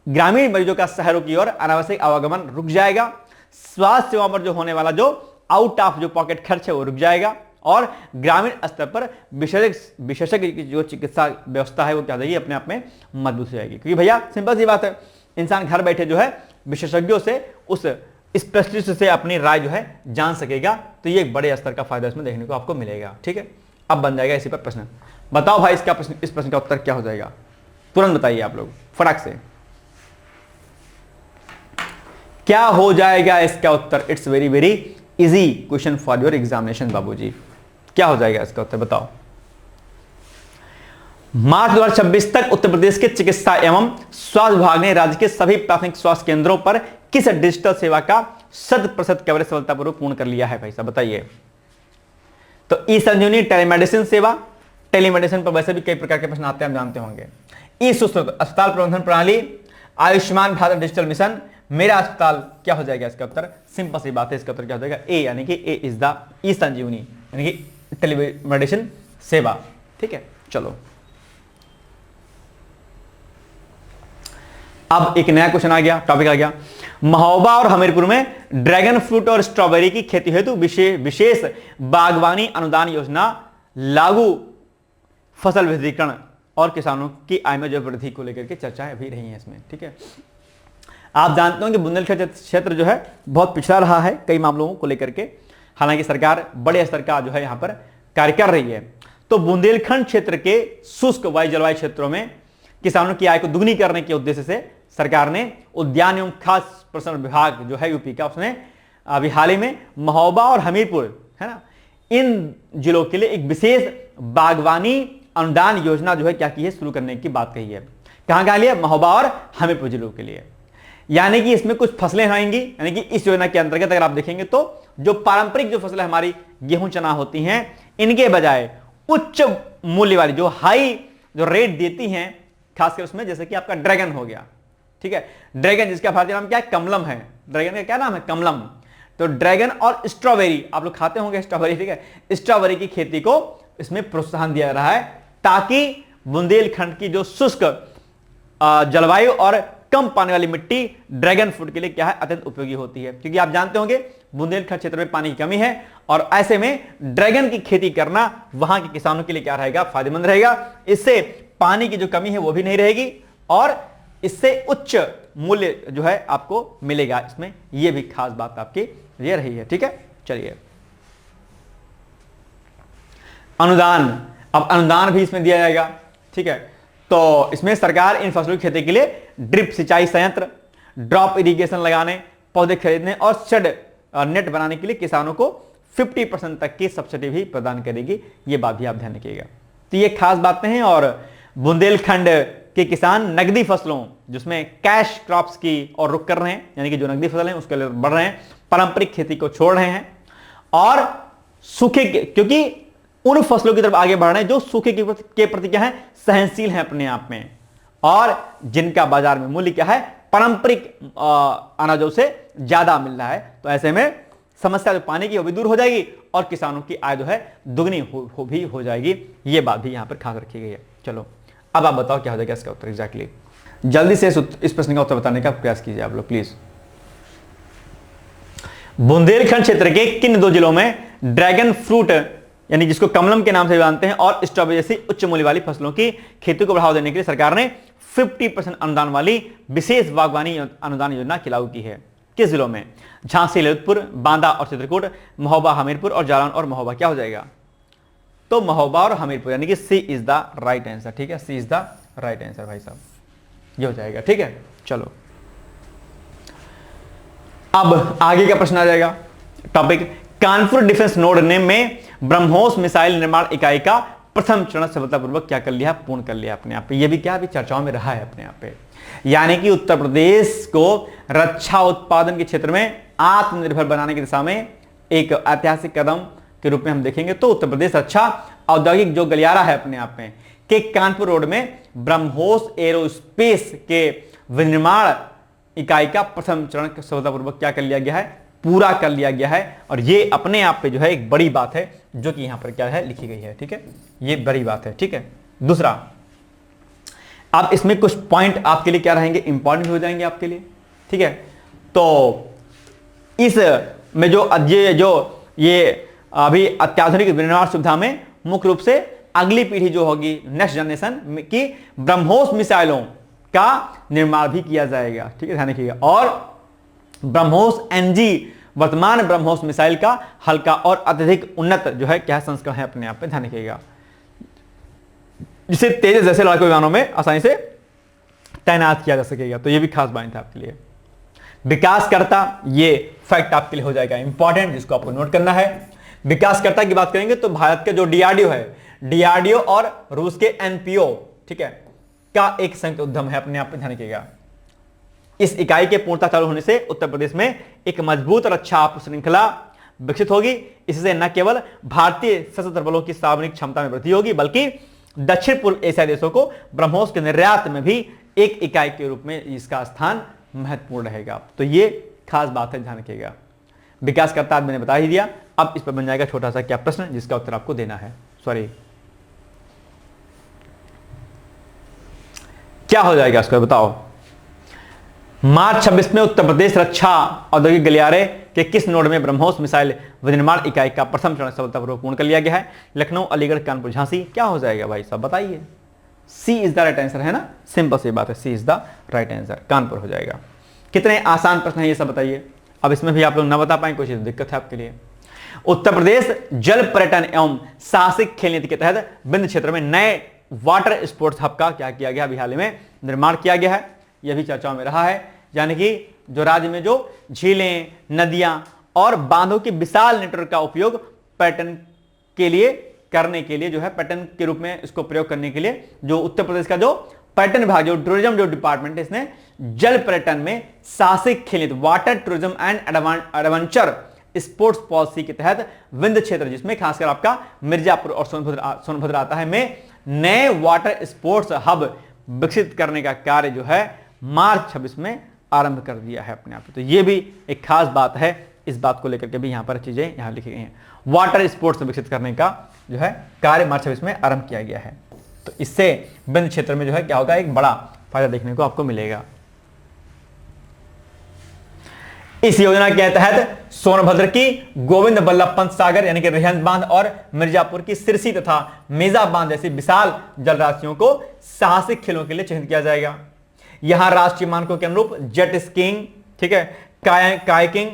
ग्रामीण मरीजों का शहरों की ओर अनावश्यक आवागमन रुक जाएगा। स्वास्थ्य सेवा पर जो होने वाला जो आउट ऑफ जो पॉकेट खर्च है वो रुक जाएगा और ग्रामीण स्तर पर विशेषज्ञ की जो चिकित्सा व्यवस्था है वो क्या जाएगी, अपने आप में मजबूत हो जाएगी। क्योंकि भैया सिंपल सी बात है, इंसान घर बैठे जो है विशेषज्ञों से उस स्पेशलिस्ट से अपनी राय जो है जान सकेगा। तो ये एक बड़े स्तर का फायदा इसमें देखने को आपको मिलेगा। ठीक है, अब बन जाएगा इसी पर प्रश्न। बताओ भाई इसका प्रश्न, इस प्रश्न का उत्तर क्या हो जाएगा, तुरंत बताइए आप लोग फटाक से। क्या हो जाएगा इसका उत्तर? It's very very easy question for your examination बाबूजी। क्या हो जाएगा इसका उत्तर बताओ? मार्च 2026 तक उत्तर प्रदेश के चिकित्सा एवं स्वास्थ्य विभाग ने राज्य के सभी प्राथमिक स्वास्थ्य केंद्रों पर किस डिजिटल सेवा का 100% कवरेज सफलतापूर्वक पूर्ण कर लिया है भाई साहब बताइए? तो ई संजीवनी टेलीमेडिसिन सेवा, टेलीमेडिसिन पर वैसे भी कई प्रकार के प्रश्न आते हैं, आप जानते होंगे। ई सुश्रुत अस्पताल प्रबंधन प्रणाली, आयुष्मान भारत डिजिटल मिशन, मेरा अस्पताल, क्या हो जाएगा इसका उत्तर? सिंपल सी बात है, इसका उत्तर क्या हो जाएगा? ए, यानी कि ए इज द ई संजीवनी यानी कि टेलीमेडिसिन सेवा। ठीक है, चलो अब एक नया क्वेश्चन आ गया, टॉपिक आ गया। महोबा और हमीरपुर में ड्रैगन फ्रूट और स्ट्रॉबेरी की खेती हेतु विशेष बागवानी अनुदान योजना लागू, फसल विविधीकरण और किसानों की आय में जो वृद्धि को लेकर के चर्चाएं अभी रही हैं इसमें। ठीक है, आप जानते हो कि बुंदेलखंड क्षेत्र जो है बहुत पिछड़ा रहा है कई मामलों को लेकर के, हालांकि सरकार बड़े स्तर का जो है यहां पर कार्य कर रही है। तो बुंदेलखंड क्षेत्र के शुष्क वायु जलवायु क्षेत्रों में किसानों की आय को दुगनी करने के उद्देश्य से सरकार ने उद्यान एवं खाद्य प्रसंस्करण विभाग जो है यूपी का, उसने अभी हाल ही में महोबा और हमीरपुर है ना, इन जिलों के लिए एक विशेष बागवानी अनुदान योजना जो है क्या की है, शुरू करने की बात कही है। कहां कहां लिए? महोबा और हमीरपुर जिलों के लिए। यानी कि इसमें कुछ फसलें आएंगी, यानी कि इस योजना के अंतर्गत अगर आप देखेंगे तो जो पारंपरिक जो फसलें हमारी गेहूं चना होती हैं, इनके बजाय उच्च मूल्य वाली जो हाई जो रेट देती हैं, खासकर उसमें जैसे कि आपका ड्रैगन हो गया। ठीक है, ड्रैगन जिसका भारतीय नाम क्या है? कमलम है। ड्रैगन का क्या नाम है? कमलम। तो ड्रैगन और स्ट्रॉबेरी, आप लोग खाते होंगे स्ट्रॉबेरी, ठीक है, स्ट्रॉबेरी की खेती को इसमें प्रोत्साहन दिया जा रहा है ताकि बुंदेलखंड की जो शुष्क जलवायु और कम पानी वाली मिट्टी ड्रैगन फ्रूट के लिए क्या है, अत्यंत उपयोगी होती है। क्योंकि आप जानते होंगे बुंदेलखंड क्षेत्र में पानी की कमी है और ऐसे में ड्रैगन की खेती करना वहां के किसानों के लिए क्या रहेगा? फायदेमंद रहेगा। इससे पानी की जो कमी है वो भी नहीं रहेगी और इससे उच्च मूल्य जो है आपको मिलेगा इसमें। यह भी खास बात आपकी ये रही है। ठीक है, चलिए अनुदान, अब अनुदान भी इसमें दिया जाएगा। ठीक है, तो इसमें सरकार इन फसलों की खेती के लिए ड्रिप सिंचाई संयंत्र, ड्रॉप इरिगेशन लगाने, पौधे खरीदने और शेड नेट बनाने के लिए किसानों को 50% तक की सब्सिडी भी प्रदान करेगी। ये बात भी आप ध्यान रखिएगा। तो ये खास बातें हैं। और बुंदेलखंड के किसान नकदी फसलों जिसमें कैश क्रॉप्स की और रुख कर रहे हैं, यानी कि जो नकदी फसल है उसके लिए बढ़ रहे हैं, पारंपरिक खेती को छोड़ रहे हैं और सूखे क्योंकि उन फसलों की तरफ आगे बढ़ रहे हैं जो सूखे के प्रति क्या है, सहनशील है अपने आप में और जिनका बाजार में मूल्य क्या है, पारंपरिक अनाजों से ज्यादा मिल रहा है। तो ऐसे में समस्या जो पानी की वो भी दूर हो जाएगी और किसानों की आय जो है दुगनी भी हो जाएगी। ये बात भी यहां पर खास रखी गई है। चलो अब आप बताओ क्या हो जाएगा इसका उत्तर एग्जैक्टली। जल्दी से इस प्रश्न का उत्तर बताने का प्रयास कीजिए आप लोग प्लीज। बुंदेलखंड क्षेत्र के किन दो जिलों में ड्रैगन फ्रूट यानी जिसको कमलम के नाम से जानते हैं और स्ट्रॉबेरी जैसी उच्च मूल्य वाली फसलों की खेती को बढ़ावा देने के लिए सरकार ने 50% अनुदान वाली विशेष बागवानी अनुदान योजना लागू की है? किस जिलों में? झांसी, ललितपुर, बांदा और चित्रकूट, महोबा, हमीरपुर और जालौन और महोबा। क्या हो जाएगा? तो महोबा और हमीरपुर, यानी कि सी इज द राइट आंसर। ठीक है, C is the right answer भाई साहब, ये हो जाएगा। ठीक है, चलो अब आगे का प्रश्न आ जाएगा। टॉपिक कानपुर डिफेंस नोड ने में ब्रह्मोस मिसाइल निर्माण इकाई का प्रथम चरण सफलतापूर्वक क्या कर लिया? पूर्ण कर लिया अपने आप पे। ये भी क्या अभी चर्चाओं में रहा है अपने आप पे। यानी कि उत्तर प्रदेश को रक्षा उत्पादन के क्षेत्र में आत्मनिर्भर बनाने की दिशा में एक ऐतिहासिक कदम के रूप में हम देखेंगे। तो उत्तर प्रदेश रक्षा औद्योगिक जो गलियारा है अपने आप में के कानपुर रोड में ब्रह्मोस एरोस्पेस के विनिर्माण इकाई का प्रथम चरण सफलतापूर्वक क्या कर लिया गया है? पूरा कर लिया गया है। और ये अपने आप पे जो है एक बड़ी बात है जो कि यहां पर क्या है लिखी गई है। ठीक है, ये बड़ी बात है। ठीक है, दूसरा अब इसमें कुछ पॉइंट आपके लिए क्या रहेंगे, इंपॉर्टेंट हो जाएंगे आपके लिए। ठीक है, तो इस में जो ये अभी अत्याधुनिक विनिर्माण सुविधा में मुख्य रूप से अगली पीढ़ी जो होगी, नेक्स्ट जनरेशन की ब्रह्मोस मिसाइलों का निर्माण भी किया जाएगा। ठीक है, ध्यान रखिएगा। और ब्रह्मोस एनजी वर्तमान ब्रह्मोस मिसाइल का हल्का और अत्यधिक उन्नत जो है क्या संस्करण है अपने आप पे, ध्यान रखिएगा, जिसे तेजस जैसे लड़ाकू विमानों में आसानी से तैनात किया जा सकेगा। तो यह भी खास बात है आपके लिए। विकासकर्ता, ये फैक्ट आपके लिए हो जाएगा इंपॉर्टेंट, जिसको आपको नोट करना है। विकासकर्ता की बात करेंगे तो भारत के जो डीआरडीओ है, डीआरडीओ और रूस के एनपीओ, ठीक है, का एक संयुक्त उद्यम है, अपने आप में ध्यान रखिएगा। इस इकाई के पूर्णतः चालू होने से उत्तर प्रदेश में एक मजबूत और अच्छा आपूर्ति श्रृंखला विकसित होगी। इससे न केवल भारतीय सशस्त्र बलों की सामरिक क्षमता में वृद्धि होगी, बल्कि दक्षिण पूर्व एशियाई देशों को ब्रह्मोस के निर्यात में भी एक इकाई के रूप में इसका स्थान महत्वपूर्ण रहेगा। तो ये खास बात है, ध्यान रखिएगा। विकासकर्ता मैंने बता ही दिया। अब इस पर बन जाएगा छोटा सा क्या प्रश्न, जिसका उत्तर आपको देना है। सॉरी, क्या हो जाएगा इसको बताओ। मार्च 26 में उत्तर प्रदेश रक्षा औद्योगिक गलियारे के किस नोड में ब्रह्मोस मिसाइल विनिर्माण इकाई का प्रथम चरण सफलतापूर्वक पूर्ण कर लिया गया है? लखनऊ, अलीगढ़, कानपुर, झांसी। क्या हो जाएगा भाई सब बताइए। C is the right answer है ना, सिंपल सी बात है, C is the right answer, Kanpur हो जाएगा। कितने आसान प्रश्न है ये सब बताइए। अब इसमें भी आप लोग ना बता पाए, कुछ दिक्कत है आपके लिए। उत्तर प्रदेश जल पर्यटन एवं साहसिक खेल नीति के तहत विंध्य क्षेत्र में नए वाटर स्पोर्ट्स हब का क्या किया गया? अभी हाल ही में निर्माण किया गया है, यह भी चर्चाओं में रहा है। यानी कि जो राज्य में जो झीलें, नदियां और बांधों की विशाल नेटवर्क का उपयोग पर्यटन के लिए करने के लिए जो है, पर्यटन के रूप में इसको प्रयोग करने के लिए जो उत्तर प्रदेश का जो पर्यटन विभाग, जो टूरिज्म जो डिपार्टमेंट है, इसने जल पर्यटन में साहसिक खेल, water tourism and adventure sports policy के तहत विंध्य क्षेत्र, जिसमें खासकर आपका मिर्जापुर और सोनभद्र आता है, में नए वाटर स्पोर्ट्स हब विकसित करने का कार्य जो है मार्च 26 में आरंभ कर दिया है अपने आप। तो ये भी एक खास बात है, इस बात को लेकर के भी यहां पर चीजें यहां लिखी गई हैं। वाटर स्पोर्ट्स विकसित करने का जो है कार्य मार्च 26 में आरंभ किया गया है। तो इससे विंध्य क्षेत्र में जो है क्या होगा, एक बड़ा फायदा देखने को आपको मिलेगा। इस योजना के तहत सोनभद्र की गोविंद बल्लभ पंत सागर यानी कि रिहंद बांध और मिर्जापुर की सिरसी तथा मेजा बांध जैसी विशाल जलराशियों को साहसिक खेलों के लिए चिन्हित किया जाएगा। यहां राष्ट्रीय मानकों के अनुरूप जेट स्कीइंग, ठीक है, कायाकिंग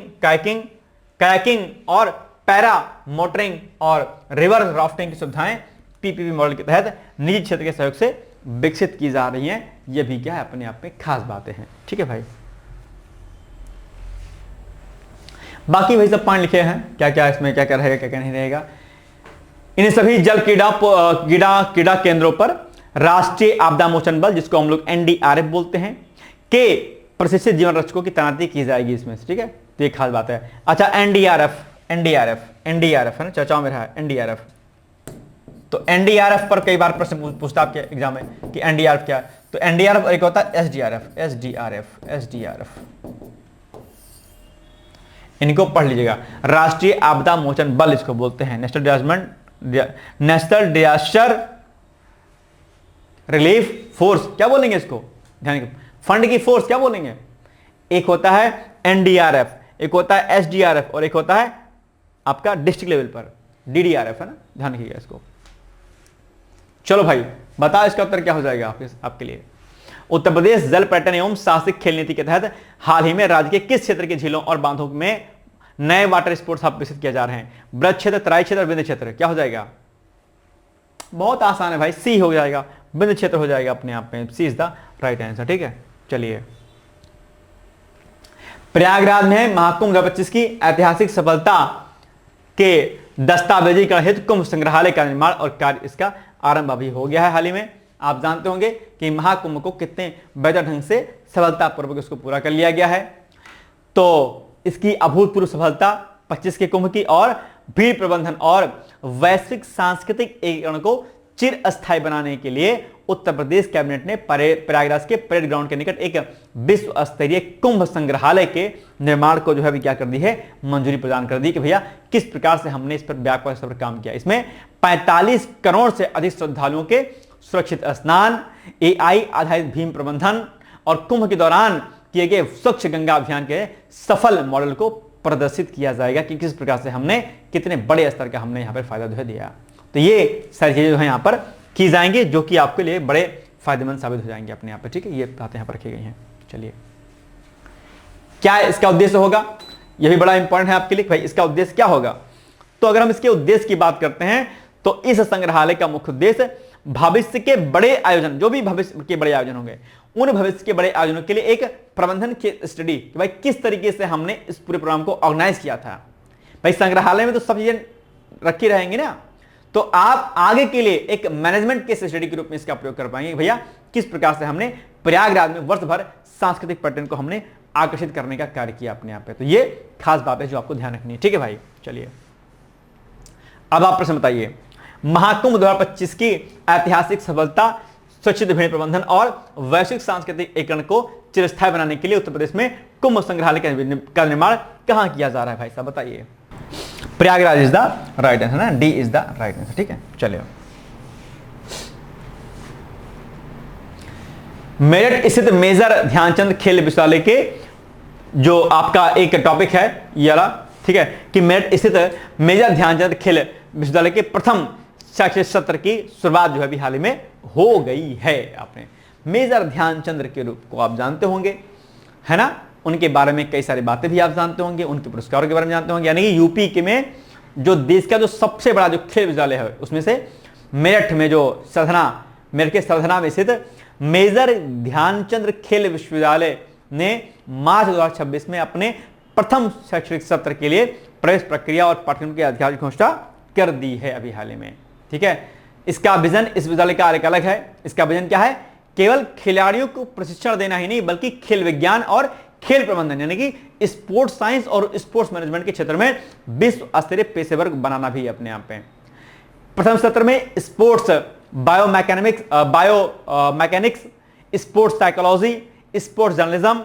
और पैरा मोटरिंग और रिवर राफ्टिंग की सुविधाएं पीपीपी मॉडल के तहत निजी क्षेत्र के सहयोग से विकसित की जा रही हैं। यह भी क्या है, अपने आप में खास बातें हैं। ठीक है भाई, बाकी वही सब पॉइंट लिखे हैं, क्या क्या इसमें क्या क्या रहेगा, क्या क्या नहीं रहेगा। इन सभी जल क्रीड़ा केंद्रों पर राष्ट्रीय आपदा मोचन बल, जिसको हम लोग एनडीआरएफ बोलते हैं, के प्रशिक्षित जीवन रक्षकों की तैनाती की जाएगी इसमें से। ठीक है, तो ये खास बात है। अच्छा, एनडीआरएफ है ना, चर्चाओं में रहा है एनडीआरएफ। तो एनडीआरएफ पर कई बार प्रश्न पूछता आपके एग्जाम में कि एनडीआरएफ क्या है। तो एनडीआरएफ एक होता है एसडीआरएफ, इनको पढ़ लीजिएगा। राष्ट्रीय आपदा मोचन बल इसको बोलते हैं, नेशनल डिजास्टर रिलीफ फोर्स क्या बोलेंगे इसको, ध्यान, फंड की फोर्स क्या बोलेंगे। एक होता है एनडीआरएफ, एक होता है एसडीआरएफ और एक होता है आपका डिस्ट्रिक्ट लेवल पर डीडीआरएफ, है ना, ध्यान रखिएगा इसको। चलो भाई बताओ इसका उत्तर क्या हो जाएगा आपके लिए। उत्तर प्रदेश जल पर्यटन एवं साहसिक खेल नीति के तहत हाल ही में राज्य के किस क्षेत्र के झीलों और बांधों में नए वाटर स्पोर्ट्स हब विकसित किए जा रहे हैं? ब्रज क्षेत्र, तराई क्षेत्र और विंध्य क्षेत्र। क्या हो जाएगा, बहुत आसान है भाई, सी हो जाएगा, विंध्य क्षेत्र हो जाएगा अपने आप में, सी इज द राइट आंसर। ठीक है, चलिए। प्रयागराज में महाकुंभ 2025 की ऐतिहासिक सफलता के दस्तावेजीकरण हेतु कुंभ संग्रहालय का निर्माण और कार्य इसका आरंभ अभी हो गया है हाल ही में। आप जानते होंगे कि महाकुंभ को कितने बेहतर ढंग से सफलतापूर्वक इसको पूरा कर लिया गया है। तो इसकी अभूतपूर्व सफलता 25 के कुंभ की और भीड़ प्रबंधन और वैश्विक सांस्कृतिक एकीकरण को चिर अस्थायी बनाने के लिए उत्तर प्रदेश कैबिनेट ने प्रयागराज के परेड ग्राउंड के निकट एक विश्व स्तरीय कुंभ संग्रहालय के निर्माण को जो है क्या कर दी है, मंजूरी प्रदान कर दी कि भैया किस प्रकार से हमने इस पर व्यापक स्तर पर काम किया। इसमें 45 करोड़ से अधिक श्रद्धालुओं के सुरक्षित स्नान, एआई आधारित भीम प्रबंधन और कुंभ के दौरान किए गए स्वच्छ गंगा अभियान के सफल मॉडल को प्रदर्शित किया जाएगा कि किस प्रकार से हमने कितने बड़े स्तर का हमने यहाँ पर फायदा जो है दिया। तो ये सारी चीजें जो है यहाँ पर की जाएंगी जो कि आपके लिए बड़े फायदेमंद साबित हो जाएंगे अपने आप पे। ठीक है, ये बातें यहाँ पर रखी गई हैं। चलिए, क्या इसका उद्देश्य होगा, यह भी बड़ा इंपॉर्टेंट है आपके लिए भाई, इसका उद्देश्य क्या होगा। तो अगर हम इसके उद्देश्य की बात करते हैं तो इस संग्रहालय का मुख्य उद्देश्य भविष्य के बड़े आयोजन, जो भी भविष्य के बड़े आयोजन होंगे, उन भविष्य के बड़े आयोजनों के लिए एक प्रबंधन की स्टडी कि भाई किस तरीके से हमने इस पूरे प्रोग्राम को ऑर्गेनाइज किया था। भाई संग्रहालय में तो सब चीजें रखी रहेंगी ना, तो आप आगे के लिए एक मैनेजमेंट केस स्टडी के रूप में इसका प्रयोग कर पाएंगे। भैया किस प्रकार से हमने प्रयागराज में वर्ष भर सांस्कृतिक पर्यटन को हमने आकर्षित करने का कार्य किया अपने आप पे। तो ये खास बात है जो आपको ध्यान रखनी है। ठीक है भाई, चलिए अब आप प्रश्न बताइए। महाकुंभ 2025 की ऐतिहासिक सफलता, स्वच्छित भीड़ प्रबंधन और वैश्विक सांस्कृतिक एकीकरण को चिरस्थायी बनाने के लिए उत्तर प्रदेश में कुंभ संग्रहालय का निर्माण कहां किया जा रहा है? भाई साहब बताइए। Prayagraj is the right answer ना, D is the right answer. ठीक है, चलिए। मेरठ स्थित मेजर ध्यानचंद खेल विश्वविद्यालय के जो आपका एक टॉपिक है ये वाला, ठीक है, कि मेरठ स्थित मेजर ध्यानचंद खेल विश्वविद्यालय के प्रथम शैक्षणिक सत्र की शुरुआत जो है अभी हाल ही में हो गई है। आपने मेजर ध्यानचंद के रूप को आप जानते होंगे, है ना, उनके बारे में कई सारी बातें भी आप जानते होंगे, उनके पुरस्कारों के बारे में जानते होंगे। यानी कि यूपी के में जो देश का जो सबसे बड़ा जो खेल विश्वविद्यालय है उसमें से मेरठ में जो मेरठ के सरधना में स्थित मेजर ध्यानचंद खेल विश्वविद्यालय ने मार्च 2026 में अपने प्रथम शैक्षणिक सत्र के लिए प्रवेश प्रक्रिया और पाठ्यक्रम की आधिकारिक घोषणा कर दी है अभी हाल ही में। ठीक है, इसका विजन, इस विद्यालय का एक अलग है। इसका विजन क्या है? केवल खिलाड़ियों को प्रशिक्षण देना ही नहीं बल्कि खेल विज्ञान और खेल प्रबंधन यानी कि स्पोर्ट्स साइंस और स्पोर्ट्स मैनेजमेंट के क्षेत्र में विश्व स्तरीय पेशेवर बनाना भी अपने आप में। प्रथम सत्र में sports mechanics, sports psychology, sports journalism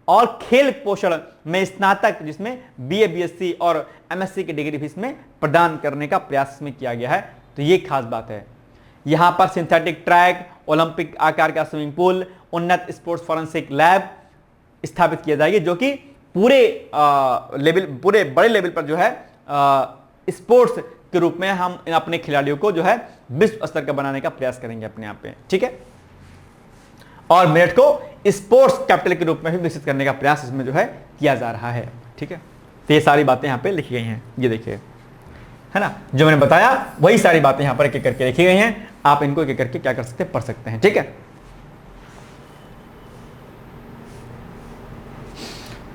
और खेल पोषण में स्नातक, जिसमें बीए, बीएससी और एमएससी की डिग्री भी इसमें प्रदान करने का प्रयास में किया गया है। तो ये खास बात है। यहां पर सिंथेटिक ट्रैक, ओलंपिक आकार का स्विमिंग पूल, उन्नत स्पोर्ट्स फॉरेंसिक लैब स्थापित किया जाएगी, जो कि पूरे बड़े लेवल पर जो है स्पोर्ट्स के रूप में हम अपने खिलाड़ियों को जो है विश्व स्तर का बनाने का प्रयास करेंगे अपने आप पे। ठीक है, और मेरठ को स्पोर्ट्स कैपिटल के रूप में भी विकसित करने का प्रयास इसमें जो है किया जा रहा है। ठीक है, तो ये सारी बातें यहां पे लिखी गई हैं, ये देखिए, है ना, जो मैंने बताया वही सारी बातें यहां पर एक एक करके लिखी गई हैं। आप इनको एक एक करके क्या कर सकते हैं, पढ़ सकते हैं। ठीक है,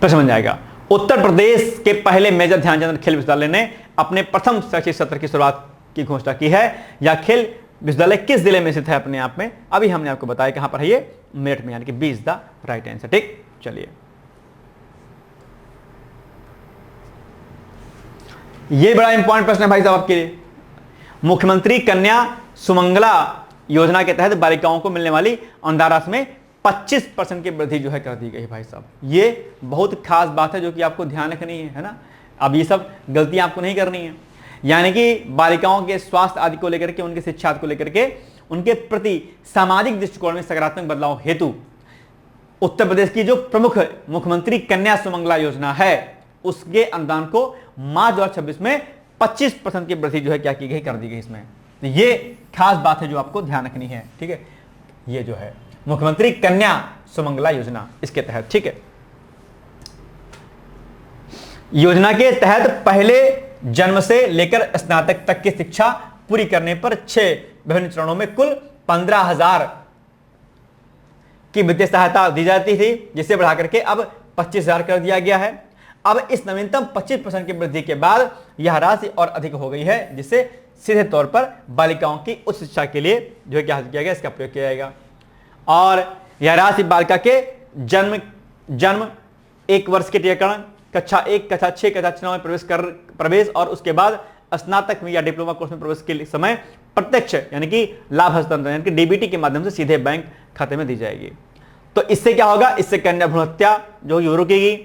प्रश्न बन जाएगा। उत्तर प्रदेश के पहले मेजर ध्यानचंद खेल विश्वविद्यालय ने अपने प्रथम शैक्षिक सत्र की शुरुआत की घोषणा की है। यह खेल विश्वविद्यालय किस जिले में स्थित है? अपने आप में अभी हमने आपको बताया कहां पर है, ये मेरठ में, यानी कि B is the right answer. ठीक, चलिए ये बड़ा इंपॉर्टेंट प्रश्न है भाई साहब आपके लिए। मुख्यमंत्री कन्या सुमंगला योजना के तहत बालिकाओं को मिलने वाली अनुदान राशि में 25% की वृद्धि जो है कर दी गई है भाई साहब। ये बहुत खास बात है जो कि आपको ध्यान रखनी है ना। अब ये सब गलतियां आपको नहीं करनी है। यानी कि बालिकाओं के स्वास्थ्य आदि को लेकर के, उनके शिक्षा को लेकर के, उनके प्रति सामाजिक दृष्टिकोण में सकारात्मक बदलाव हेतु उत्तर प्रदेश की जो प्रमुख मुख्यमंत्री कन्या सुमंगला योजना है उसके अनुदान को मार्च 2026 में 25% की वृद्धि जो है क्या की गई, कर दी गई इसमें। तो ये खास बात है जो आपको ध्यान रखनी है। ठीक है, ये जो है मुख्यमंत्री कन्या सुमंगला योजना, इसके तहत। ठीक है, योजना के तहत पहले जन्म से लेकर स्नातक तक की शिक्षा पूरी करने पर 6 विभिन्न चरणों में कुल 15,000 की वित्तीय सहायता दी जाती थी, जिसे बढ़ा करके अब 25,000 कर दिया गया है। अब इस नवीनतम 25% की वृद्धि के बाद यह राशि और अधिक हो गई है, जिससे सीधे तौर पर बालिकाओं की उच्च शिक्षा के लिए जो है क्या किया गया, इसका प्रयोग किया जाएगा। और यह राशि बालिका के जन्म 1 वर्ष के टीकाकरण, कक्षा 1, कक्षा 6, कक्षा 9 में प्रवेश और उसके बाद स्नातक में या डिप्लोमा कोर्स में प्रवेश के समय प्रत्यक्ष यानी कि लाभ हस्तांतरण यानी कि डीबीटी के माध्यम से सीधे बैंक खाते में दी जाएगी। तो इससे क्या होगा, इससे कन्या भ्रूण हत्या जो रुकेगी।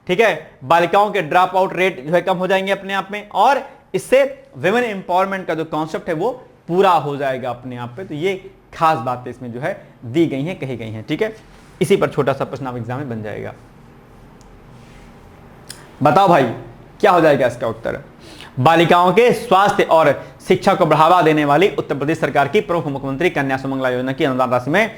ठीक है, बालिकाओं के ड्रॉप आउट रेट जो है कम हो जाएंगे अपने आप में, और इससे विमेन एम्पावरमेंट का जो कॉन्सेप्ट है वो पूरा हो जाएगा अपने आप पे। तो ये खास बातें इसमें जो है दी गई हैं, कही गई हैं। ठीक है, इसी पर छोटा सा प्रश्न एग्जाम में बन जाएगा। बताओ भाई क्या हो जाएगा इसका उत्तर। बालिकाओं के स्वास्थ्य और शिक्षा को बढ़ावा देने वाली उत्तर प्रदेश सरकार की प्रमुख मुख्यमंत्री कन्या सुमंगला योजना की अनुदान राशि में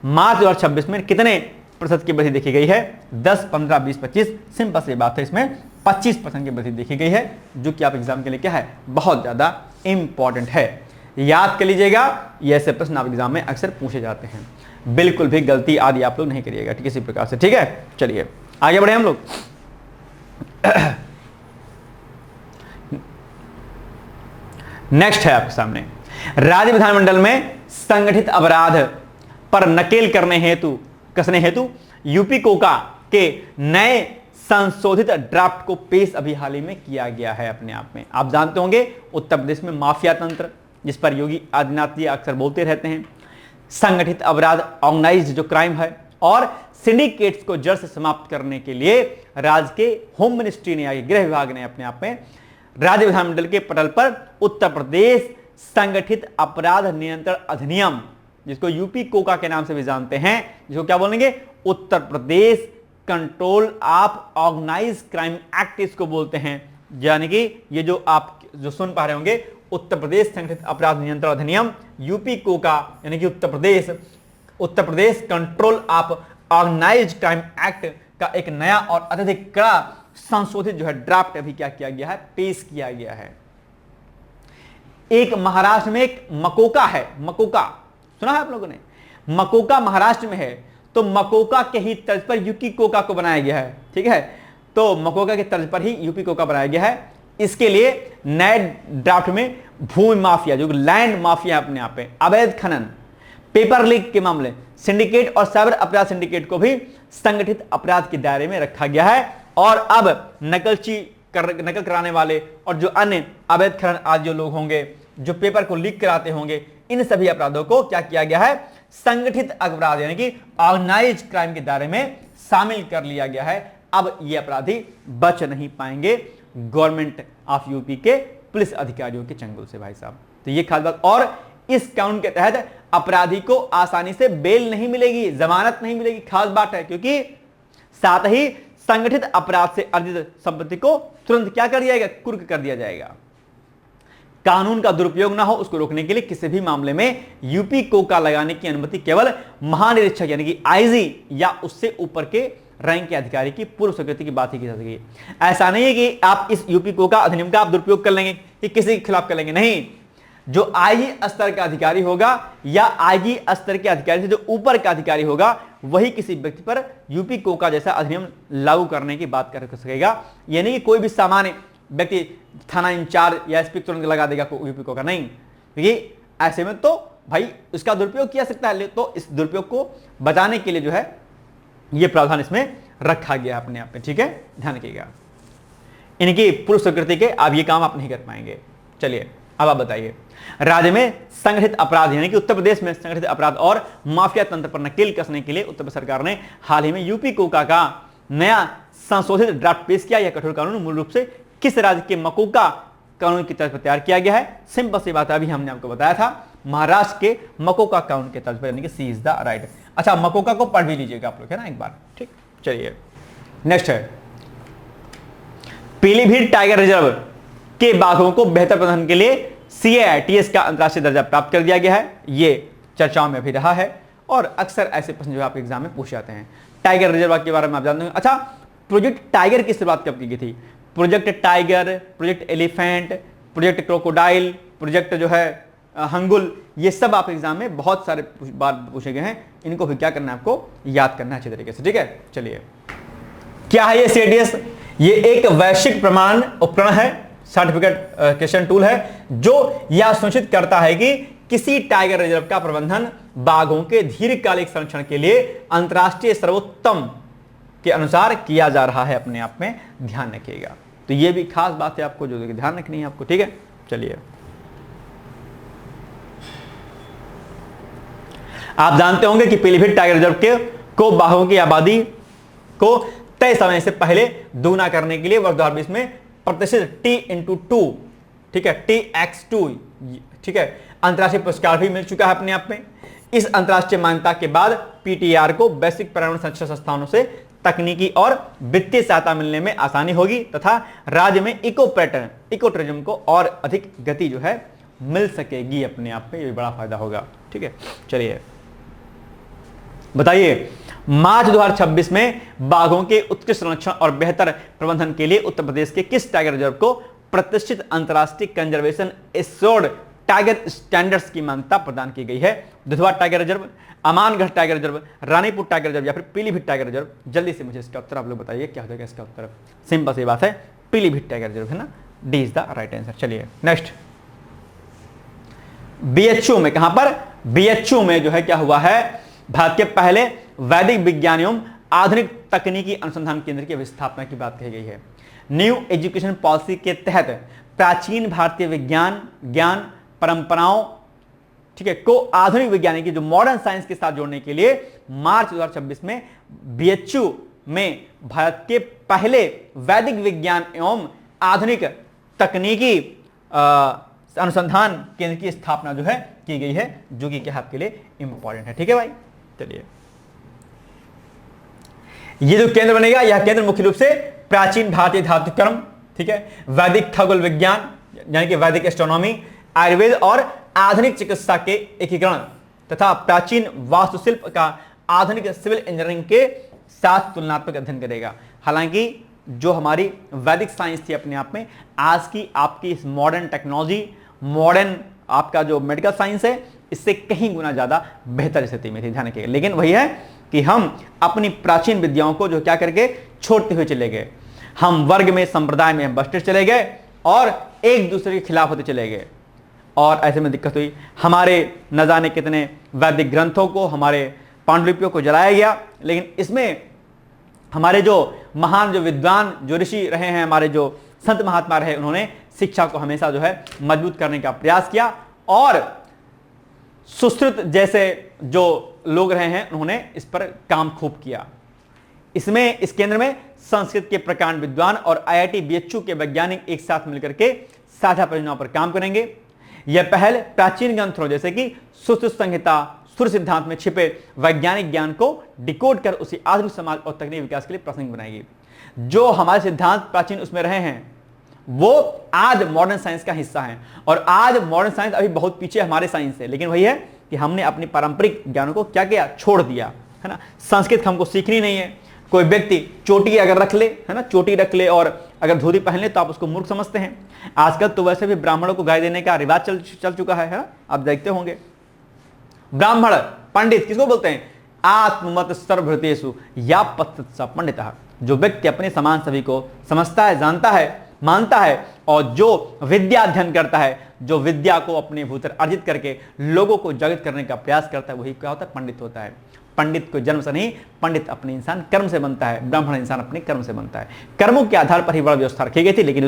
मार्च 2026 में कितने प्रतिशत की वृद्धि देखी गई है? 10, 15, 20, 25। सिंपल सी बात है, इसमें 25% की वृद्धि देखी गई है, जो कि आप एग्जाम के लिए क्या है, बहुत ज्यादा इंपॉर्टेंट है। याद कर लीजिएगा, ये ऐसे प्रश्न आप एग्जाम में अक्सर पूछे जाते हैं। बिल्कुल भी गलती आदि आप लोग नहीं करिएगा किसी प्रकार से, ठीक है। चलिए आगे बढ़े हम लोग। नेक्स्ट है आपके सामने, राज्य विधानमंडल में संगठित अपराध पर नकेल करने हेतु कसने हेतु यूपी कोका के नए संशोधित ड्राफ्ट को पेश अभी हाल ही में किया गया है। अपने आप में आप जानते होंगे उत्तर प्रदेश में माफिया तंत्र, जिस पर योगी आदित्यनाथ जी अक्सर बोलते रहते हैं, संगठित अपराध ऑर्गेनाइज्ड जो क्राइम है और सिंडिकेट्स को जड़ से समाप्त करने के लिए राज्य के होम मिनिस्ट्री ने, गृह विभाग ने अपने आप में राज्य विधानमंडल के पटल पर उत्तर प्रदेश संगठित अपराध नियंत्रण अधिनियम, जिसको यूपी कोका के नाम से भी जानते हैं, जिसको क्या बोलेंगे, Uttar Pradesh control of organised crime act इसको बोलते हैं। यानी कि ये जो आप जो सुन पा रहे होंगे, उत्तर प्रदेश संगठित अपराध नियंत्रण अधिनियम यूपी कोका, यानी कि Uttar Pradesh control of organised crime act का एक नया और अत्यधिक कड़ा संशोधित जो है ड्राफ्ट अभी क्या किया गया है, पेश किया गया है। एक महाराष्ट्र में एक मकोका है, मकोका सुना है आप लोगों ने, मकोका महाराष्ट्र में है, तो मकोका के ही तर्ज पर यूपी कोका को बनाया गया है, ठीक है। तो मकोका के तर्ज पर ही यूपी कोका बनाया गया है। इसके लिए नए ड्राफ्ट में भूमि माफिया, जो लैंड माफिया अपने आप में, अवैध खनन, पेपर लीक के मामले, सिंडिकेट और साइबर अपराध सिंडिकेट को भी संगठित अपराध के दायरे में रखा गया है। और अब नकल कराने वाले और जो अन्य अवैध खनन आदि जो लोग होंगे, जो पेपर को लीक कराते होंगे, इन सभी अपराधों को क्या किया गया है, संगठित अपराध यानी कि ऑर्गेनाइज्ड क्राइम के दायरे में शामिल कर लिया गया है। अब ये अपराधी बच नहीं पाएंगे गवर्नमेंट ऑफ यूपी के पुलिस अधिकारियों के चंगुल से, भाई साहब। तो ये खास बात। और इस कानून के तहत अपराधी को आसानी से बेल नहीं मिलेगी, जमानत नहीं मिलेगी, खास बात है, क्योंकि साथ ही संगठित अपराध से अर्जित संपत्ति को तुरंत क्या कर दिया जाएगा, कुर्क कर दिया जाएगा। कानून का दुरुपयोग ना हो उसको रोकने के लिए किसी भी मामले में यूपी कोका लगाने की अनुमति केवल महानिरीक्षक यानी कि आईजी या उससे ऊपर के रैंक के अधिकारी की पूर्व स्वीकृति की बात ही की जा सकेगी। ऐसा नहीं है कि आप इस यूपी कोका अधिनियम का आप दुरुपयोग कर लेंगे कि किसी के खिलाफ कर लेंगे, नहीं। जो आईजी स्तर का अधिकारी होगा या आईजी स्तर के अधिकारी से जो ऊपर का अधिकारी होगा, वही किसी व्यक्ति पर यूपी कोका जैसा अधिनियम लागू करने की बात कर सकेगा। यानी कि कोई भी सामान्य व्यक्ति थाना इंचार्ज या एसपी तुरंत लगा देगा यूपी कोका, नहीं। क्योंकि ऐसे में तो भाई उसका दुरुपयोग किया सकता है। तो इस दुरुपयोग को बचाने के लिए जो है ये प्रावधान इसमें रखा गया अपने आप में, ठीक है, ध्यान रखिएगा। इनकी पूर्व स्वीकृति के आप ये काम आप नहीं कर पाएंगे। चलिए अब आप बताइए, राज्य में संगठित अपराध यानी कि उत्तर प्रदेश में संगठित अपराध और माफिया तंत्र पर नकेल कसने के लिए उत्तर प्रदेश सरकार ने हाल ही में यूपी कोका का नया संशोधित ड्राफ्ट पेश किया। यह कठोर कानून मूल रूप से किस राज्य के मकोका कानून की तर्ज पर तैयार किया गया है? सिंपल सी बात है, अभी हमने आपको बताया था, महाराष्ट्र के मकोका कानून के तर्ज पर, यानी कि सी इज द राइट। अच्छा, मकोका को पढ़ भी लीजिएगा आप लोग, है ना, एक बार, ठीक। चलिए नेक्स्ट है, पीलीभीत टाइगर रिजर्व के बाघों को बेहतर प्रबंधन के लिए CAITS का अंतरराष्ट्रीय दर्जा प्राप्त कर दिया गया है। ये चर्चाओं में भी रहा है और अक्सर ऐसे प्रश्न जो आपके एग्जाम में पूछे जाते हैं। टाइगर रिजर्व के बारे में आप जानते हैं। अच्छा, प्रोजेक्ट टाइगर की शुरुआत कब की गई थी? Project tiger, project elephant, project crocodile, project जो है हंगुल, ये सब आप एग्जाम में बहुत सारे बार पूछे गए हैं। इनको भी क्या करना है, आपको याद करना है अच्छे तरीके से, ठीक है। चलिए, क्या है ये CATS? ये एक वैश्विक प्रमाण उपकरण है, सर्टिफिकेट क्वेश्चन टूल है, जो यह सुनिश्चित करता है कि किसी टाइगर रिजर्व का प्रबंधन बाघों के दीर्घकालिक संरक्षण के लिए अंतरराष्ट्रीय सर्वोत्तम के अनुसार किया जा रहा है। अपने आप में ध्यान रखिएगा। तो ये भी खास बात है आपको, जो ध्यान रखनी है आपको, ठीक है। चलिए, आप जानते होंगे कि पीलीभीत टाइगर रिजर्व को बाघों की आबादी को तय समय से पहले दोगुना करने के लिए वर्ष 2020 में प्रतिशत T/2, ठीक है, TX2, ठीक है, अंतरराष्ट्रीय पुरस्कार भी मिल चुका है अपने आप में। इस अंतरराष्ट्रीय मान्यता के बाद PTR को वैश्विक पर्यावरण संरक्षण संस्थानों से तकनीकी और वित्तीय सहायता मिलने में आसानी होगी तथा राज्य में इको टूरिज्म को और अधिक गति जो है मिल सकेगी। अपने आप में ये बड़ा फायदा होगा, ठीक है। चलिए बताइए, मार्च 2026 में बाघों के उत्कृष्ट संरक्षण और बेहतर प्रबंधन के लिए उत्तर प्रदेश के किस टाइगर रिजर्व को प्रतिष्ठित अंतरराष्ट्रीय कंजर्वेशन एश्योर्ड टाइगर स्टैंडर्ड्स की मान्यता प्रदान की गई है। Dudhwa tiger reserve, Amangarh tiger reserve, Ranipur tiger reserve या फिर पीलीभीत टाइगर रिजर्व? जल्दी से मुझे इसका उत्तर आप लोग बताइए, क्या हो जाएगा इसका उत्तर? सिंपल सी बात है, पीलीभीत टाइगर रिजर्व है ना, D is the right answer. चलिए नेक्स्ट, बीएचयू में, कहां पर? बीएचयू में जो है क्या हुआ है, भारत के पहले वैदिक विज्ञान एवं आधुनिक तकनीकी अनुसंधान केंद्र की स्थापना की बात कही गई है। न्यू एजुकेशन पॉलिसी के तहत प्राचीन भारतीय विज्ञान ज्ञान परंपराओं, ठीक है, को आधुनिक विज्ञान की जो मॉडर्न साइंस के साथ जोड़ने के लिए मार्च 2026 में बीएचयू में भारत के पहले वैदिक विज्ञान एवं आधुनिक तकनीकी अनुसंधान केंद्र की स्थापना जो है की गई है, जो कि क्या आपके लिए इंपॉर्टेंट है। ठीक है भाई, चलिए, ये जो केंद्र बनेगा, यह केंद्र मुख्य रूप से प्राचीन भारतीय धातु कर्म, ठीक है, वैदिक खगोल विज्ञान यानी कि वैदिक एस्ट्रोनॉमी, आयुर्वेद और आधुनिक चिकित्सा के एकीकरण तथा प्राचीन वास्तुशिल्प का आधुनिक सिविल इंजीनियरिंग के साथ तुलनात्मक अध्ययन करेगा। हालांकि जो हमारी वैदिक साइंस थी अपने आप में, आज की आपकी इस मॉडर्न टेक्नोलॉजी, मॉडर्न आपका जो मेडिकल साइंस है, इससे कहीं गुना ज्यादा बेहतर स्थिति में थी, ध्यान रखिएगा। लेकिन वही है कि हम अपनी प्राचीन विद्याओं को जो क्या करके छोड़ते हुए चले गए, हम वर्ग में संप्रदाय में बसते चले गए और एक दूसरे के खिलाफ होते चले गए, और ऐसे में दिक्कत हुई। हमारे न जाने कितने वैदिक ग्रंथों को, हमारे पांडुलिपियों को जलाया गया, लेकिन इसमें हमारे जो महान जो विद्वान जो ऋषि रहे हैं, हमारे जो संत महात्मा रहे, उन्होंने शिक्षा को हमेशा जो है मजबूत करने का प्रयास किया, और सुश्रुत जैसे जो लोग रहे हैं, उन्होंने इस पर काम खूब किया। इसमें इस केंद्र में संस्कृत के प्रकांड विद्वान और आईआईटी बीएचयू के वैज्ञानिक एक साथ मिलकर के साझा परियोजनाओं पर काम करेंगे। यह पहल प्राचीन ग्रंथों जैसे कि सुश्रुत संहिता, सूर्य सिद्धांत में छिपे वैज्ञानिक ज्ञान को डिकोड कर उसी आधुनिक समाज और तकनीकी विकास के लिए प्रासंगिक बनाएगी। जो हमारे सिद्धांत प्राचीन उसमें रहे हैं, वो आज मॉडर्न साइंस का हिस्सा हैं, और आज मॉडर्न साइंस अभी बहुत पीछे हमारे साइंस से, लेकिन वही है कि हमने अपनी पारंपरिक ज्ञानों को क्या किया, छोड़ दिया, है ना। संस्कृत हमको सीखनी नहीं है। कोई व्यक्ति चोटी अगर रख ले, है ना, चोटी रख ले और अगर धोती पहन ले तो आप उसको मूर्ख समझते हैं। आजकल तो वैसे भी ब्राह्मणों को गाय देने का रिवाज चल चुका है ना? आप देखते होंगे। ब्राह्मण पंडित किसको बोलते हैं? आत्ममत सर्वभृतेषु या पत्तत्सा पंडितः। जो व्यक्ति अपने समान सभी को समझता है, जानता है, मानता है, और जो विद्या अध्ययन करता है, जो विद्या को अपने भीतर अर्जित करके लोगों को जागृत करने का प्रयास करता है, वही क्या होता है? पंडित होता है। पंडित को जन्म से नहीं, पंडित अपने इंसान कर्म से बनता है, ब्राह्मण इंसान अपने कर्म से बनता है। कर्मों के आधार पर ही बड़ा व्यवस्था रखी गई थी, लेकिन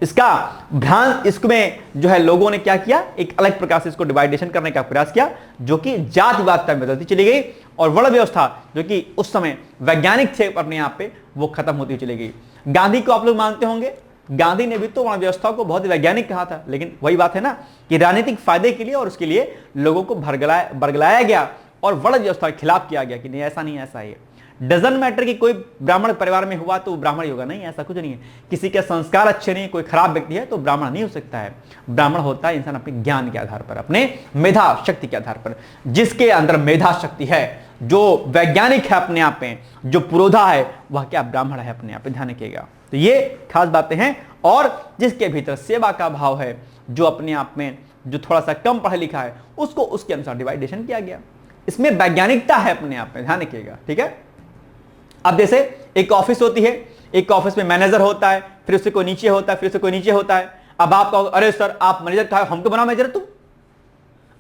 इसका भ्रांत इसमें जो है लोगों ने क्या किया, एक अलग प्रकार से इसको डिवाइडेशन करने का प्रयास किया, जो कि जातिवादिता में बदलती चली गई, और वर्ण व्यवस्था जो कि उस समय वैज्ञानिक थे अपने आप पे, वो खत्म होती चली गई। गांधी को आप लोग मानते होंगे, गांधी ने भी तो वर्ण व्यवस्था को बहुत वैज्ञानिक कहा था, लेकिन वही बात है ना कि राजनीतिक फायदे के लिए और उसके लिए लोगों को बरगलाया गया और वर्ण व्यवस्था के खिलाफ किया गया कि नहीं, ऐसा नहीं, ऐसा है। डजंट मैटर कि कोई ब्राह्मण परिवार में हुआ तो वो ब्राह्मण ही होगा, नहीं, ऐसा कुछ नहीं है। किसी के संस्कार अच्छे नहीं, कोई खराब व्यक्ति है तो ब्राह्मण नहीं हो सकता है। ब्राह्मण होता है इंसान अपने ज्ञान के आधार पर, अपने मेधा शक्ति के आधार पर। जिसके अंदर मेधा शक्ति है, जो वैज्ञानिक है अपने आप में, जो पुरोधा है, वह क्या ब्राह्मण है अपने आप में, ध्यान रखिएगा। तो ये खास बातें हैं। और जिसके भीतर सेवा का भाव है, जो अपने आप में जो थोड़ा सा कम पढ़ा लिखा है, उसको उसके अनुसार डिवाइडेशन किया गया। इसमें वैज्ञानिकता है अपने आप में, ध्यान रखिएगा, ठीक है। अब जैसे एक ऑफिस होती है, एक ऑफिस में मैनेजर होता है, फिर उससे कोई नीचे होता है, फिर उससे कोई नीचे होता है। अब आप कहो, अरे सर आप मैनेजर कहा, हमको बनाओ मैनेजर। तुम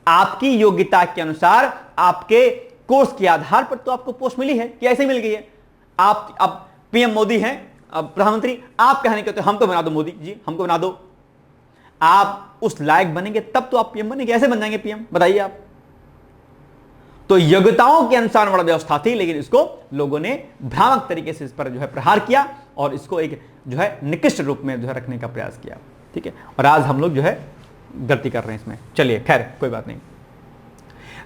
आपकी योग्यता के अनुसार, आपके कोर्स के आधार पर तो आपको पोस्ट मिली है कि ऐसे मिल गई है। आप अब पीएम मोदी हैं, अब प्रधानमंत्री, आप कहने कहते हो हमको बना दो मोदी जी, हमको बना दो। आप उस लायक बनेंगे तब तो आप पीएम बनेंगे, ऐसे बन जाएंगे पीएम, बताइए आप। तो योग्यताओं के अनुसार बड़ा व्यवस्था थी, लेकिन इसको लोगों ने भ्रामक तरीके से इस पर जो है प्रहार किया और इसको एक जो है निकृष्ट रूप में जो है रखने का प्रयास किया, ठीक है। और आज हम लोग जो है गलती कर रहे हैं इसमें। चलिए खैर कोई बात नहीं।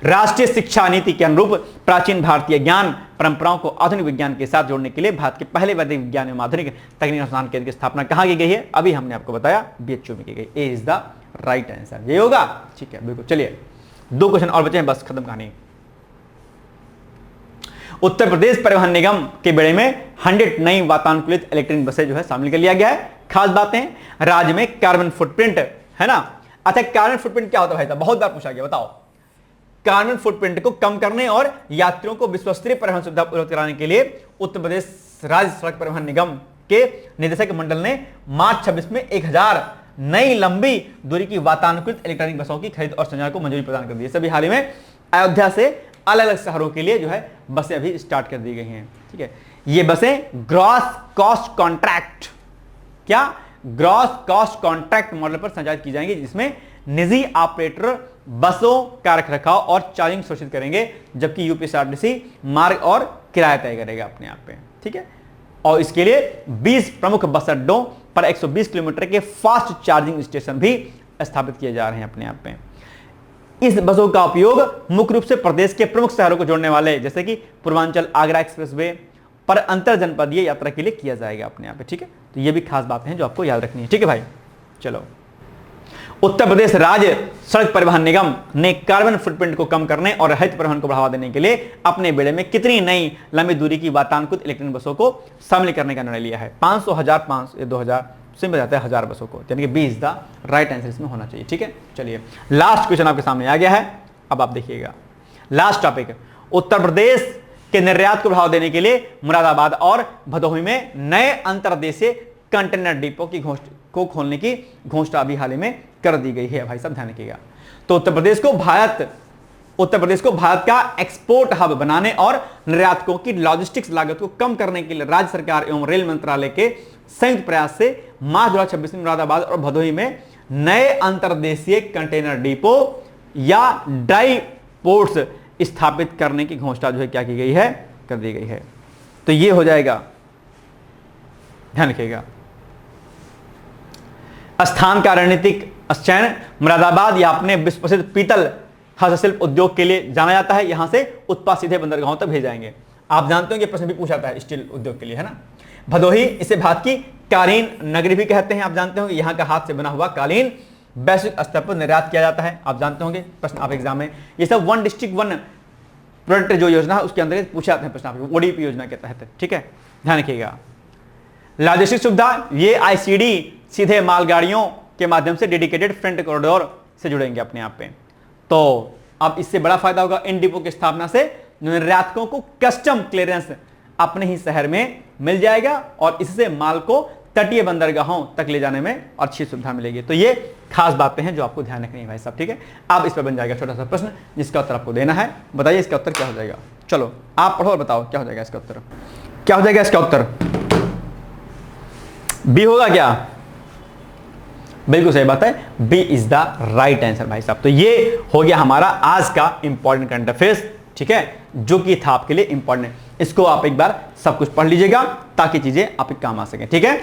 राष्ट्रीय शिक्षा नीति के अनुरूप प्राचीन भारतीय ज्ञान परंपराओं को आधुनिक विज्ञान के साथ जोड़ने के लिए भारत के पहले वैदिक विज्ञान एवं आधुनिक तकनीकी अनुसंधान केंद्र की स्थापना कहां की गई है? अभी हमने आपको बताया बीएचयू में की गई। ए इज द राइट आंसर, ये होगा, ठीक है, बिल्कुल। चलिए 2 क्वेश्चन और बचे हैं, बस खत्म कहानी। उत्तर प्रदेश परिवहन निगम के बेड़े में 100 नई वातानुकूलित इलेक्ट्रिक बसें जो है शामिल कर लिया गया है। खास बातें, राज्य में कार्बन फुटप्रिंट है ना, अच्छा, कार्बन फुटप्रिंट क्या होता है भाई साहब, बहुत बार पूछा गया, बताओ। कार्बन फुटप्रिंट को कम करने और यात्रियों को विश्वस्तरीय परिवहन सुविधा उपलब्ध कराने के लिए उत्तर प्रदेश राज्य सड़क परिवहन निगम के निदेशक मंडल ने मार्च 26 में 1000 नई लंबी दूरी की वातानुकूलित इलेक्ट्रॉनिक बसों की खरीद और संचालन को मंजूरी प्रदान कर दी है। सभी हाल ही में अयोध्या से अलग अलग शहरों के लिए जो है बसें अभी स्टार्ट कर दी गई हैं। ठीक है, ये बसें ग्रॉस कॉस्ट कॉन्ट्रैक्ट, क्या ग्रॉस कॉस्ट कॉन्ट्रैक्ट मॉडल पर संचालित की जाएंगी, जिसमें निजी ऑपरेटर बसों का रखरखाव और चार्जिंग सुनिश्चित करेंगे, जबकि यूपीएसआरटीसी मार्ग और किराया तय करेगा अपने आप पे। ठीक है, और इसके लिए 20 प्रमुख बस अड्डों पर 120 किलोमीटर के फास्ट चार्जिंग स्टेशन भी स्थापित किए जा रहे हैं अपने आप पे। इस बसों का उपयोग मुख्य रूप से प्रदेश के प्रमुख शहरों को जोड़ने वाले जैसे कि पूर्वांचल आगरा एक्सप्रेसवे पर अंतर जनपदीय यात्रा के लिए किया जाएगा अपने आप पे। ठीक है, तो ये भी खास बातें हैं जो आपको याद रखनी है। ठीक है भाई, चलो। उत्तर प्रदेश राज्य सड़क परिवहन निगम ने कार्बन फुटप्रिंट को कम करने और हरित परिवहन को बढ़ावा देने के लिए अपने बेड़े में कितनी नई लंबी दूरी की वातानुकूलित इलेक्ट्रॉनिक बसों को शामिल करने का निर्णय लिया है? 500, 1000, 500, 2000 सिंपल जाता है 1000 बसों को, यानी कि 20 द राइट आंसर इसमें होना चाहिए। ठीक है, चलिए लास्ट क्वेश्चन आपके सामने आ गया है, अब आप देखिएगा। लास्ट टॉपिक, उत्तर प्रदेश के निर्यात को बढ़ावा देने के लिए मुरादाबाद और भदोही में नए अंतर्देशीय कंटेनर डिपो की को खोलने की घोषणा अभी हाल ही में कर दी गई है। भाई साहब ध्यान रखिएगा। तो उत्तर प्रदेश को भारत का एक्सपोर्ट हब बनाने और निर्यातकों की लॉजिस्टिक्स लागत को कम करने के लिए राज्य सरकार एवं रेल मंत्रालय के संयुक्त प्रयास से मार्च 2026 में मुरादाबाद और भदोही में नए अंतर्देशीय कंटेनर डिपो या ड्राई पोर्ट्स स्थापित करने की घोषणा जो है क्या की गई है, कर दी गई है। तो ये हो जाएगा, ध्यान रखिएगा। स्थान का रणनीतिक चयन, मुरादाबाद या अपने विश्व प्रसिद्ध पीतल हस्तशिल्प उद्योग के लिए जाना जाता है। यहां से उत्पाद सीधे बंदरगाहों तक भेजे जाएंगे। आप जानते हो कि प्रश्न भी पूछा था स्टील उद्योग के लिए, है ना। भदोही, इसे भारत की कालीन नगरी भी कहते हैं। आप जानते होंगे यहाँ का हाथ से बना हुआ कालीन वैश्विक स्तर पर निर्यात किया जाता है। आप जानते होंगे, प्रश्न आप एग्जाम में ये सब वन डिस्ट्रिक्ट वन प्रोडक्ट जो योजना है उसके अंदर पूछा जाते हैं प्रश्न आपको, ओडीपी योजना के तहत। ठीक है, ध्यान रखिएगा। लॉजिस्टिक सुविधा, ये आईसीडी सीधे मालगाड़ियों के माध्यम से डेडिकेटेड फ्रंट कॉरिडोर से जुड़ेंगे अपने आप पे। तो अब इससे बड़ा फायदा होगा इन डिपो की स्थापना से निर्यातकों को कस्टम क्लियरेंस अपने ही शहर में मिल जाएगा और इससे माल को तटीय बंदरगाहों तक ले जाने में अच्छी सुविधा मिलेगी। तो ये खास बातें हैं जो आपको ध्यान रखनी है भाई साहब। ठीक है, अब इस पर बन जाएगा छोटा सा प्रश्न जिसका उत्तर आपको देना है। बताइए इसका उत्तर क्या हो जाएगा। चलो आप पढ़ो और बताओ क्या हो जाएगा इसका उत्तर। क्या हो जाएगा इसका उत्तर? बी होगा क्या? बिल्कुल सही बात है, B is the right answer भाई साहब। तो ये हो गया हमारा आज का इंपॉर्टेंट करंट अफेयर्स। ठीक है, जो कि था आपके लिए इंपॉर्टेंट। इसको आप एक बार सब कुछ पढ़ लीजिएगा ताकि चीजें आपके काम आ सके। ठीक है,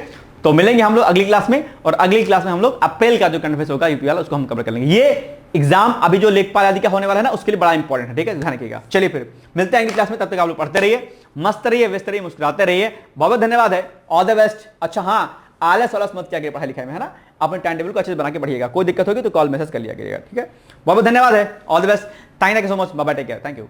तो मिलेंगे हम लोग अगली क्लास में, और अगली क्लास में हम लोग अप्रैल का जो करंट अफेयर्स होगा यूपी वाला उसको हम कवर कर लेंगे। ये एग्जाम अभी जो लेखपाल आदि का होने वाला है ना, उसके लिए बड़ा इंपॉर्टेंट है। ठीक है, ध्यान रखिएगा। चलिए फिर मिलते हैं अगली क्लास में, तब तक आप लोग पढ़ते रहिए, मस्त रहिए, व्यस्त रहिए, मुस्कुराते रहिए। बहुत बहुत धन्यवाद है, ऑल द बेस्ट। अच्छा हाँ, आलस वालस मत क्या पढ़ाई लिखाई में, है ना। अपने टाइम टेबल को अच्छे से बना के पढ़िएगा। कोई दिक्कत होगी तो कॉल मैसेज कर लिया करिएगा। ठीक है, बहुत बहुत धन्यवाद है, all the best, thank you so much, bye bye, take care, thank you.